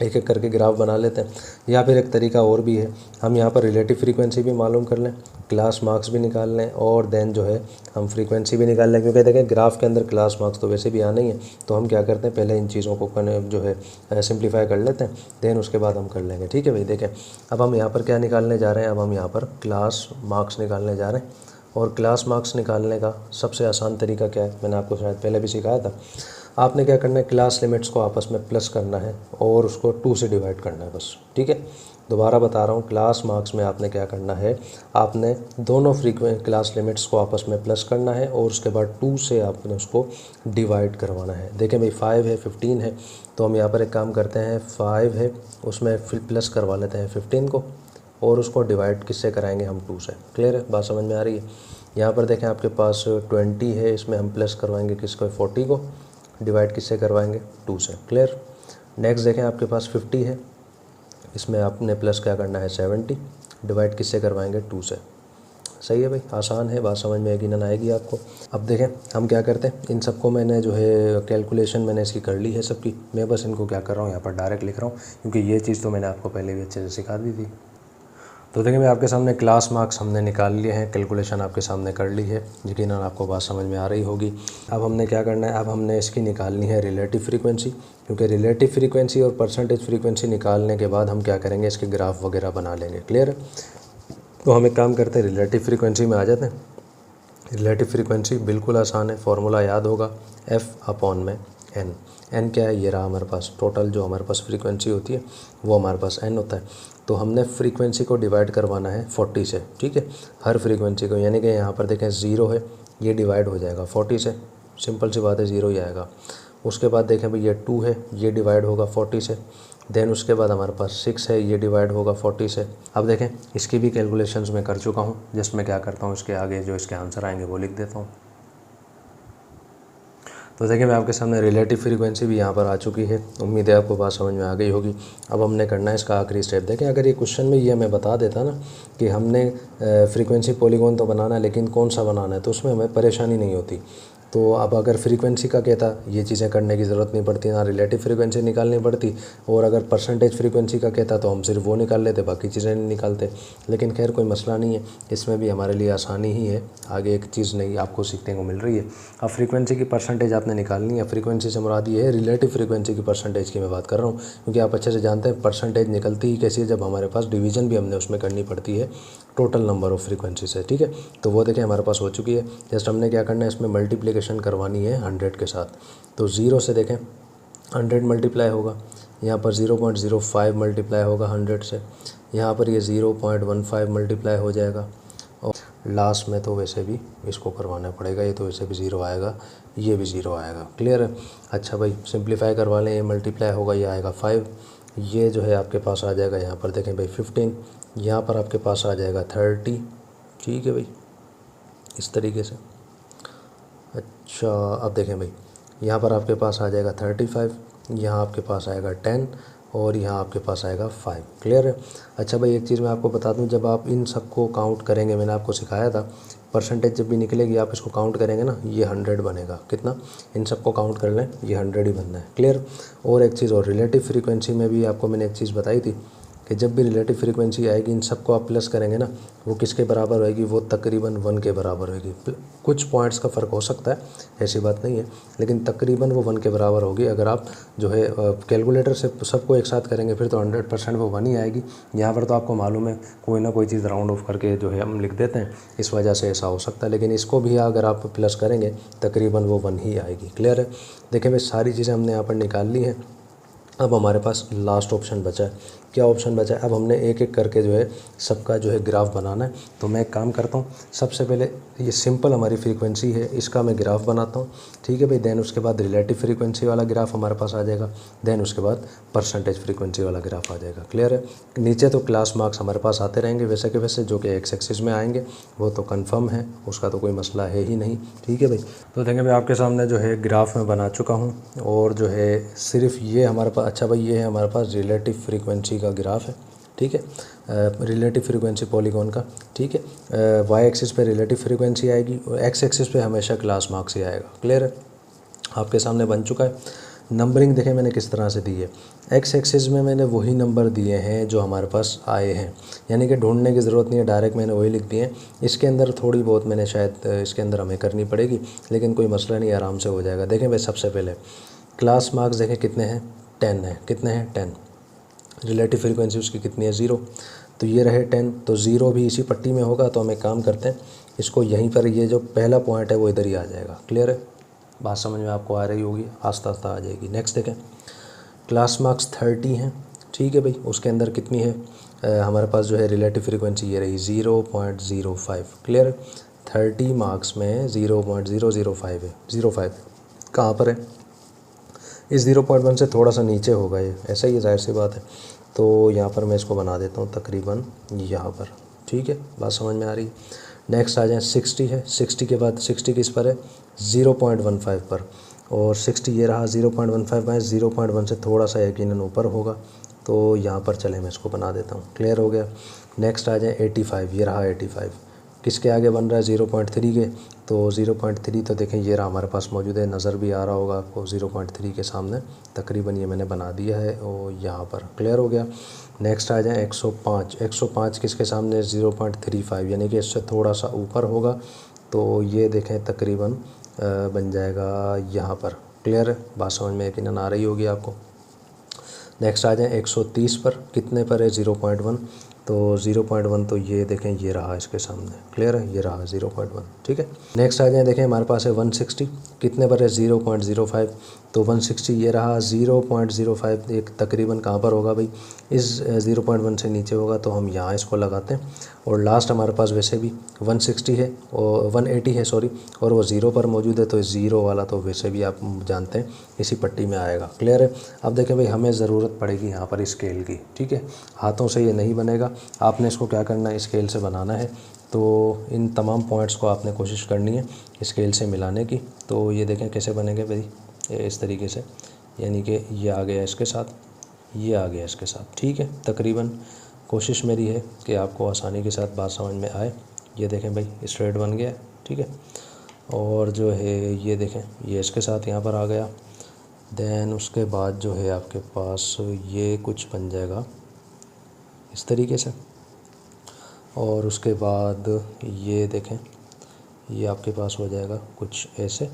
एक एक करके ग्राफ बना लेते हैं, या फिर एक तरीका और भी है, हम यहाँ पर रिलेटिव फ्रीक्वेंसी भी मालूम कर लें, क्लास मार्क्स भी निकाल लें, और देन जो है हम फ्रीक्वेंसी भी निकाल लें। क्योंकि देखें ग्राफ के अंदर क्लास मार्क्स तो वैसे भी आना ही है, तो हम क्या करते हैं, पहले इन चीज़ों को जो है सिंप्लीफाई कर लेते हैं, देन उसके बाद हम कर लेंगे। ठीक है भाई। देखें अब हम यहाँ पर क्या निकालने जा रहे हैं, अब हम यहाँ पर क्लास मार्क्स निकालने जा रहे हैं। और क्लास मार्क्स निकालने का सबसे आसान तरीका क्या है, मैंने आपको शायद पहले भी सिखाया था। आपने क्या करना है, क्लास लिमिट्स को आपस में प्लस करना है और उसको 2 से डिवाइड करना है बस। ठीक है, दोबारा बता रहा हूँ, क्लास मार्क्स में आपने क्या करना है, आपने दोनों क्लास लिमिट्स को आपस में प्लस करना है और उसके बाद 2 से आपने उसको डिवाइड करवाना है। देखें भाई 5 है, 15 है, तो हम यहाँ पर एक काम करते हैं, 5 है उसमें फिर प्लस करवा लेते हैं 15 को, और उसको डिवाइड किससे कराएंगे, हम 2 से। क्लियर है, बात समझ में आ रही है। यहाँ पर देखें आपके पास 20 है, इसमें हम प्लस करवाएंगे किसको, 40 को, डिवाइड किससे करवाएंगे, 2 से। क्लियर। नेक्स्ट देखें आपके पास 50 है, इसमें आपने प्लस क्या करना है, 70, डिवाइड किससे करवाएंगे, 2 से। सही है भाई, आसान है, बात समझ में यकीनन आएगी आपको। अब देखें हम क्या करते हैं, इन सबको मैंने जो है कैलकुलेशन मैंने इसकी कर ली है सबकी, मैं बस इनको क्या कर रहा हूँ, यहाँ पर डायरेक्ट लिख रहा हूँ, क्योंकि ये चीज़ तो मैंने आपको पहले भी अच्छे से सिखा दी थी। तो देखिए मैं आपके सामने क्लास मार्क्स हमने निकाल लिए हैं, कैलकुलेशन आपके सामने कर ली है, यकीनन आपको बात समझ में आ रही होगी। अब हमने क्या करना है, अब हमने इसकी निकालनी है रिलेटिव फ्रीक्वेंसी, क्योंकि रिलेटिव फ्रीक्वेंसी और परसेंटेज फ्रीक्वेंसी निकालने के बाद हम क्या करेंगे, इसके ग्राफ वगैरह बना लेंगे। क्लियर है। तो हम एक काम करते हैं, रिलेटिव फ्रीक्वेंसी में आ जाते हैं। रिलेटिव फ्रीक्वेंसी बिल्कुल आसान है, फार्मूला याद होगा, F/n। n क्या है, ये रहा हमारे पास, टोटल जो हमारे पास फ्रीक्वेंसी होती है वो हमारे पास n होता है। तो हमने फ्रीक्वेंसी को डिवाइड करवाना है 40 से। ठीक है, हर फ्रीक्वेंसी को, यानी कि यहाँ पर देखें 0 है, ये डिवाइड हो जाएगा 40 से, सिंपल सी बात है, 0 ही आएगा। उसके बाद देखें भाई ये 2 है, ये डिवाइड होगा 40 से, देन उसके बाद हमारे पास 6 है, ये डिवाइड होगा 40 से। अब देखें इसकी भी कैलकुलेशंस मैं कर चुका हूँ, जस्ट मैं क्या करता हूँ, इसके आगे जो इसके आंसर आएंगे वो लिख देता हूँ। तो देखिए मैं आपके सामने रिलेटिव फ्रीक्वेंसी भी यहाँ पर आ चुकी है, उम्मीद है आपको बात समझ में आ गई होगी। अब हमने करना है इसका आखिरी स्टेप। देखें अगर ये क्वेश्चन में ये हमें बता देता ना कि हमने फ्रीक्वेंसी पॉलीगॉन तो बनाना है, लेकिन कौन सा बनाना है, तो उसमें हमें परेशानी नहीं होती। तो अब अगर फ्रीक्वेंसी का कहता, ये चीज़ें करने की ज़रूरत नहीं पड़ती, ना रिलेटिव फ्रीक्वेंसी निकालनी पड़ती, और अगर परसेंटेज फ्रीक्वेंसी का कहता तो हम सिर्फ वो निकाल लेते, बाकी चीज़ें नहीं निकालते। लेकिन खैर कोई मसला नहीं है, इसमें भी हमारे लिए आसानी ही है, आगे एक चीज़ नई आपको सीखने को मिल रही है। अब फ्रीक्वेंसी की परसेंटेज आपने निकालनी है। फ्रीक्वेंसी से मुराद ये है रिलेटिव फ्रीक्वेंसी की परसेंटेज की मैं बात कर रहा हूँ, क्योंकि आप अच्छे से जानते हैं परसेंटेज निकलती ही कैसी है, जब हमारे पास डिवीज़न भी हमने उसमें करनी पड़ती है टोटल नंबर ऑफ़ फ्रीक्वेंसी से। ठीक है, तो वो देखें हमारे पास हो चुकी है। जस्ट हमने क्या करना है, इसमें मल्टीप्लिकेशन करवानी है 100 के साथ। तो 0 से देखें 100 मल्टीप्लाई होगा, यहाँ पर 0.05 मल्टीप्लाई होगा 100 से, यहाँ पर ये 0.15 मल्टीप्लाई हो जाएगा, और लास्ट में तो वैसे भी इसको करवाना पड़ेगा, ये तो वैसे भी 0 आएगा, ये भी 0 आएगा। क्लियर है। अच्छा भाई सिंप्लीफाई करवा लें, ये मल्टीप्लाई होगा, ये आएगा 5, ये जो है आपके पास आ जाएगा, यहाँ पर देखें भाई 15, यहाँ पर आपके पास आ जाएगा 30। ठीक है भाई, इस तरीके से। अच्छा अब देखें भाई, यहाँ पर आपके पास आ जाएगा 35, यहाँ आपके पास आएगा 10, और यहाँ आपके पास आएगा 5। क्लियर है। अच्छा भाई एक चीज़ मैं आपको बता दूँ, जब आप इन सबको काउंट करेंगे, मैंने आपको सिखाया था, परसेंटेज जब भी निकलेगी आप इसको काउंट करेंगे ना, ये 100 बनेगा। कितना, इन सबको काउंट कर लें, ये 100 ही बनना है। क्लियर। और एक चीज़ और, रिलेटिव फ्रीक्वेंसी में भी आपको मैंने एक चीज़ बताई थी कि जब भी रिलेटिव फ्रीक्वेंसी आएगी इन सबको आप प्लस करेंगे ना, वो किसके बराबर होएगी, वो तकरीबन 1 के बराबर होएगी। कुछ पॉइंट्स का फ़र्क हो सकता है, ऐसी बात नहीं है, लेकिन तकरीबन वो 1 के बराबर होगी। अगर आप जो है कैलकुलेटर से सबको एक साथ करेंगे फिर तो 100% वो 1 ही आएगी। यहाँ पर तो आपको मालूम है कोई ना कोई चीज़ राउंड ऑफ करके जो है हम लिख देते हैं, इस वजह से ऐसा हो सकता है, लेकिन इसको भी अगर आप प्लस करेंगे तकरीबन वो 1 ही आएगी। क्लियर है। देखिए भाई सारी चीज़ें हमने यहाँ पर निकाल ली हैं। अब हमारे पास लास्ट ऑप्शन बचा है। क्या ऑप्शन बचा है, अब हमने एक एक करके जो है सबका जो है ग्राफ बनाना है। तो मैं एक काम करता हूँ, सबसे पहले ये सिंपल हमारी फ्रीक्वेंसी है, इसका मैं ग्राफ बनाता हूँ। ठीक है भाई। देन उसके बाद रिलेटिव फ्रीक्वेंसी वाला ग्राफ हमारे पास आ जाएगा। देन उसके बाद परसेंटेज फ्रीक्वेंसी वाला ग्राफ आ जाएगा। क्लियर है। नीचे तो क्लास मार्क्स हमारे पास आते रहेंगे वैसे के वैसे, जो कि एक्स एक्सिस में आएंगे, वो तो कन्फर्म है, उसका तो कोई मसला है ही नहीं। ठीक है भाई। तो देखेंगे मैं आपके सामने जो है ग्राफ में बना चुका हूँ, और जो है सिर्फ ये हमारे पास, अच्छा भाई ये है हमारे पास रिलेटिव फ्रीक्वेंसी का ग्राफ है। ठीक है। रिलेटिव फ्रीक्वेंसी पॉलीगॉन का। ठीक है। वाई एक्सिस पे रिलेटिव फ्रीक्वेंसी आएगी और एक्स एक्सिस पे हमेशा क्लास मार्क्स ही आएगा। क्लियर है। आपके सामने बन चुका है। नंबरिंग देखें मैंने किस तरह से दी है। एक्स एक्सिस में मैंने वही नंबर दिए हैं जो हमारे पास आए हैं, यानी कि ढूंढने की ज़रूरत नहीं है, डायरेक्ट मैंने वही लिख दिए हैं। इसके अंदर थोड़ी बहुत मैंने शायद इसके अंदर हमें करनी पड़ेगी, लेकिन कोई मसला नहीं, आराम से हो जाएगा। देखें भाई सबसे पहले क्लास मार्क्स देखें कितने हैं, 10 है। कितने हैं, 10। रिलेटिव फ्रीक्वेंसी उसकी कितनी है, 0। तो ये रहे 10, तो 0 भी इसी पट्टी में होगा। तो हम एक काम करते हैं, इसको यहीं पर, ये जो पहला पॉइंट है वो इधर ही आ जाएगा। क्लियर है। बात समझ में आपको आ रही होगी, आस्ता आस्ता आ जाएगी। नेक्स्ट देखें, क्लास मार्क्स 30 हैं। ठीक है भाई। उसके अंदर कितनी है हमारे पास जो है रिलेटिव फ्रीक्वेंसी, ये रही 0.05। क्लियर है। 30 मार्क्स में 0.005 है। 05 कहाँ पर है, इस 0.1 से थोड़ा सा नीचे होगा ये, ऐसा ही जाहिर सी बात है। तो यहाँ पर मैं इसको बना देता हूँ तकरीबन यहाँ पर। ठीक है, बात समझ में आ रही है। नेक्स्ट आ जाए 60 है। 60 के बाद 60 किस पर है, 0.15 पर, और 60 ये रहा 0.15 में, 0.1 से थोड़ा सा यकीनन ऊपर होगा। तो यहाँ पर चले मैं इसको बना देता हूँ। क्लियर हो गया। नेक्स्ट आ जाए 85, ये रहा 85, किसके आगे बन रहा है, 0.3 के। तो 0.3 तो देखें ये रहा हमारे पास मौजूद है, नज़र भी आ रहा होगा आपको 0.3 के सामने, तकरीबन ये मैंने बना दिया है और यहाँ पर। क्लियर हो गया। नेक्स्ट आ जाए 105। 105 किसके सामने, 0.35, यानी कि इससे थोड़ा सा ऊपर होगा। तो ये देखें तकरीबन बन जाएगा यहाँ पर। क्लियर है, बात समझ में यकीनन आ रही होगी आपको। नेक्स्ट आ जाए 130 पर, कितने पर है, 0.1। तो 0.1 तो ये देखें ये रहा इसके सामने। क्लियर है, ये रहा 0.1। ठीक है। नेक्स्ट आ जाए, देखें हमारे पास है 160, कितने पर है, 0.05। तो 160 ये रहा 0.05, एक तकरीबन कहाँ पर होगा भाई, इस 0.1 से नीचे होगा। तो हम यहाँ इसको लगाते हैं। और लास्ट हमारे पास वैसे भी 160 है और 180 है सॉरी, और वो 0 पर मौजूद है। तो 0 वाला तो वैसे भी आप जानते हैं इसी पट्टी में आएगा। क्लियर है। अब देखें भाई हमें ज़रूरत पड़ेगी यहाँ पर स्केल की। ठीक है, हाथों से ये नहीं बनेगा, आपने इसको क्या करना है, स्केल से बनाना है। तो इन तमाम पॉइंट्स को आपने कोशिश करनी है स्केल से मिलाने की। तो ये देखें कैसे बनेंगे भाई, इस तरीके से, यानी कि ये आ गया इसके साथ, ये आ गया इसके साथ। ठीक है, तकरीबन कोशिश मेरी है कि आपको आसानी के साथ बात समझ में आए। ये देखें भाई स्ट्रेट बन गया। ठीक है, और जो है ये देखें ये इसके साथ यहाँ पर आ गया। देन उसके बाद जो है आपके पास ये कुछ बन जाएगा इस तरीके से, और उसके बाद ये देखें ये आपके पास हो जाएगा कुछ ऐसे,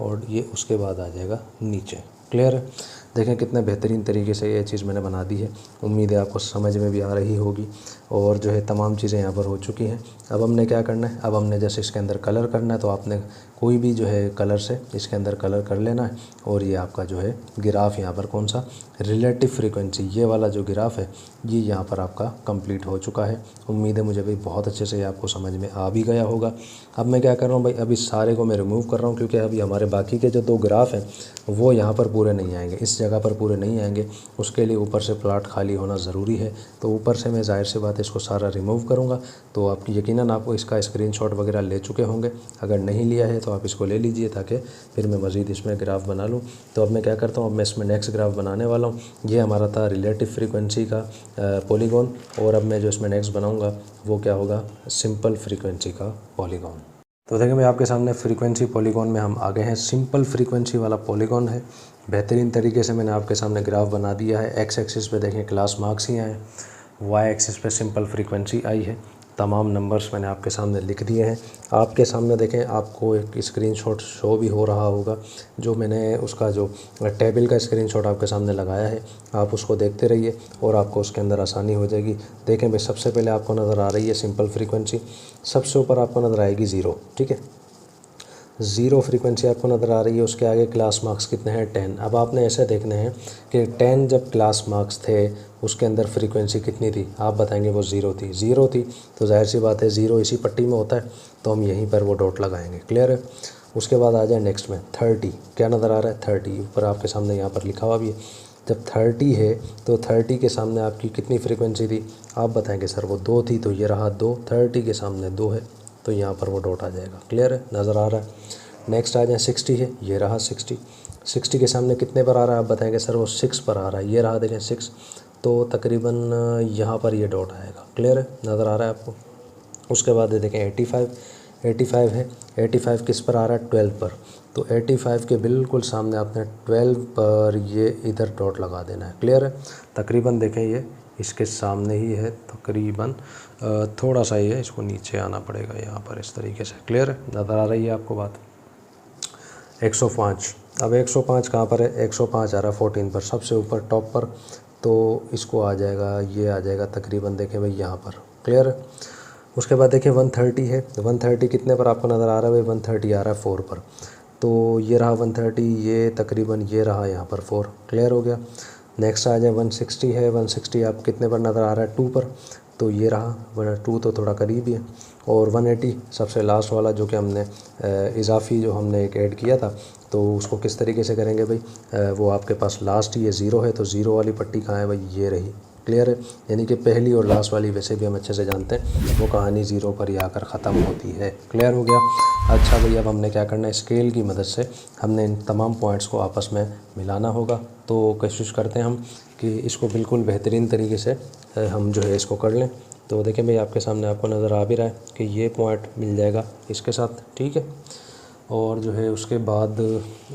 और ये उसके बाद आ जाएगा नीचे। क्लियर है। देखें कितने बेहतरीन तरीके से ये चीज़ मैंने बना दी है। उम्मीद है आपको समझ में भी आ रही होगी, और जो है तमाम चीज़ें यहाँ पर हो चुकी हैं। अब हमने क्या करना है, अब हमने जैसे इसके अंदर कलर करना है, तो आपने कोई भी जो है कलर से इसके अंदर कलर कर लेना है। और ये आपका जो है ग्राफ यहाँ पर कौन सा, रिलेटिव फ्रीक्वेंसी, ये वाला जो ग्राफ है ये यहाँ पर आपका कंप्लीट हो चुका है। उम्मीद है मुझे भी बहुत अच्छे से आपको समझ में आ भी गया होगा। अब मैं क्या कर रहा हूँ भाई, अभी सारे को मैं रिमूव कर रहा हूँ, क्योंकि अभी हमारे बाकी के जो 2 ग्राफ हैं वो यहाँ पर पूरे नहीं आएंगे, इस जगह पर पूरे नहीं आएंगे। उसके लिए ऊपर से प्लॉट खाली होना ज़रूरी है। तो ऊपर से मैं जाहिर सी बात है इसको सारा रिमूव करूँगा। तो आप यकीनन आपको इसका स्क्रीनशॉट वगैरह ले चुके होंगे, अगर नहीं लिया है तो आप इसको ले लीजिए, ताकि फिर मैं मज़ीद इसमें ग्राफ बना लूँ। तो अब मैं क्या करता हूँ, अब मैं इसमें नेक्स्ट ग्राफ बनाने वाला हूँ। ये हमारा था रिलेटिव फ्रीक्वेंसी का पॉलीगॉन, और अब मैं जो इसमें नेक्स्ट बनाऊँगा वो क्या होगा, सिंपल फ्रीक्वेंसी का पॉलीगॉन। तो देखिए मैं आपके सामने फ्रीक्वेंसी पॉलीगॉन में हम आ गए हैं। सिंपल फ्रीक्वेंसी वाला पॉलीगॉन है। बेहतरीन तरीके से मैंने आपके सामने ग्राफ बना दिया है। एक्स एक्सिस पे देखें क्लास मार्क्स ही आए, वाई एक्सिस पे सिंपल फ्रीक्वेंसी आई है। तमाम नंबर्स मैंने आपके सामने लिख दिए हैं। आपके सामने देखें, आपको एक स्क्रीनशॉट शो भी हो रहा होगा, जो मैंने उसका जो टेबल का स्क्रीनशॉट आपके सामने लगाया है। आप उसको देखते रहिए और आपको उसके अंदर आसानी हो जाएगी। देखें भाई, सबसे पहले आपको नज़र आ रही है सिंपल फ्रीक्वेंसी, सबसे ऊपर आपको नज़र आएगी 0, ठीक है। 0 फ्रीक्वेंसी आपको नज़र आ रही है। उसके आगे क्लास मार्क्स कितने हैं? 10। अब आपने ऐसे देखने हैं कि 10 जब क्लास मार्क्स थे उसके अंदर फ्रीक्वेंसी कितनी थी? आप बताएंगे वो 0 थी। 0 थी तो जाहिर सी बात है 0 इसी पट्टी में होता है, तो हम यहीं पर वो डॉट लगाएंगे। क्लियर है? उसके बाद आ जाए नेक्स्ट में 30। क्या नज़र आ रहा है? 30 ऊपर आपके सामने यहाँ पर लिखा हुआ भी है। जब 30 है तो 30 के सामने आपकी कितनी फ्रीक्वेंसी थी? आप बताएंगे सर वो 2 थी, तो ये रहा 2। 30 के सामने 2 है तो यहाँ पर वो डॉट आ जाएगा। क्लियर है? नज़र आ रहा है? नेक्स्ट आ जाए 60 है, ये रहा 60। 60 के सामने कितने पर आ रहा है? आप बताएंगे सर वो 6 पर आ रहा है, ये रहा देखें 6, तो तकरीबन यहाँ पर ये डॉट आएगा। क्लियर है? नज़र आ रहा है आपको? उसके बाद देखें 85। 85 है, 85 किस पर आ रहा है? 12 पर, तो 85 के बिल्कुल सामने आपने 12 पर ये इधर डॉट लगा देना है। क्लियर है? तकरीबन देखें ये इसके सामने ही है, तकरीबन थोड़ा सा ही है, इसको नीचे आना पड़ेगा यहाँ पर इस तरीके से। क्लियर है? नज़र आ रही है आपको बात? 105। अब 105 कहाँ पर है? 105 आ रहा है 14 पर, सबसे ऊपर टॉप पर, तो इसको आ जाएगा, ये आ जाएगा तकरीबन देखें भाई यहाँ पर। क्लियर है? उसके बाद देखिए 130 है, 130 कितने पर आपको नज़र आ रहा है भाई? 130 आ रहा है 4 पर, तो ये रहा 130, ये तकरीबन ये रहा यहाँ पर 4। क्लियर हो गया? नेक्स्ट आ जाए 160 है, 160 आप कितने पर नज़र आ रहा है? 2 पर, तो ये रहा 2, तो थोड़ा करीब ही है। और 180 सबसे लास्ट वाला जो कि हमने इजाफ़ी जो हमने एक ऐड किया था, तो उसको किस तरीके से करेंगे भाई? वो आपके पास लास्ट ये 0 है, तो 0 वाली पट्टी कहाँ है भाई? ये रही। क्लियर है? यानी कि पहली और लास्ट वाली वैसे भी हम अच्छे से जानते हैं, वो कहानी 0 पर ही आकर ख़त्म होती है। क्लियर हो गया? अच्छा भाई, अब हमने क्या करना है, स्केल की मदद से हमने इन तमाम पॉइंट्स को आपस में मिलाना होगा। तो कोशिश करते हैं हम कि इसको बिल्कुल बेहतरीन तरीके से हम जो है इसको कर लें। तो देखें भाई, आपके सामने आपको नज़र आ भी रहा है कि ये पॉइंट मिल जाएगा इसके साथ, ठीक है। और जो है उसके बाद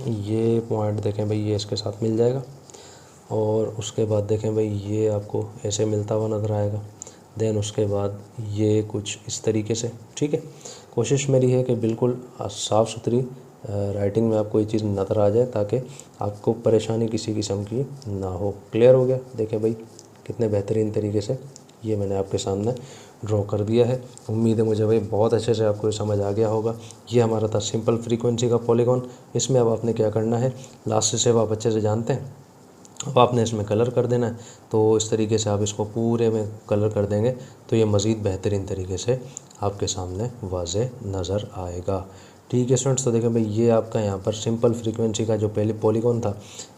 ये पॉइंट देखें भाई, ये इसके साथ मिल जाएगा। और उसके बाद देखें भाई, ये आपको ऐसे मिलता हुआ नज़र आएगा। देन उसके बाद ये कुछ इस तरीके से, ठीक है। कोशिश मेरी है कि बिल्कुल साफ़ सुथरी राइटिंग में आपको ये चीज़ नज़र आ जाए, ताकि आपको परेशानी किसी किस्म की ना हो। क्लियर हो गया? देखें भाई, कितने बेहतरीन तरीके से ये मैंने आपके सामने ड्रॉ कर दिया है। उम्मीद है मुझे भाई बहुत अच्छे से आपको ये समझ आ गया होगा। ये हमारा था सिंपल फ्रीक्वेंसी का पॉलीगॉन। इसमें अब आपने क्या करना है, लास्ट से आप अच्छे से जानते हैं। अब आपने इसमें कलर कर देना है, तो इस तरीके से आप इसको पूरे में कलर कर देंगे तो ये मज़ीद बेहतरीन तरीके से आपके सामने वाज़े नज़र आएगा। ठीक है स्टूडेंट्स, तो देखें भाई, ये आपका यहाँ पर सिंपल फ्रीक्वेंसी का जो पहले पॉलीगॉन था,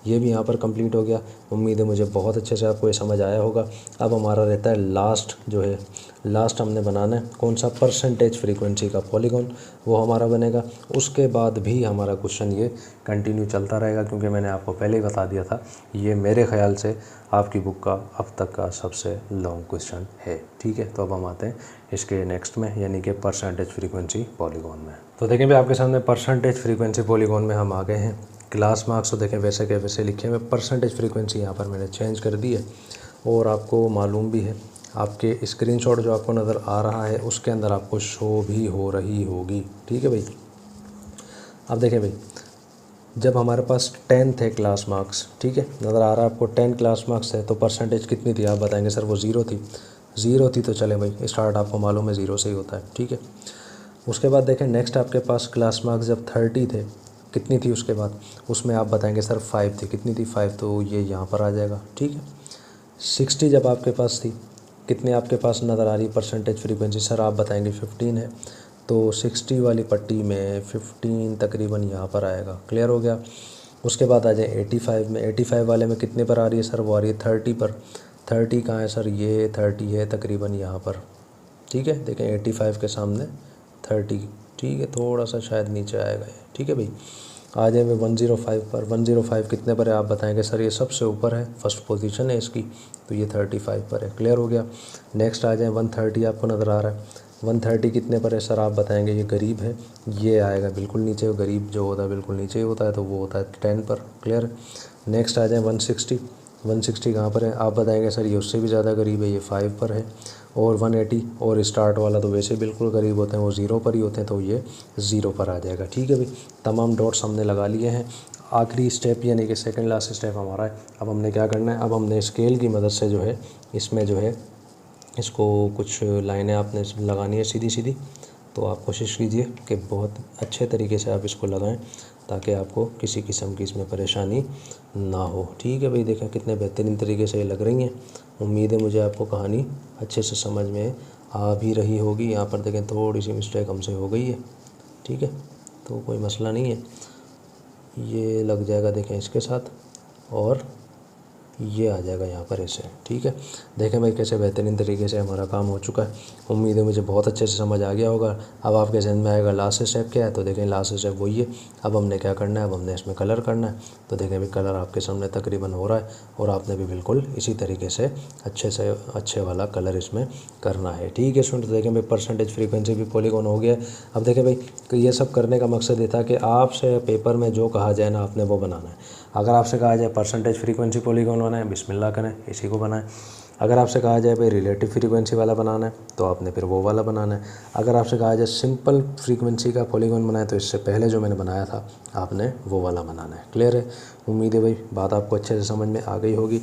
ये भी यहाँ पर कंप्लीट हो गया। उम्मीद है मुझे बहुत अच्छे से आपको ये समझ आया होगा। अब हमारा रहता है लास्ट जो है, लास्ट हमने बनाना है कौन सा? परसेंटेज फ्रीक्वेंसी का पॉलीगॉन, वो हमारा बनेगा। उसके बाद भी हमारा क्वेश्चन ये कंटिन्यू चलता रहेगा, क्योंकि मैंने आपको पहले ही बता दिया था, ये मेरे ख्याल से आपकी बुक का अब तक का सबसे लॉन्ग क्वेश्चन है। ठीक है, तो अब हम आते हैं इसके नेक्स्ट में, यानी कि परसेंटेज फ्रीक्वेंसी पॉलीगॉन में। तो देखें भी आपके सामने परसेंटेज फ्रीक्वेंसी पॉलीगॉन में हम आ गए हैं। क्लास मार्क्स तो देखें वैसे के वैसे लिखे हुए, परसेंटेज फ्रीक्वेंसी यहाँ पर मैंने चेंज कर दी है। और आपको मालूम भी है, आपके स्क्रीनशॉट जो आपको नज़र आ रहा है उसके अंदर आपको शो भी हो रही होगी। ठीक है भाई, अब देखें भाई, जब हमारे पास 10 थे क्लास मार्क्स, ठीक है, नज़र आ रहा है आपको 10 क्लास मार्क्स है, तो परसेंटेज कितनी थी? आप बताएंगे सर वो 0 थी। 0 थी तो चले भाई, स्टार्ट आपको मालूम है 0 से ही होता है। ठीक है, उसके बाद देखें नेक्स्ट आपके पास क्लास मार्क्स जब 30 थे, कितनी थी उसके बाद? उसमें आप बताएंगे सर 5 थी। कितनी थी? 5, तो ये यहाँ पर आ जाएगा। ठीक है, 60 जब आपके पास थी, कितने आपके पास नज़र आ रही परसेंटेज फ्रीक्वेंसी? सर आप बताएंगे 15 है, तो 60 वाली पट्टी में 15 तकरीबन यहाँ पर आएगा। क्लियर हो गया? उसके बाद आ जाए 85 में। 85 वाले में कितने पर आ रही है सर? वो आ रही है 30 पर। 30 कहाँ है सर? ये 30 है तकरीबन यहाँ पर। ठीक है, देखें 85 के सामने 30। ठीक है, थोड़ा सा शायद नीचे आएगा ये। ठीक है भाई, आ जाए मैं 105 पर। 105 कितने पर है? आप बताएंगे सर ये सबसे ऊपर है, फर्स्ट पोजीशन है इसकी, तो ये 35 पर है। क्लियर हो गया? नेक्स्ट आ जाए 130 आपको नज़र आ रहा है। 130 कितने पर है सर? आप बताएंगे ये गरीब है, ये आएगा बिल्कुल नीचे। गरीब जो होता है बिल्कुल नीचे ही होता है, तो वो होता है 10 पर। क्लियर? नेक्स्ट आ जाए 160। 160 कहाँ पर है, आप बताएंगे सर ये उससे भी ज़्यादा करीब है, ये 5 पर है। और 180 और स्टार्ट वाला तो वैसे बिल्कुल करीब होते हैं, वो 0 पर ही होते हैं, तो ये 0 पर आ जाएगा। ठीक है भाई, तमाम डॉट्स हमने लगा लिए हैं। आखिरी स्टेप यानी कि सेकंड लास्ट स्टेप हमारा है। अब हमने क्या करना है, अब हमने स्केल की मदद से जो है इसमें जो है इसको कुछ लाइनें आपने लगानी है सीधी सीधी। तो आप कोशिश कीजिए कि बहुत अच्छे तरीके से आप इसको लगाएं ताकि आपको किसी किस्म की इसमें परेशानी ना हो। ठीक है भाई, देखें कितने बेहतरीन तरीके से ये लग रही हैं। उम्मीद है मुझे आपको कहानी अच्छे से समझ में आ भी रही होगी। यहाँ पर देखें थोड़ी सी मिस्टेक हमसे हो गई है, ठीक है, तो कोई मसला नहीं है, ये लग जाएगा देखें इसके साथ, और ये आ जाएगा यहाँ पर ऐसे। ठीक है, देखें भाई कैसे बेहतरीन तरीके से हमारा काम हो चुका है। उम्मीद है मुझे बहुत अच्छे से समझ आ गया होगा। अब आपके जहन में आएगा लास्ट स्टेप क्या है, तो देखें लास्ट स्टेप वही है। अब हमने क्या करना है, अब हमने इसमें कलर करना है। तो देखें भाई कलर आपके सामने तकरीबन हो रहा है, और आपने भी बिल्कुल इसी तरीके से अच्छे वाला कलर इसमें करना है। ठीक है स्टूडेंट, देखें भाई परसेंटेज फ्रीक्वेंसी भी पॉलीगॉन हो गया है। अब देखें भाई कि ये सब करने का मकसद ये था कि आपसे पेपर में जो कहा जाए ना आपने वो बनाना है। अगर आपसे कहा जाए परसेंटेज फ्रीक्वेंसी पॉलीगॉन बनाना है, बिस्मिल्लाह करें, इसी को बनाएं। अगर आपसे कहा जाए भाई रिलेटिव फ्रीक्वेंसी वाला बनाना है, तो आपने फिर वो वाला बनाना है। अगर आपसे कहा जाए सिंपल फ्रीक्वेंसी का पॉलीगॉन बनाए, तो इससे पहले जो मैंने बनाया था आपने वो वाला बनाना है। क्लियर है? उम्मीद है भाई बात आपको अच्छे से समझ में आ गई होगी।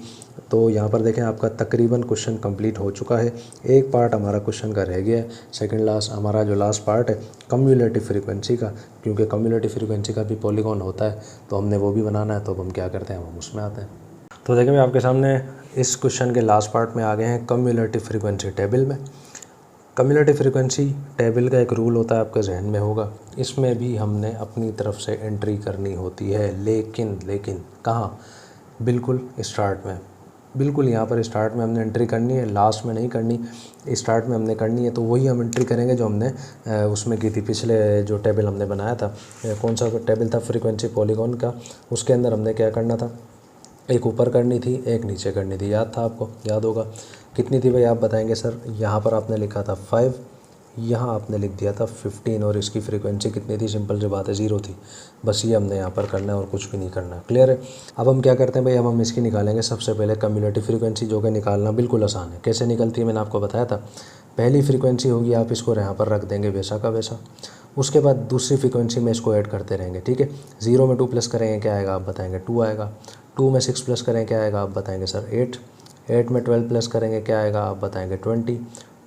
तो यहाँ पर देखें आपका तकरीबन क्वेश्चन कंप्लीट हो चुका है। एक पार्ट हमारा क्वेश्चन का रह गया है, सेकंड लास्ट हमारा जो लास्ट पार्ट है कम्युलेटिव फ्रीक्वेंसी का, क्योंकि कम्युलेटिव फ्रीक्वेंसी का भी पॉलीगॉन होता है, तो हमने वो भी बनाना है। तो अब हम क्या करते हैं, हम उसमें आते हैं। तो देखिए मैं आपके सामने इस क्वेश्चन के लास्ट पार्ट में आ गए हैं कम्युलेटिव फ्रीक्वेंसी टेबल में। कम्युलेटिव फ्रीक्वेंसी टेबल का एक रूल होता है, आपके जहन में होगा। इसमें भी हमने अपनी तरफ से एंट्री करनी होती है, लेकिन कहाँ, बिल्कुल स्टार्ट में, बिल्कुल यहाँ पर स्टार्ट में हमने एंट्री करनी है, लास्ट में नहीं करनी, स्टार्ट में हमने करनी है। तो वही हम एंट्री करेंगे जो हमने उसमें की थी, पिछले जो टेबल हमने बनाया था। कौन सा टेबल था, फ्रीक्वेंसी पॉलीगॉन का। उसके अंदर हमने क्या करना था, एक ऊपर करनी थी, एक नीचे करनी थी। याद था आपको, याद होगा। कितनी थी भाई, आप बताएंगे सर। यहाँ पर आपने लिखा था 5, यहाँ आपने लिख दिया था 15, और इसकी फ्रीक्वेंसी कितनी थी, सिंपल सी बात है 0 थी। बस ये हमने यहाँ पर करना है और कुछ भी नहीं करना। क्लियर है? अब हम क्या करते हैं भाई, अब हम इसकी निकालेंगे सबसे पहले कम्युलेटिव फ्रीक्वेंसी, जो कि निकालना बिल्कुल आसान है। कैसे निकलती है मैंने आपको बताया था। पहली फ्रीक्वेंसी होगी, आप इसको यहाँ पर रख देंगे वैसा का वैसा। उसके बाद दूसरी फ्रीक्वेंसी में इसको ऐड करते रहेंगे। ठीक है, 0 में 2 प्लस करेंगे क्या आएगा, आप बताएंगे 2 आएगा। 2 में 6 प्लस करें क्या आएगा, आप बताएंगे सर 8। 8 में 12 प्लस करेंगे क्या आएगा, आप बताएंगे 20।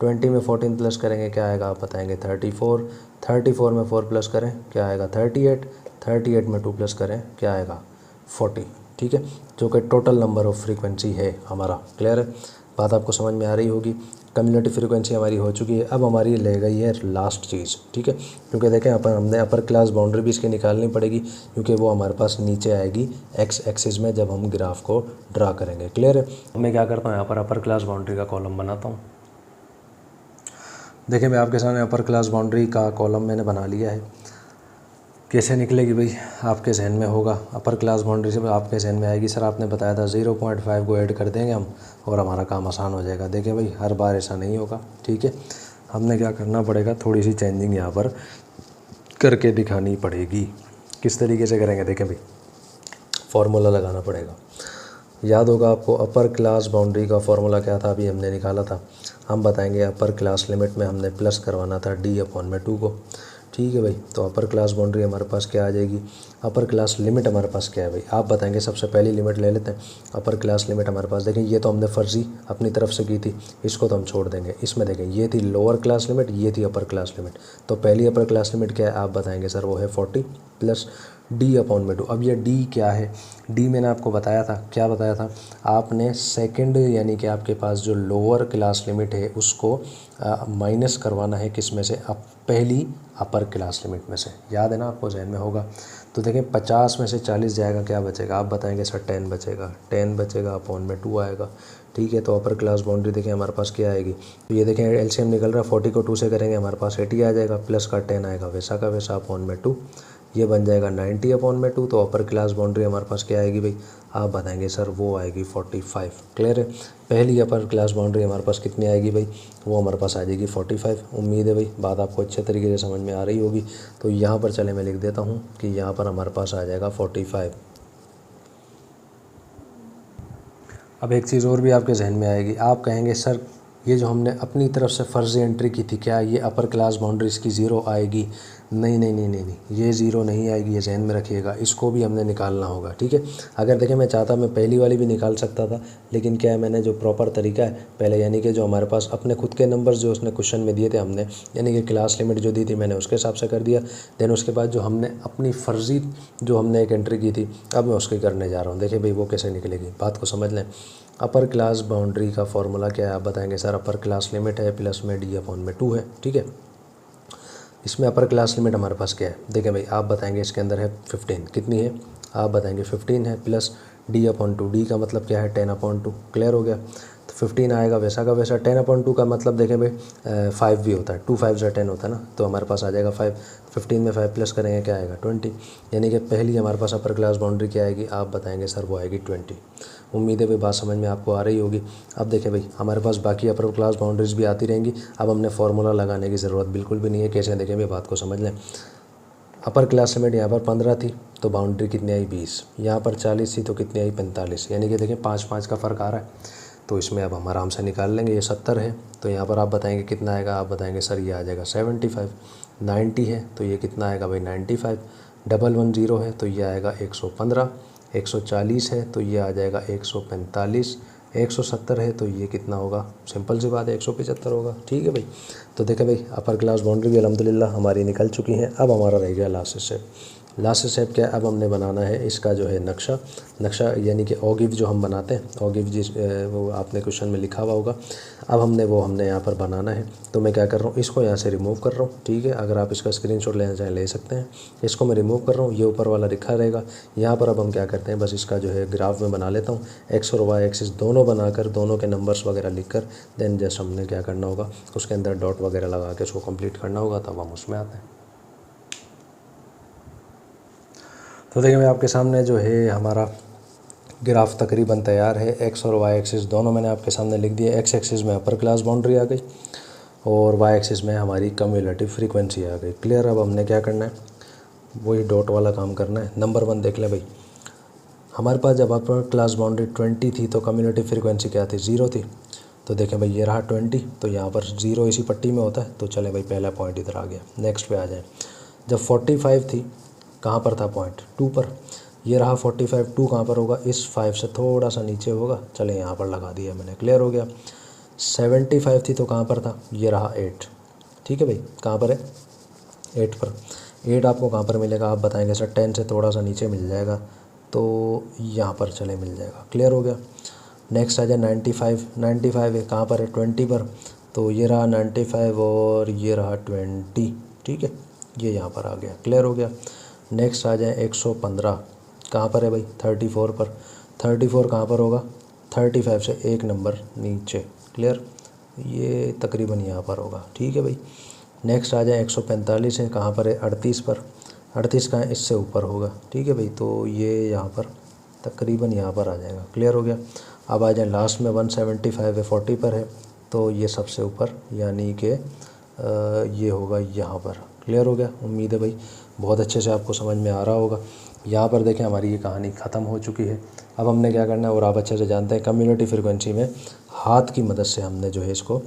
20 में 14 प्लस करेंगे क्या आएगा, आप बताएंगे 34। 34 में 4 प्लस करें क्या आएगा 38। 38 में 2 प्लस करें क्या आएगा 40। ठीक है, जो कि टोटल नंबर ऑफ फ्रीक्वेंसी है हमारा। क्लियर है? बात आपको समझ में आ रही होगी। कम्युलेटिव फ्रीक्वेंसी हमारी हो चुकी है। अब हमारी ले गई है लास्ट चीज़। ठीक है, क्योंकि देखें हमने अपर क्लास बाउंड्री भी इसकी निकालनी पड़ेगी, क्योंकि वो हमारे पास नीचे आएगी एक्स एक्सिस में जब हम ग्राफ को ड्रा करेंगे। क्लियर है? मैं क्या करता हूँ, यहाँ पर अपर क्लास बाउंड्री का कॉलम बनाता हूँ। देखिए मैं आपके सामने अपर क्लास बाउंड्री का कॉलम मैंने बना लिया है। कैसे निकलेगी भाई, आपके जहन में होगा। अपर क्लास बाउंड्री से आपके जहन में आएगी, सर आपने बताया था 0.5 को ऐड कर देंगे हम और हमारा काम आसान हो जाएगा। देखिए भाई हर बार ऐसा नहीं होगा। ठीक है, हमने क्या करना पड़ेगा, थोड़ी सी चेंजिंग यहाँ पर करके दिखानी पड़ेगी। किस तरीके से करेंगे, देखें भाई फार्मूला लगाना पड़ेगा। याद होगा आपको अपर क्लास बाउंड्री का फार्मूला क्या था, अभी हमने निकाला था। हम बताएंगे अपर क्लास लिमिट में हमने प्लस करवाना था d/2 को। ठीक है भाई, तो अपर क्लास बाउंड्री हमारे पास क्या आ जाएगी, अपर क्लास लिमिट हमारे पास क्या है भाई, आप बताएंगे। सबसे पहली लिमिट ले लेते हैं। अपर क्लास लिमिट हमारे पास देखें, ये तो हमने फर्जी अपनी तरफ से की थी, इसको तो हम छोड़ देंगे। इसमें देखें ये थी लोअर क्लास लिमिट, ये थी अपर क्लास लिमिट। तो पहली अपर क्लास लिमिट क्या है, आप बताएंगे सर वो है 40 प्लस d/2। अब ये d क्या है, d मैंने आपको बताया था, क्या बताया था आपने, सेकंड यानी कि आपके पास जो लोअर क्लास लिमिट है उसको माइनस करवाना है किस में से, अब पहली अपर क्लास लिमिट में से। याद है ना आपको, जहन में होगा। तो देखें 50 में से 40 जाएगा, क्या बचेगा, आप बताएंगे सर 10 बचेगा। 10 बचेगा, अपॉन में 2 आएगा। ठीक है, तो अपर क्लास बाउंड्री देखें हमारे पास क्या आएगी, तो ये देखें एलसीएम निकल रहा है, 40 को 2 से करेंगे हमारे पास 80 आ जाएगा, प्लस का 10 आएगा वैसा का वैसा, अपॉन में 2, ये बन जाएगा 90/2। तो अपर क्लास बाउंड्री हमारे पास क्या आएगी भाई, आप बताएंगे सर वो आएगी 45। क्लियर है? पहली अपर क्लास बाउंड्री हमारे पास कितनी आएगी भाई, वो हमारे पास आ जाएगी 45। उम्मीद है भाई बात आपको अच्छे तरीके से समझ में आ रही होगी। तो यहाँ पर चले मैं लिख देता हूँ कि यहाँ पर हमारे पास आ जाएगा 45। अब एक चीज़ और भी आपके जहन में आएगी, आप कहेंगे सर ये जो हमने अपनी तरफ से फ़र्ज़ी एंट्री की थी, क्या ये अपर क्लास बाउंड्रीज़ की ज़ीरो आएगी? नहीं नहीं नहीं नहीं नहीं, ये ज़ीरो नहीं आएगी, ये जहन में रखिएगा, इसको भी हमने निकालना होगा, ठीक है। अगर देखें मैं चाहता मैं पहली वाली भी निकाल सकता था, लेकिन क्या है मैंने जो प्रॉपर तरीका है पहले, यानी कि जो हमारे पास अपने खुद के नंबर्स जो उसने क्वेश्चन में दिए थे हमने, यानी कि क्लास लिमिट जो दी थी मैंने उसके हिसाब से कर दिया। देन उसके बाद जो हमने अपनी फ़र्ज़ी जो हमने एक एंट्री की थी, अब मैं उसकी करने जा रहा हूँ। देखिए भाई वो कैसे निकलेगी, बात को समझ लें। अपर क्लास बाउंड्री का फॉर्मूला क्या है आप बताएंगे? सर अपर क्लास लिमिट है प्लस में d/2 है, ठीक है। इसमें अपर क्लास लिमिट हमारे पास क्या है, देखें भाई आप बताएंगे इसके अंदर है 15, कितनी है आप बताएंगे 15 है, प्लस d/2, d का मतलब क्या है 10/2, क्लियर हो गया। तो 15 आएगा वैसा का वैसा, 10/2 का मतलब देखें भाई 5 भी होता है, 2 5 10 होता है ना, तो हमारे पास आ जाएगा 5, 15 में 5 प्लस करेंगे क्या आएगा 20, यानी कि पहली हमारे पास अपर क्लास बाउंड्री क्या आएगी आप बताएंगे? सर वो आएगी 20। उम्मीद है भाई बात समझ में आपको आ रही होगी। अब देखें भाई हमारे पास बाकी अपर क्लास बाउंड्रीज भी आती रहेंगी, अब हमने फार्मूला लगाने की ज़रूरत बिल्कुल भी नहीं है। कैसे देखें भाई बात को समझ लें। अपर क्लास लिमिट यहाँ पर 15 थी तो बाउंड्री कितनी आई 20, यहाँ पर 40 थी तो कितनी आई 45, यानी कि देखें 5 का फ़र्क आ रहा है। तो इसमें अब हम आराम से निकाल लेंगे। ये 70 है तो यहाँ पर आप बताएंगे कितना आएगा, आप बताएंगे सर ये आ जाएगा 75। 90 है तो ये कितना आएगा भाई 95। 110 है तो ये आएगा 115। 140 है तो ये आ जाएगा 145। 170 है तो ये कितना होगा, सिंपल सी बात है 175 होगा, ठीक है भाई। तो देखें भाई अपर क्लास बाउंड्री भी अल्हम्दुलिल्लाह हमारी निकल चुकी हैं। अब हमारा रह गया लास्ट स्टेप। लास्ट स्टेप क्या है, अब हमने बनाना है इसका जो है नक्शा यानी कि ऑगिव जो हम बनाते हैं, ऑगिव जिस वो आपने क्वेश्चन में लिखा हुआ होगा। अब हमने यहाँ पर बनाना है। तो मैं क्या कर रहा हूँ, इसको यहाँ से रिमूव कर रहा हूँ, ठीक है। अगर आप इसका स्क्रीनशॉट लेना चाहें ले सकते हैं। इसको मैं रिमूव कर रहा हूँ, ये ऊपर वाला लिखा रहेगा। यहाँ पर अब हम क्या करते हैं, बस इसका जो है ग्राफ में बना लेता हूँ, एक्स और वाई एक्सिस दोनों बनाकर, दोनों के नंबर्स वगैरह लिख कर, देन जस्ट हमने क्या करना होगा, उसके अंदर डॉट वगैरह लगा के उसको कंप्लीट करना होगा, तब हम उसमें आते हैं। तो देखिए मैं आपके सामने जो है हमारा ग्राफ तकरीबन तैयार है। एक्स और वाई एक्सिस दोनों मैंने आपके सामने लिख दिया। एक्स एक्सिस में अपर क्लास बाउंड्री आ गई और वाई एक्सिस में हमारी कम्युलेटिव फ्रीक्वेंसी आ गई, क्लियर। अब हमने क्या करना है, वही डॉट वाला काम करना है। नंबर 1 देख लें भाई, हमारे पास जब अपर क्लास बाउंड्री 20 थी तो कम्युलेटिव फ्रीक्वेंसी क्या थी, 0 थी। तो देखें भाई ये रहा 20, तो यहाँ पर 0 इसी पट्टी में होता है। तो चले भाई पहला पॉइंट इधर आ गया। नेक्स्ट पे आ जाए, जब 45 थी कहाँ पर था पॉइंट, 2 पर। ये रहा 45, 2 कहाँ पर होगा, इस 5 से थोड़ा सा नीचे होगा। चले यहाँ पर लगा दिया मैंने, क्लियर हो गया। 75 थी तो कहाँ पर था, ये रहा 8, ठीक है भाई। कहाँ पर है, 8 पर। 8 आपको कहाँ पर मिलेगा आप बताएंगे? सर 10 से थोड़ा सा नीचे मिल जाएगा, तो यहाँ पर चले मिल जाएगा, क्लियर हो गया। नेक्स्ट आ जाए 95। 95 है कहाँ पर है, 20 पर। तो ये रहा 95 और ये रहा 20, ठीक है, ये यहाँ पर आ गया, क्लियर हो गया। नेक्स्ट आ जाए 115, कहाँ पर है भाई, 34 पर। 34 कहाँ पर होगा, 35 से एक नंबर नीचे, क्लियर, ये तकरीबन यहाँ पर होगा, ठीक है भाई। नेक्स्ट आ जाए 145 है, कहाँ पर है, 38 पर। 38 कहाँ है, इससे ऊपर होगा, ठीक है भाई। तो ये यहाँ पर तकरीबन यहाँ पर आ जाएगा, क्लियर हो गया। अब आ जाए लास्ट में 175 है, 40 पर है, तो ये सबसे ऊपर यानी कि ये होगा यहाँ पर, क्लियर हो गया। उम्मीद है भाई बहुत अच्छे से आपको समझ में आ रहा होगा। यहाँ पर देखें हमारी ये कहानी ख़त्म हो चुकी है। अब हमने क्या करना है, और आप अच्छे से जानते हैं कम्युनिटी फ्रीक्वेंसी में हाथ की मदद से हमने जो है इसको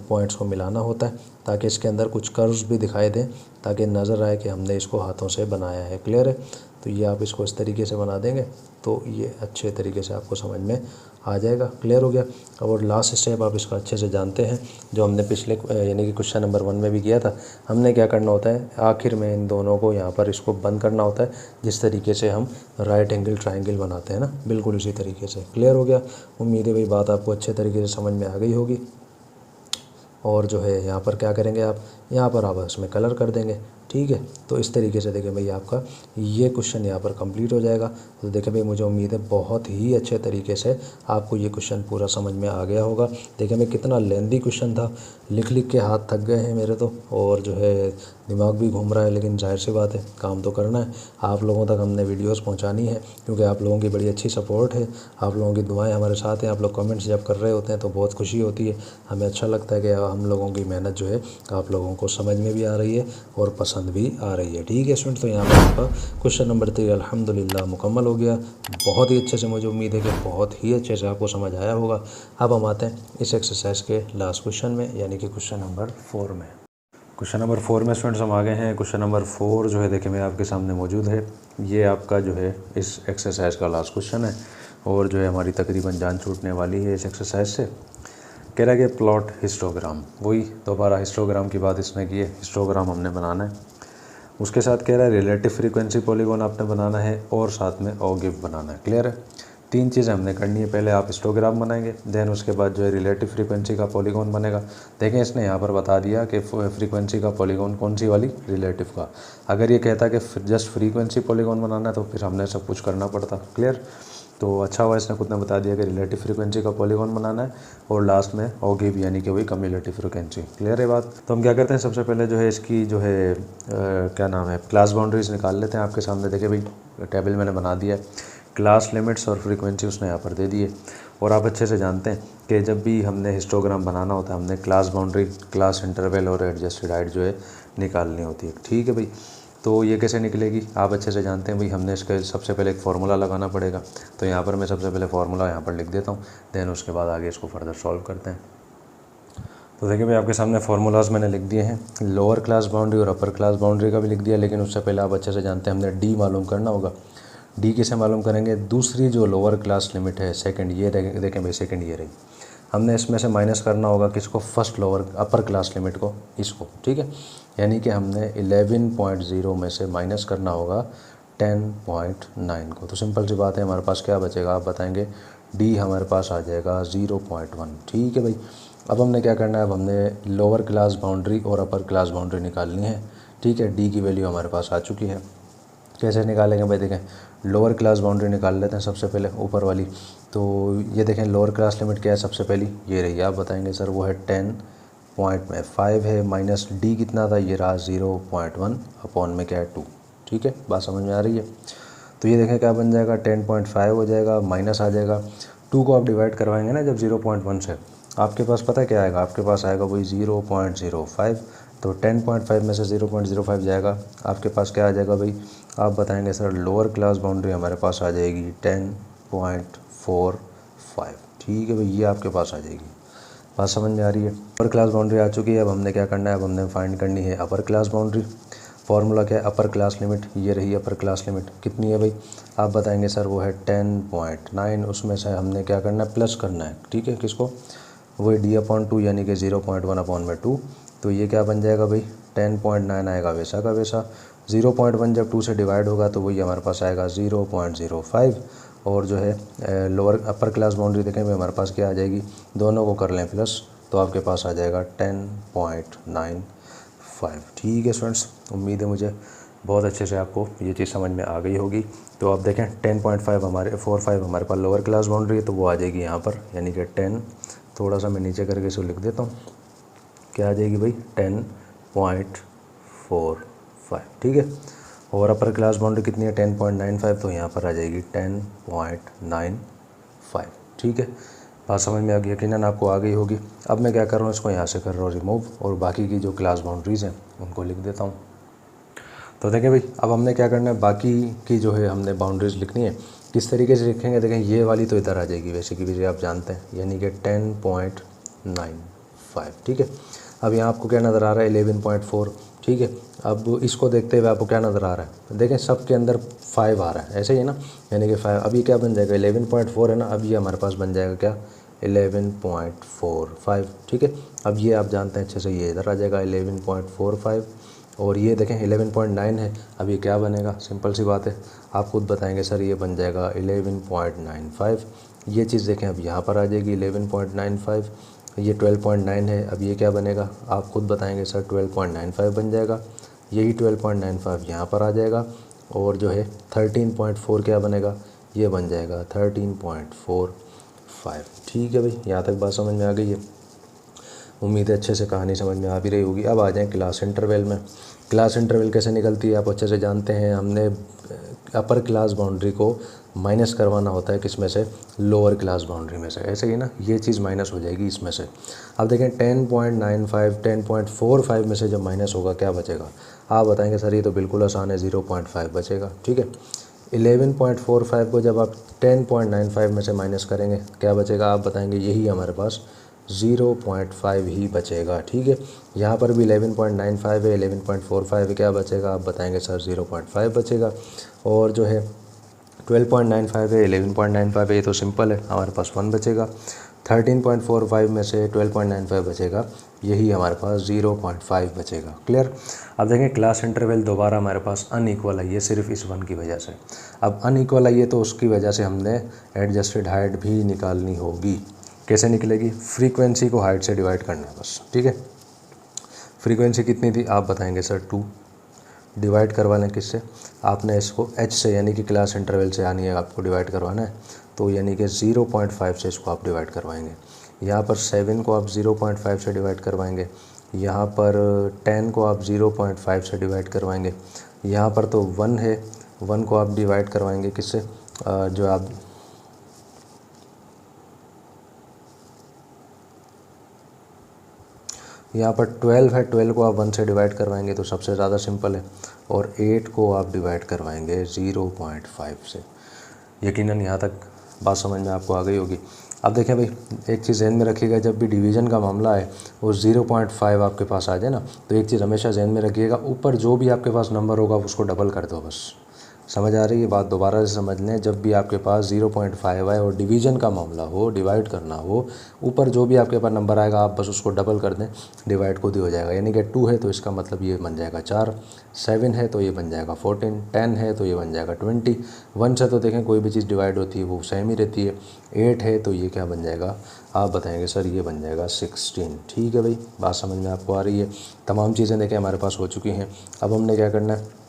पॉइंट्स को मिलाना होता है, ताकि इसके अंदर कुछ कर्व्स भी दिखाई दें, ताकि नज़र आए कि हमने इसको हाथों से बनाया है, क्लियर है। तो ये आप इसको इस तरीके से बना देंगे तो ये अच्छे तरीके से आपको समझ में आ जाएगा, क्लियर हो गया। और लास्ट स्टेप आप इसका अच्छे से जानते हैं, जो हमने पिछले यानी कि क्वेश्चन नंबर 1 में भी किया था। हमने क्या करना होता है, आखिर में इन दोनों को यहाँ पर इसको बंद करना होता है, जिस तरीके से हम राइट एंगल ट्रायंगल बनाते हैं ना, बिल्कुल इसी तरीके से, क्लियर हो गया। उम्मीद है भाई बात आपको अच्छे तरीके से समझ में आ गई होगी। और जो है यहाँ पर क्या करेंगे आप, यहाँ पर आप इसमें कलर कर देंगे, ठीक है। तो इस तरीके से देखें भाई आपका ये क्वेश्चन यहाँ पर कंप्लीट हो जाएगा। तो देखें भाई मुझे उम्मीद है बहुत ही अच्छे तरीके से आपको ये क्वेश्चन पूरा समझ में आ गया होगा। देखें भाई कितना लेंदी क्वेश्चन था, लिख लिख के हाथ थक गए हैं मेरे तो, और जो है दिमाग भी घूम रहा है, लेकिन जाहिर सी बात है काम तो करना है। आप लोगों तक हमने वीडियोस पहुंचानी है, क्योंकि आप लोगों की बड़ी अच्छी सपोर्ट है, आप लोगों की दुआएं हमारे साथ हैं। आप लोग कमेंट्स जब कर रहे होते हैं तो बहुत खुशी होती है, हमें अच्छा लगता है कि हम लोगों की मेहनत जो है आप लोगों को समझ में भी आ रही है और पसंद पसंद भी आ रही है। ठीक है स्टूडेंट, तो यहाँ पर आपका क्वेश्चन नंबर 3 अल्हम्दुलिल्लाह मुकम्मल हो गया। बहुत ही अच्छे से, मुझे उम्मीद है कि बहुत ही अच्छे से आपको समझ आया होगा। अब हम आते हैं इस एक्सरसाइज के लास्ट क्वेश्चन में, यानी कि क्वेश्चन नंबर 4 में। क्वेश्चन नंबर 4 में स्टूडेंट्स हम आ गए हैं। क्वेश्चन नंबर 4 जो है देखिए मैं आपके सामने मौजूद है। ये आपका जो है इस एक्सरसाइज का लास्ट क्वेश्चन है और जो है हमारी तकरीबन जान छूटने वाली है इस एक्सरसाइज से। कह रहा है कि प्लॉट हिस्टोग्राम, वही दोबारा हिस्टोग्राम की बात इसमें की है। हिस्टोग्राम हमने बनाना है, उसके साथ कह रहा है रिलेटिव फ्रीक्वेंसी पॉलीगॉन आपने बनाना है और साथ में ऑगिव बनाना है। क्लियर है, 3 चीज़ें हमने करनी है। पहले आप हिस्टोग्राम बनाएंगे, देन उसके बाद जो है रिलेटिव फ्रीक्वेंसी का पॉलीगॉन बनेगा। देखें इसने यहाँ पर बता दिया कि फ्रीक्वेंसी का पॉलीगॉन कौन सी वाली, रिलेटिव का। अगर ये कहता कि जस्ट फ्रीक्वेंसी पॉलीगॉन बनाना है तो फिर हमने सब कुछ करना पड़ता। क्लियर, तो अच्छा हुआ इसने खुद ने बता दिया कि रिलेटिव फ्रीक्वेंसी का पॉलीगॉन बनाना है और लास्ट में ऑगिव यानी कि वही कम्युलेटिव फ्रीक्वेंसी। क्लियर है बात। तो हम क्या करते हैं, सबसे पहले जो है इसकी जो है क्या नाम है, क्लास बाउंड्रीज निकाल लेते हैं। आपके सामने देखिए भाई टेबल मैंने बना दिया है, क्लास लिमिट्स और फ्रीक्वेंसी उसने यहाँ पर दे दी है। और आप अच्छे से जानते हैं कि जब भी हमने हिस्टोग्राम बनाना होता है हमने क्लास बाउंड्री, क्लास इंटरवल और एडजस्टेड हाइट जो है निकालनी होती है। ठीक है भाई, तो ये कैसे निकलेगी आप अच्छे से जानते हैं भाई। हमने इसका सबसे पहले एक फार्मूला लगाना पड़ेगा। तो यहाँ पर मैं सबसे पहले फार्मूला यहाँ पर लिख देता हूँ, देन उसके बाद आगे इसको फर्दर सॉल्व करते हैं। तो देखिए भाई आपके सामने फार्मूलाज मैंने लिख दिए हैं, लोअर क्लास बाउंड्री और अपर क्लास बाउंड्री का भी लिख दिया। लेकिन उससे पहले आप अच्छे से जानते हैं हमने डी मालूम करना होगा। डी किसे मालूम करेंगे, दूसरी जो लोअर क्लास लिमिट है सेकंड, ये देखें भाई सेकंड ये रही। हमने इसमें से माइनस करना होगा किसको, first lower upper class limit को, इसको। ठीक है, यानी कि हमने 11.0 में से माइनस करना होगा 10.9 को। तो सिंपल सी बात है, हमारे पास क्या बचेगा आप बताएंगे, डी हमारे पास आ जाएगा 0.1। ठीक है भाई, अब हमने क्या करना है, अब हमने लोअर क्लास बाउंड्री और अपर क्लास बाउंड्री निकालनी है। ठीक है, डी की वैल्यू हमारे पास आ चुकी है। कैसे निकालेंगे भाई, देखें लोअर क्लास बाउंड्री निकाल लेते हैं सबसे पहले, ऊपर वाली। तो ये देखें लोअर क्लास लिमिट क्या है, सबसे पहली ये रही। आप बताएंगे सर वो है 10.5 है, माइनस डी कितना था, ये रहा 0.1 अपॉन में क्या है 2। ठीक है, बात समझ में आ रही है। तो ये देखें क्या बन जाएगा, 10.5 हो जाएगा, माइनस आ जाएगा 2 को आप डिवाइड करवाएंगे ना जब 0.1 से, आपके पास पता है क्या आएगा, आपके पास आएगा वही 0.05। तो 10.5 में से 0.05 जाएगा, आपके पास क्या आ जाएगा भाई, आप बताएंगे सर लोअर क्लास बाउंड्री हमारे पास आ जाएगी 10.45। ठीक है भाई, ये आपके पास आ जाएगी। बात समझ में आ रही है। अपर क्लास बाउंड्री आ चुकी है, अब हमने क्या करना है, अब हमने फाइंड करनी है अपर क्लास बाउंड्री। फार्मूला क्या है, अपर क्लास लिमिट, ये रही अपर क्लास लिमिट। कितनी है भाई, आप बताएंगे सर वो है 10.9। उसमें से हमने क्या करना है, प्लस करना है। ठीक है, किसको, वही d/2 यानी कि 0.1 अपॉन में 2। तो ये क्या बन जाएगा भाई, 10.9 आएगा वैसा का वैसा। 0.1 जब 2 से डिवाइड होगा तो वही हमारे पास आएगा 0.05। और जो है लोअर अपर क्लास बाउंड्री देखें भाई हमारे पास क्या आ जाएगी, दोनों को कर लें प्लस, तो आपके पास आ जाएगा 10.95। ठीक है स्टूडेंट्स, उम्मीद है मुझे बहुत अच्छे से आपको ये चीज़ समझ में आ गई होगी। तो आप देखें 10.5 हमारे पास लोअर क्लास बाउंड्री है, तो वो आ जाएगी यहाँ पर, यानी कि 10, थोड़ा सा मैं नीचे करके इसको लिख देता हूँ, क्या आ जाएगी भाई 10.45। ठीक है, और अपर क्लास बाउंड्री कितनी है 10.95, तो यहाँ पर आ जाएगी 10.95। ठीक है, बात समझ में आ गई, यकीनन आपको आ गई होगी। अब मैं क्या कर रहा हूँ, इसको यहाँ से कर रहा हूँ रिमूव और बाकी की जो क्लास बाउंड्रीज़ हैं उनको लिख देता हूँ। तो देखें भाई अब हमने क्या करना है, बाकी की जो है हमने बाउंड्रीज़ लिखनी है। किस तरीके से लिखेंगे, देखें ये वाली तो इधर आ जाएगी वैसे की वैसे आप जानते हैं, यानी कि 10.95। ठीक है, अब यहाँ आपको क्या नज़र आ रहा है 11.4। ठीक है, अब इसको देखते हुए आपको क्या नज़र आ रहा है, देखें सब के अंदर 5 आ रहा है, ऐसे ही है ना, यानी कि 5। अब ये क्या बन जाएगा, 11.4 है ना, अब ये हमारे पास बन जाएगा क्या 11.45। ठीक है, अब ये आप जानते हैं अच्छे से, ये इधर आ जाएगा 11.45। और ये देखें 11.9 है, अब ये क्या बनेगा, सिंपल सी बात है, आप खुद बताएंगे सर ये बन जाएगा 11.95। ये चीज़ देखें अब यहाँ पर आ जाएगी 11.95। ये 12.9 है, अब ये क्या बनेगा, आप खुद बताएंगे सर 12.95 बन जाएगा। यही 12.95 यहाँ पर आ जाएगा, और जो है 13.4 क्या बनेगा, ये बन जाएगा 13.45। ठीक है भाई, यहाँ तक बात समझ में आ गई है। उम्मीद है अच्छे से कहानी समझ में आ भी रही होगी। अब आ जाएं क्लास इंटरवल में। क्लास इंटरवल कैसे निकलती है आप अच्छे से जानते हैं, हमने अपर क्लास बाउंड्री को माइनस करवाना होता है किस में से, लोअर क्लास बाउंड्री में से, ऐसे ही ना, ये चीज़ माइनस हो जाएगी इसमें से। अब देखें 10.95 10.45 में से जब माइनस होगा क्या बचेगा, आप बताएंगे सर ये तो बिल्कुल आसान है, 0.5 बचेगा। ठीक है, 11.45 को जब आप 10.95 में से माइनस करेंगे क्या बचेगा, आप बताएंगे यही हमारे पास 0.5 ही बचेगा। ठीक है, यहाँ पर भी 11.95 है, 11.45 है, क्या बचेगा, आप बताएंगे सर 0.5 बचेगा। और जो है 12.95 है, 11.95 है, ये तो सिंपल है, हमारे पास 1 बचेगा। 13.45 में से 12.95 बचेगा, यही हमारे पास 0.5 बचेगा। क्लियर। अब देखें क्लास इंटरवल दोबारा हमारे पास अनइक्वल आई है सिर्फ इस 1 की वजह से। अब अनइक्वल आई है तो उसकी वजह से हमने एडजस्टेड हाइट भी निकालनी होगी। कैसे निकलेगी, फ्रीक्वेंसी को हाइट से डिवाइड करना है बस। ठीक है, फ्रीक्वेंसी कितनी थी, आप बताएंगे सर 2, डिवाइड करवा लें किससे, आपने इसको h से यानी कि क्लास इंटरवल से यानी आपको डिवाइड करवाना है, तो यानी कि 0.5 से इसको आप डिवाइड करवाएंगे। यहाँ पर 7 को आप 0.5 से डिवाइड करवाएंगे, यहाँ पर 10 को आप 0.5 से डिवाइड करवाएंगे, यहाँ पर तो 1 है, 1 को आप डिवाइड करवाएंगे किससे, जो आप यहाँ पर 12 है, 12 को आप 1 से डिवाइड करवाएंगे तो सबसे ज़्यादा सिंपल है, और 8 को आप डिवाइड करवाएंगे 0.5 से। यकीनन यहाँ तक बात समझ में आपको आ गई होगी। अब देखें भाई, एक चीज़ जहन में रखिएगा, जब भी डिवीज़न का मामला है वो 0.5 आपके पास आ जाए ना, तो एक चीज़ हमेशा जहन में रखिएगा, ऊपर जो भी आपके पास नंबर होगा उसको डबल कर दो बस। समझ आ रही है बात, दोबारा से समझ लें, जब भी आपके पास 0.5 आए और डिवीज़न का मामला हो, डिवाइड करना हो, ऊपर जो भी आपके पास नंबर आएगा आप बस उसको डबल कर दें, डिवाइड खुद ही हो जाएगा। यानी कि 2 है तो इसका मतलब ये बन जाएगा 4, 7 है तो ये बन जाएगा 14, 10 है तो ये बन जाएगा 20, 1 से तो देखें कोई भी चीज़ डिवाइड होती है वो सेम ही रहती है, 8 है तो ये क्या बन जाएगा, आप बताएंगे सर ये बन जाएगा 16। ठीक है भाई, बात समझ में आपको आ रही है। तमाम चीज़ें देखें हमारे पास हो चुकी हैं। अब हमने क्या करना है,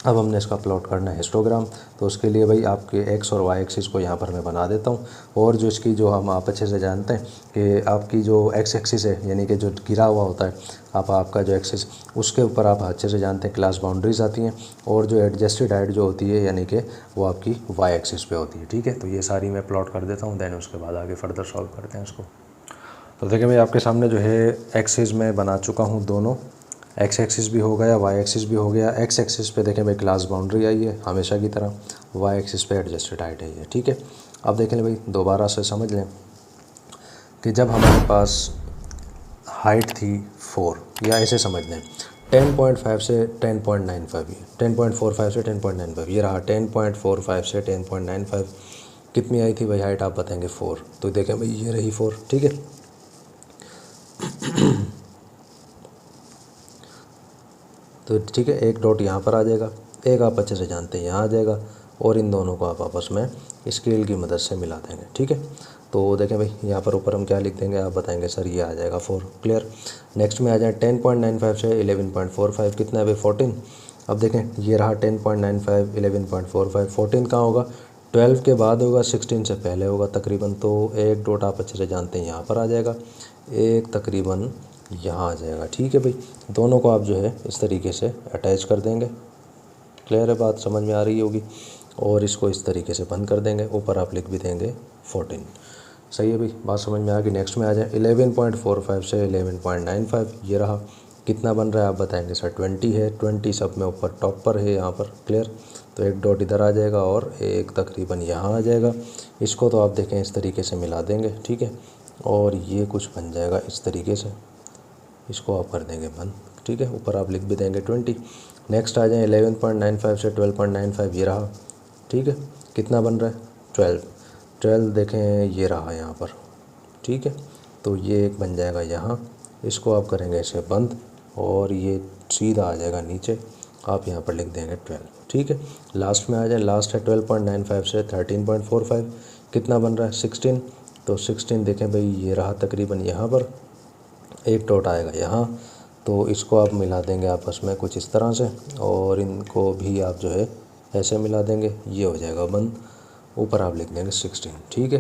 अब हमने इसका प्लॉट करना है हिस्टोग्राम। तो उसके लिए भाई आपके एक्स और वाई एक्सिस को यहाँ पर मैं बना देता हूँ, और जो इसकी जो हम आप अच्छे से जानते हैं कि आपकी जो एक्स एक्सिस है यानी कि जो गिरा हुआ होता है आपका जो एक्सिस, उसके ऊपर आप अच्छे से जानते हैं क्लास बाउंड्रीज आती हैं, और जो एडजस्टेड हाइट जो होती है यानी कि वो आपकी वाई एक्सिस पे होती है। ठीक है, तो ये सारी मैं प्लॉट कर देता हूँ, दैन उसके बाद आगे फर्दर सॉल्व करते हैं इसको। तो देखिए मैं आपके सामने जो है एक्सिस में बना चुका हूँ दोनों, एक्स एक्सिस भी हो गया, वाई एक्सिस भी हो गया। एक्स एक्सिस पे देखें भाई क्लास बाउंड्री आई है हमेशा की तरह, वाई एक्सिस पे एडजस्टेड हाइट है ये। ठीक है, अब देखें भाई दोबारा से समझ लें कि जब हमारे पास हाइट थी 4, या ऐसे समझ लें 10.5 से 10.95, ये 10.45 से 10.95, ये रहा 10.45 से 10.95, कितनी आई थी भाई हाइट, आप बताएंगे 4। तो देखें भाई ये रही 4। ठीक है, तो ठीक है, एक डॉट यहाँ पर आ जाएगा, एक आप अच्छे से जानते हैं यहाँ आ जाएगा, और इन दोनों को आप आपस में स्केल की मदद से मिला देंगे। ठीक है, तो देखें भाई यहाँ पर ऊपर हम क्या लिख देंगे, आप बताएंगे सर ये आ जाएगा 4। क्लियर। नेक्स्ट में आ जाए 10.95 से 11.45, कितना है भाई 14। अब देखें ये रहा 10.95, 11.45, 14 कहाँ होगा, 12 के बाद होगा, 16 से पहले होगा तकरीबन, तो एक डॉट आप अच्छे से जानते हैं यहाँ पर आ जाएगा, एक तकरीबन यहाँ आ जाएगा। ठीक है भाई, दोनों को आप जो है इस तरीके से अटैच कर देंगे। क्लियर है बात, समझ में आ रही होगी। और इसको इस तरीके से बंद कर देंगे, ऊपर आप लिख भी देंगे 14। सही है भाई, बात समझ में आ गई। नेक्स्ट में आ जाए 11.45 से 11.95, ये रहा, कितना बन रहा है आप बताएंगे सर 20 है, 20 सब में ऊपर टॉप पर है यहाँ पर। क्लियर, तो एक डॉट इधर आ जाएगा और एक तकरीबन यहाँ आ जाएगा। इसको तो आप देखें इस तरीके से मिला देंगे। ठीक है, और ये कुछ बन जाएगा इस तरीके से, इसको आप कर देंगे बंद। ठीक है, ऊपर आप लिख भी देंगे 20। नेक्स्ट आ जाए 11.95 से 12.95, ये रहा। ठीक है, कितना बन रहा है 12 देखें ये रहा यहाँ पर। ठीक है, तो ये एक बन जाएगा यहाँ, इसको आप करेंगे ऐसे बंद, और ये सीधा आ जाएगा नीचे, आप यहाँ पर लिख देंगे 12। ठीक है, लास्ट में आ जाए, लास्ट है 12.95 से 13.45, कितना बन रहा है 16। तो 16 देखें भाई ये रहा तकरीबन यहाँ पर, एक डॉट आएगा यहाँ, तो इसको आप मिला देंगे आपस में कुछ इस तरह से, और इनको भी आप जो है ऐसे मिला देंगे, ये हो जाएगा बंद, ऊपर आप लिख देंगे 16। ठीक है,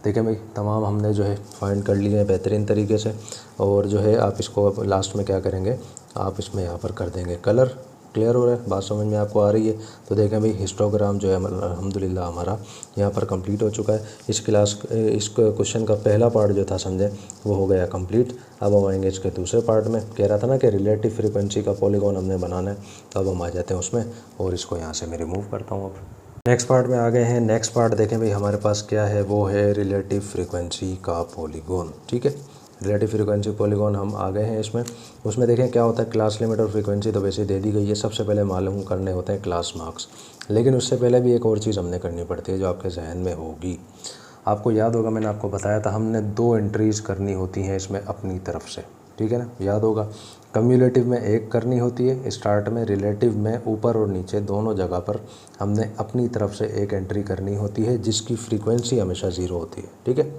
देखिए भाई तमाम हमने जो है फाइंड कर लिए हैं बेहतरीन तरीके से, और जो है आप इसको अब लास्ट में क्या करेंगे, आप इसमें यहाँ पर कर देंगे कलर। क्लियर हो रहा है, बात समझ में आपको आ रही है। तो देखें भाई हिस्टोग्राम जो है अल्हम्दुलिल्लाह हमारा यहाँ पर कंप्लीट हो चुका है। इस क्वेश्चन का पहला पार्ट जो था समझे वो हो गया कंप्लीट। अब हम आएंगे इसके दूसरे पार्ट में। कह रहा था ना कि रिलेटिव फ्रीक्वेंसी का पॉलीगॉन हमने बनाना है, तो अब हम आ जाते हैं उसमें और इसको यहाँ से मैं रिमूव करता हूँ। अब नेक्स्ट पार्ट में आ गए हैं। नेक्स्ट पार्ट देखें भाई हमारे पास क्या है, वो है रिलेटिव फ्रीक्वेंसी का पॉलीगॉन। ठीक है, रिलेटिव फ्रीक्वेंसी पॉलीगॉन हम आ गए हैं इसमें। उसमें देखें क्या होता है, क्लास लिमिट और फ्रीक्वेंसी तो वैसे दे दी गई है। सबसे पहले मालूम करने होते हैं क्लास मार्क्स, लेकिन उससे पहले भी एक और चीज़ हमने करनी पड़ती है जो आपके जहन में होगी। आपको याद होगा मैंने आपको बताया था हमने 2 एंट्रीज़ करनी होती हैं इसमें अपनी तरफ से, ठीक है ना, याद होगा। कम्युलेटिव में एक करनी होती है स्टार्ट में, रिलेटिव में ऊपर और नीचे दोनों जगह पर हमने अपनी तरफ से एक एंट्री करनी होती है जिसकी फ्रीक्वेंसी हमेशा 0 होती है। ठीक है,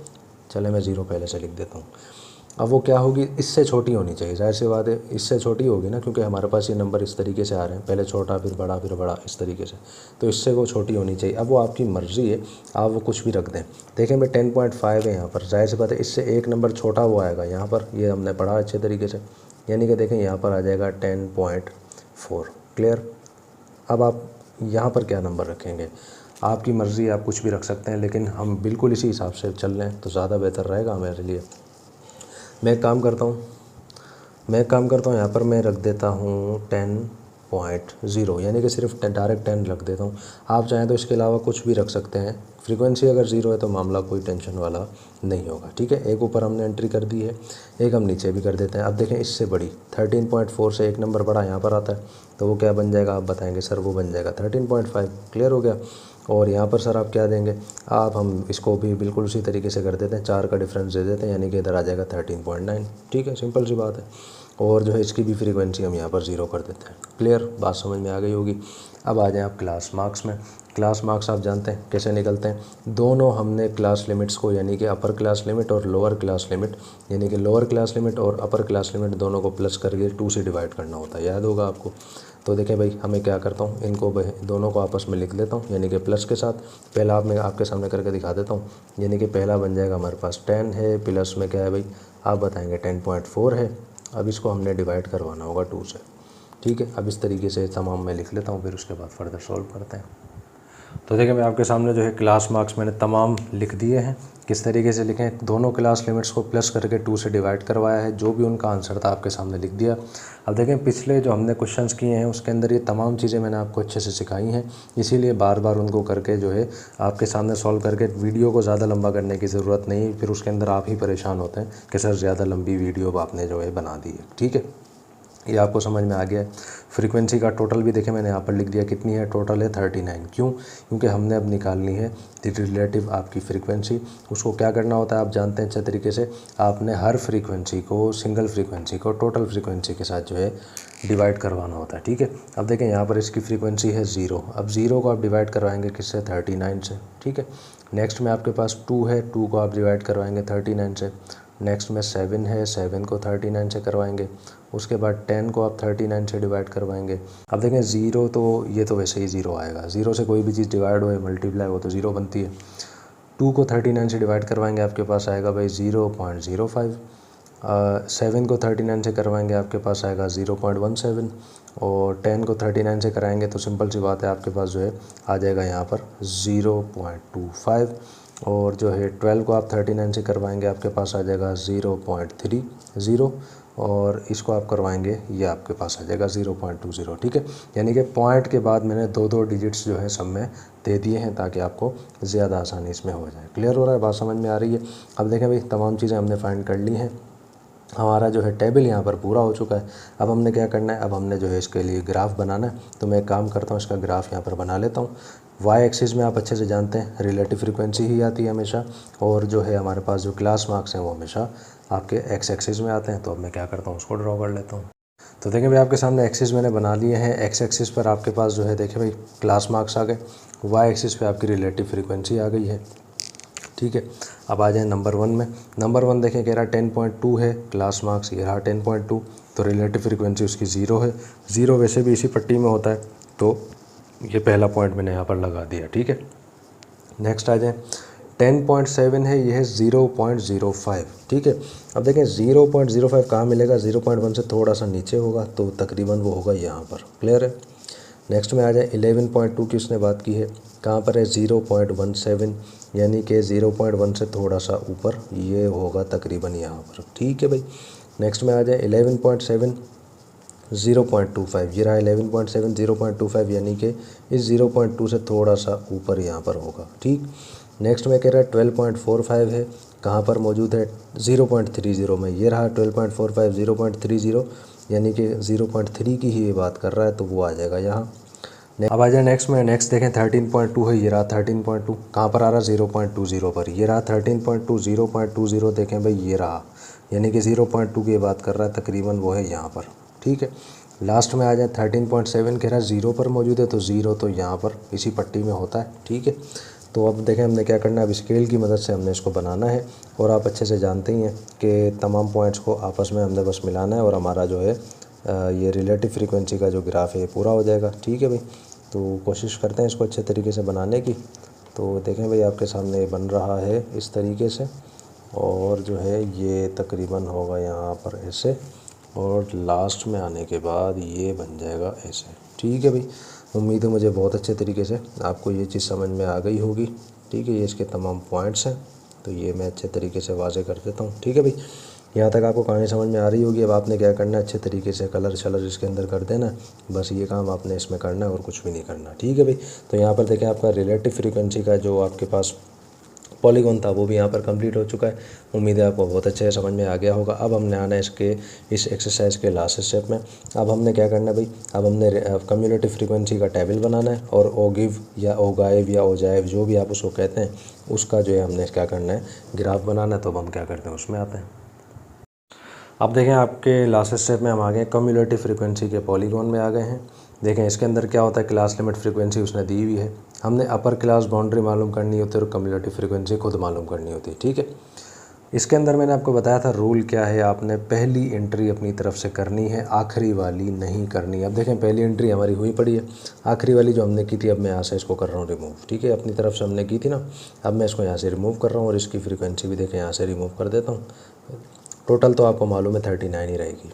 चले मैं 0 पहले से लिख देता हूँ। अब वो क्या होगी, इससे छोटी होनी चाहिए, जाहिर सी बात है इससे छोटी होगी ना, क्योंकि हमारे पास ये नंबर इस तरीके से आ रहे हैं, पहले छोटा फिर बड़ा इस तरीके से, तो इससे वो छोटी होनी चाहिए। अब वो आपकी मर्ज़ी है, आप वो कुछ भी रख दें। देखें मैं 10.5 है यहाँ पर, जाहिर सी बात है इससे एक नंबर छोटा वो आएगा यहाँ पर, ये हमने पढ़ा अच्छे तरीके से, यानी कि देखें यहाँ पर आ जाएगा 10.4। क्लियर। अब आप यहाँ पर क्या नंबर रखेंगे, आपकी मर्ज़ी, आप कुछ भी रख सकते हैं, लेकिन हम बिल्कुल इसी हिसाब से चल रहे हैं तो ज़्यादा बेहतर रहेगा हमारे लिए। मैं एक काम करता हूँ यहाँ पर मैं रख देता हूँ 10.0, यानी कि सिर्फ डायरेक्ट 10 रख देता हूँ। आप चाहें तो इसके अलावा कुछ भी रख सकते हैं। फ्रीक्वेंसी अगर 0 है तो मामला कोई टेंशन वाला नहीं होगा। ठीक है, एक ऊपर हमने एंट्री कर दी है, एक हम नीचे भी कर देते हैं। अब देखें इससे बड़ी 13.4 से एक नंबर बड़ा यहाँ पर आता है, तो वो क्या बन जाएगा, आप बताएंगे सर, वो बन जाएगा 13.5। क्लियर हो गया। और यहाँ पर सर आप क्या देंगे, आप हम इसको भी बिल्कुल उसी तरीके से कर देते हैं, 4 का डिफरेंस दे देते हैं, यानी कि इधर आ जाएगा 13.9। ठीक है, सिंपल सी बात है। और जो है इसकी भी फ्रीक्वेंसी हम यहाँ पर 0 कर देते हैं। क्लियर, बात समझ में आ गई होगी। अब आ जाएं आप क्लास मार्क्स में। क्लास मार्क्स आप जानते हैं कैसे निकलते हैं, दोनों हमने क्लास लिमिट्स को, यानी कि अपर क्लास लिमिट और लोअर क्लास लिमिट, यानी कि लोअर क्लास लिमिट और अपर क्लास लिमिट दोनों को प्लस करके 2 से डिवाइड करना होता है, याद होगा आपको। तो देखें भाई हमें क्या करता हूँ, इनको दोनों को आपस में लिख लेता हूँ, यानी कि प्लस के साथ। पहला मैं आपके सामने करके दिखा देता हूँ, यानी कि पहला बन जाएगा हमारे पास 10 है, प्लस में क्या है भाई, आप बताएंगे 10.4 है। अब इसको हमने डिवाइड करवाना होगा 2 से। ठीक है, अब इस तरीके से तमाम मैं लिख लेता हूँ, फिर उसके बाद फर्दर सॉल्व करते हैं। तो देखिए मैं आपके सामने जो है क्लास मार्क्स मैंने तमाम लिख दिए हैं। किस तरीके से लिखें, दोनों क्लास लिमिट्स को प्लस करके 2 से डिवाइड करवाया है, जो भी उनका आंसर था आपके सामने लिख दिया। अब देखें पिछले जो हमने क्वेश्चंस किए हैं उसके अंदर ये तमाम चीज़ें मैंने आपको अच्छे से सिखाई हैं, इसीलिए बार बार उनको करके जो है आपके सामने सॉल्व करके वीडियो को ज़्यादा लंबा करने की ज़रूरत नहीं, फिर उसके अंदर आप ही परेशान होते हैं कि सर ज़्यादा लंबी वीडियो आपने जो है बना दी है। ठीक है, ये आपको समझ में आ गया है। फ्रीक्वेंसी का टोटल भी देखें मैंने यहाँ पर लिख दिया, कितनी है, टोटल है 39। क्यों, क्योंकि हमने अब निकालनी है रिलेटिव आपकी फ्रीक्वेंसी। उसको क्या करना होता है आप जानते हैं अच्छे तरीके से, आपने हर फ्रीक्वेंसी को, सिंगल फ्रीक्वेंसी को टोटल फ्रीक्वेंसी के साथ जो है डिवाइड करवाना होता है। ठीक है, अब देखें यहाँ पर इसकी फ्रीक्वेंसी है 0, अब 0 को आप डिवाइड करवाएंगे किससे, 39 से। ठीक है, नेक्स्ट में आपके पास 2 है, 2 को आप डिवाइड करवाएंगे 39 से। नेक्स्ट में 7 है, 7 को 39 से करवाएंगे। उसके बाद 10 को आप 39 से डिवाइड करवाएंगे। अब देखें 0 तो ये तो वैसे ही 0 आएगा, 0 से कोई भी चीज़ डिवाइड हो मल्टीप्लाई हो तो 0 बनती है। 2 को 39 से डिवाइड करवाएंगे, आपके पास आएगा भाई 0.05। 7 को 39 से करवाएंगे, आपके पास आएगा 0.17। और 10 को 39 से कराएंगे तो सिंपल सी बात है आपके पास जो है आ जाएगा यहाँ पर 0.25। और जो है 12 को आप 39 से करवाएंगे, आपके पास आ जाएगा 0.30। और इसको आप करवाएंगे, ये आपके पास आ जाएगा 0.20। ठीक है, यानी कि पॉइंट के बाद मैंने 2 डिजिट्स जो है सब में दे दिए हैं ताकि आपको ज़्यादा आसानी इसमें हो जाए। क्लियर हो रहा है, बात समझ में आ रही है। अब देखें भाई तमाम चीज़ें हमने फाइंड कर ली हैं, हमारा जो है टेबल यहाँ पर पूरा हो चुका है। अब हमने क्या करना है, अब हमने जो है इसके लिए ग्राफ बनाना है। तो मैं एक काम करता हूँ, इसका ग्राफ यहाँ पर बना लेता हूँ। वाई एक्सिस में आप अच्छे से जानते हैं रिलेटिव फ्रीक्वेंसी ही आती है हमेशा, और जो है हमारे पास जो क्लास मार्क्स हैं वो हमेशा आपके एक्स एक्सिस में आते हैं। तो अब मैं क्या करता हूँ, उसको ड्रॉ कर लेता हूँ। तो देखें भाई आपके सामने एक्सिस मैंने बना लिए हैं। एक्स एक्सिस पर आपके पास जो है देखें भाई क्लास मार्क्स आ गए, वाई एक्सिस पे आपकी रिलेटिव फ्रीक्वेंसी आ गई है। ठीक है, अब आ जाए नंबर 1 में। नंबर 1 देखें कह रहा 10.2 है, क्लास मार्क्स ये रहा 10.2, तो रिलेटिव फ्रीक्वेंसी उसकी 0 है। 0 वैसे भी इसी पट्टी में होता है, तो ये पहला पॉइंट मैंने यहाँ पर लगा दिया। ठीक है, नेक्स्ट आ जाए 10.7 है, यह है 0.05, ठीक है। अब देखें 0.05 कहाँ मिलेगा, 0.1 से थोड़ा सा नीचे होगा, तो तकरीबन वो होगा यहाँ पर, क्लियर है। नेक्स्ट में आ जाए 11.2 की उसने बात की है, कहाँ पर है 0.17, यानी कि 0.1 से थोड़ा सा ऊपर, ये होगा तकरीबन यहाँ पर, ठीक है भाई। नेक्स्ट में आ जाए 11.7 0.25, ये रहा 11.7 0.25, यानी कि इस 0.2 से थोड़ा सा ऊपर यहाँ पर होगा, ठीक। नेक्स्ट में कह रहा है 12.45 है, कहाँ पर मौजूद है 0.30 में, ये रहा 12.45 0.30, यानी कि 0.3 की ही ये बात कर रहा है, तो वो आ जाएगा यहाँ। अब आ जाए नेक्स्ट में, नेक्स्ट देखें 13.2 है, ये रहा 13.2, कहाँ पर आ रहा 0.20 पर, ये रहा 13.2 0.20, देखें भाई ये रहा, यानी कि 0.2 की बात कर रहा है, तकरीबन वो है यहाँ पर, ठीक है। लास्ट में आ जाए 13.7, कह रहा है 0 पर मौजूद है, तो 0 तो यहाँ पर इसी पट्टी में होता है, ठीक है। तो अब देखें हमने क्या करना है, अब स्केल की मदद से हमने इसको बनाना है, और आप अच्छे से जानते ही हैं कि तमाम पॉइंट्स को आपस में हमने बस मिलाना है, और हमारा जो है ये रिलेटिव फ्रीक्वेंसी का जो ग्राफ है ये पूरा हो जाएगा, ठीक है भाई। तो कोशिश करते हैं इसको अच्छे तरीके से बनाने की। तो देखें भाई आपके सामने बन रहा है इस तरीके से, और जो है ये तकरीबन होगा यहाँ पर ऐसे, और लास्ट में आने के बाद ये बन जाएगा ऐसे, ठीक है भाई। उम्मीद है मुझे बहुत अच्छे तरीके से आपको ये चीज़ समझ में आ गई होगी, ठीक है। ये इसके तमाम पॉइंट्स हैं, तो ये मैं अच्छे तरीके से वाज़े कर देता हूँ, ठीक है भाई। यहाँ तक आपको कहानी समझ में आ रही होगी। अब आपने क्या करना है, अच्छे तरीके से कलर शलर इसके अंदर कर देना, बस ये काम आपने इसमें करना है और कुछ भी नहीं करना, ठीक है भाई। तो यहाँ पर देखें आपका रिलेटिव फ्रीक्वेंसी का जो आपके पास पॉलीगॉन था वो भी यहाँ पर कंप्लीट हो चुका है। उम्मीद है आपको बहुत अच्छे से समझ में आ गया होगा। अब हमने आना है इसके इस एक्सरसाइज के लास्ट स्टेप में। अब हमने क्या करना है भाई, अब हमने कम्युलेटिव फ्रीक्वेंसी का टेबल बनाना है, और ओ गिव या ओ गायब या ओ जायब जो भी आप उसको कहते हैं, उसका जो है हमने क्या करना है, ग्राफ बनाना है। तो अब हम क्या करते हैं, उसमें आते हैं। अब देखें आपके लास्ट स्टेप में हम आ गए कम्युलेटिव फ्रीक्वेंसी के पॉलीगॉन में आ गए हैं। देखें इसके अंदर क्या होता है, क्लास लिमिट फ्रीक्वेंसी उसने दी हुई है, हमने अपर क्लास बाउंड्री मालूम करनी होती है और कम्युलेटिव फ्रीक्वेंसी खुद मालूम करनी होती है, ठीक है। इसके अंदर मैंने आपको बताया था रूल क्या है, आपने पहली एंट्री अपनी तरफ से करनी है, आखिरी वाली नहीं करनी। अब देखें पहली एंट्री हमारी हुई पड़ी है, आखिरी वाली जो हमने की थी, अब मैं यहाँ से इसको कर रहा हूँ रिमूव, ठीक है। अपनी तरफ से हमने की थी ना, अब मैं इसको यहाँ से रिमूव कर रहा हूँ, और इसकी फ्रीक्वेंसी भी देखें यहाँ से रिमूव कर देता हूँ। टोटल तो आपको मालूम है 39 ही रहेगी।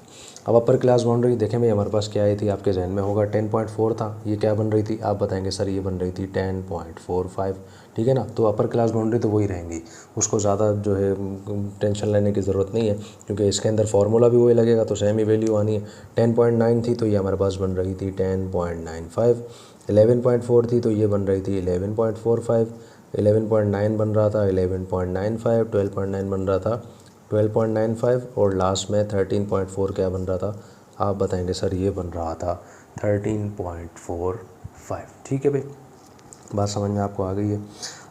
अब अपर क्लास बाउंड्री देखें भाई हमारे पास क्या आई थी, आपके जहन में होगा 10.4 था, ये क्या बन रही थी, आप बताएंगे सर ये बन रही थी 10.45, ठीक है ना। तो अपर क्लास बाउंड्री तो वही रहेंगी, उसको ज़्यादा जो है टेंशन लेने की ज़रूरत नहीं है, क्योंकि इसके अंदर फार्मूला भी वही लगेगा, तो सेम ही वैल्यू आनी है। 10.9 थी तो ये हमारे पास बन रही थी 10.95, 11.4 थी तो ये बन रही थी 11.45, 11.9 बन रहा था 11.95, 12.9 बन रहा था 12.95, और लास्ट में 13.4 क्या बन रहा था, आप बताएंगे सर ये बन रहा था 13.45, ठीक है भाई। बात समझ में आपको आ गई है।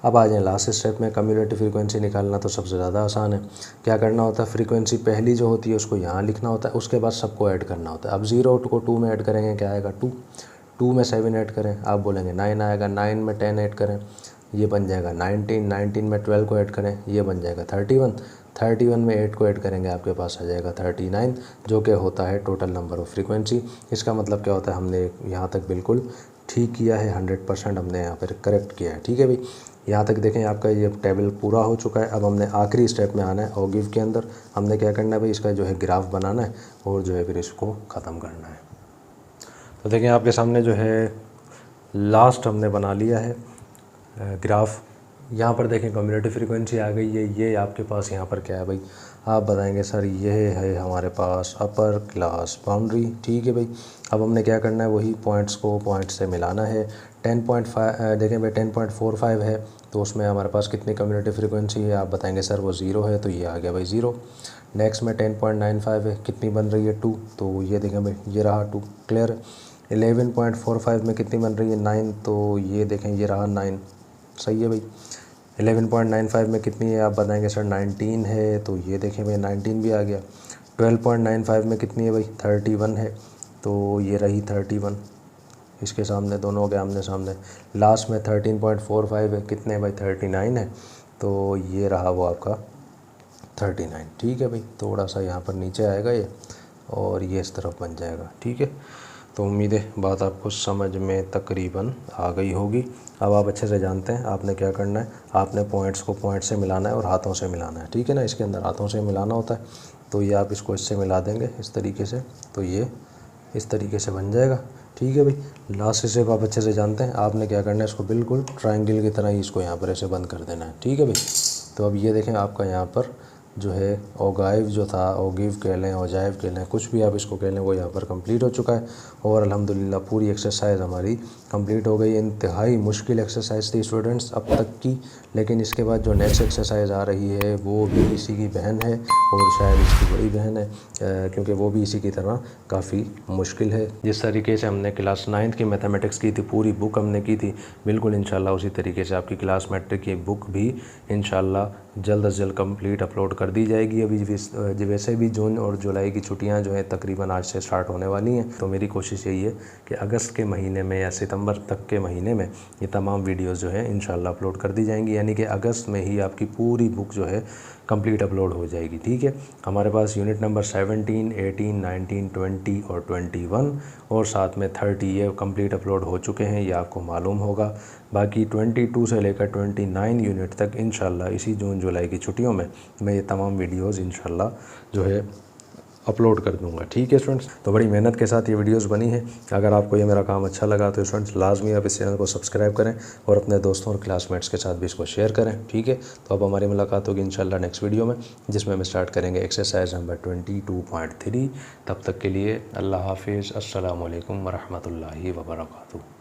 अब आ जाए लास्ट स्टेप में, कम्युलेटिव फ्रीक्वेंसी निकालना तो सबसे ज़्यादा आसान है। क्या करना होता है, फ्रीक्वेंसी पहली जो होती है उसको यहाँ लिखना होता है, उसके बाद सबको ऐड करना होता है। अब 0 को 2 में ऐड करेंगे, क्या आएगा 2, 2 में 7 ऐड करें, आप बोलेंगे 9 आएगा, 9 में 10 ऐड करें, ये बन जाएगा 19, 19 में 12 को ऐड करें, ये बन जाएगा 31, 31 में 8 को ऐड करेंगे, आपके पास आ जाएगा 39, जो कि होता है टोटल नंबर ऑफ़ फ्रीक्वेंसी। इसका मतलब क्या होता है, हमने यहाँ तक बिल्कुल ठीक किया है, 100% हमने यहाँ पर करेक्ट किया है, ठीक है भाई। यहाँ तक देखें आपका ये टेबल पूरा हो चुका है। अब हमने आखिरी स्टेप में आना है, ओ गिव के अंदर हमने क्या करना है भाई, इसका जो है ग्राफ बनाना है, और जो है फिर इसको ख़त्म करना है। तो देखें आपके सामने जो है लास्ट हमने बना लिया है ग्राफ। यहाँ पर देखें कम्युलेटिव फ्रीक्वेंसी आ गई है, ये आपके पास यहाँ पर क्या है भाई, आप बताएंगे सर ये है हमारे पास अपर क्लास बाउंड्री, ठीक है भाई। अब हमने क्या करना है, वही पॉइंट्स को पॉइंट से मिलाना है। 10.5 देखें भाई 10.45 है, तो उसमें हमारे पास कितनी कम्युलेटिव फ्रीक्वेंसी है, आप बताएंगे सर वो 0 है, तो ये आ गया भाई 0। नेक्स्ट में 10.95 है, कितनी बन रही है 2, तो ये देखें भाई ये रहा 2, क्लियर है। 11.45 में कितनी बन रही है 9, तो ये देखें ये रहा 9, सही है भाई। 11.95 में कितनी है, आप बताएंगे सर 19 है, तो ये देखें भाई 19 भी आ गया। 12.95 में कितनी है भाई 31 है, तो ये रही 31, इसके सामने दोनों हो गए आमने सामने। लास्ट में 13.45 है, कितने भाई 39 है, तो ये रहा वो आपका 39, ठीक है भाई। थोड़ा सा यहाँ पर नीचे आएगा ये, और ये इस तरफ बन जाएगा, ठीक है। तो उम्मीद है बात आपको समझ में तकरीबन आ गई होगी। अब आप अच्छे से जानते हैं आपने क्या करना है, आपने पॉइंट्स को पॉइंट से मिलाना है और हाथों से मिलाना है, ठीक है ना। इसके अंदर हाथों से मिलाना होता है, तो ये आप इसको इससे मिला देंगे इस तरीके से, तो ये इस तरीके से बन जाएगा, ठीक है भाई। लास्ट स्टेप आप अच्छे से जानते हैं, आपने क्या करना है, इसको बिल्कुल ट्रायंगल की तरह ही इसको यहाँ पर ऐसे बंद कर देना है, ठीक है भाई। तो अब ये देखें आपका यहाँ पर जो है ओगाइव जो था, ओगिव कह लें, ओजाइव कह लें, कुछ भी आप इसको कह लें, वो यहाँ पर कंप्लीट हो चुका है। और अल्हम्दुलिल्लाह पूरी एक्सरसाइज हमारी कंप्लीट हो गई। इंतहाई मुश्किल एक्सरसाइज थी स्टूडेंट्स अब तक की, लेकिन इसके बाद जो नेक्स्ट एक्सरसाइज आ रही है वो भी इसी की बहन है और शायद इसकी बड़ी बहन है, क्योंकि वो भी इसी की तरह काफ़ी मुश्किल है। जिस तरीके से हमने क्लास 9th की मैथमेटिक्स की थी, पूरी बुक हमने की थी, बिल्कुल इंशाल्लाह उसी तरीके से आपकी क्लास मैट्रिक की बुक भी इंशाल्लाह जल्द से जल्द कंप्लीट अपलोड कर दी जाएगी। अभी वैसे भी जून और जुलाई की छुट्टियां जो है तकरीबन आज से स्टार्ट होने वाली हैं, तो मेरी कोशिश यही है कि अगस्त के महीने में या सितंबर तक के महीने में ये तमाम वीडियोस जो है इंशाल्लाह अपलोड कर दी जाएंगी, यानी कि अगस्त में ही आपकी पूरी बुक जो है कंप्लीट अपलोड हो जाएगी, ठीक है। हमारे पास यूनिट नंबर 17, 18, 19, 20 और 21 और साथ में 30 ये कंप्लीट अपलोड हो चुके हैं, ये आपको मालूम होगा। बाकी 22 से लेकर 29 यूनिट तक इंशाल्लाह इसी जून जुलाई की छुट्टियों में मैं ये तमाम वीडियोज़ इंशाल्लाह जो है अपलोड कर दूंगा, ठीक है स्टूडेंट्स। तो बड़ी मेहनत के साथ ये वीडियोस बनी है। अगर आपको ये मेरा काम अच्छा लगा तो स्टूडेंट्स लाजमी आप इस चैनल को सब्सक्राइब करें और अपने दोस्तों और क्लासमेट्स के साथ भी इसको शेयर करें, ठीक है। तो अब हमारी मुलाकात होगी इंशाल्लाह नेक्स्ट वीडियो में, जिसमें हम स्टार्ट करेंगे एक्सरसाइज नंबर 22.3। तब तक के लिए अल्लाह हाफिज़, अस्सलामु अलैकुम वरहमतुल्लाहि वबरकातुहू।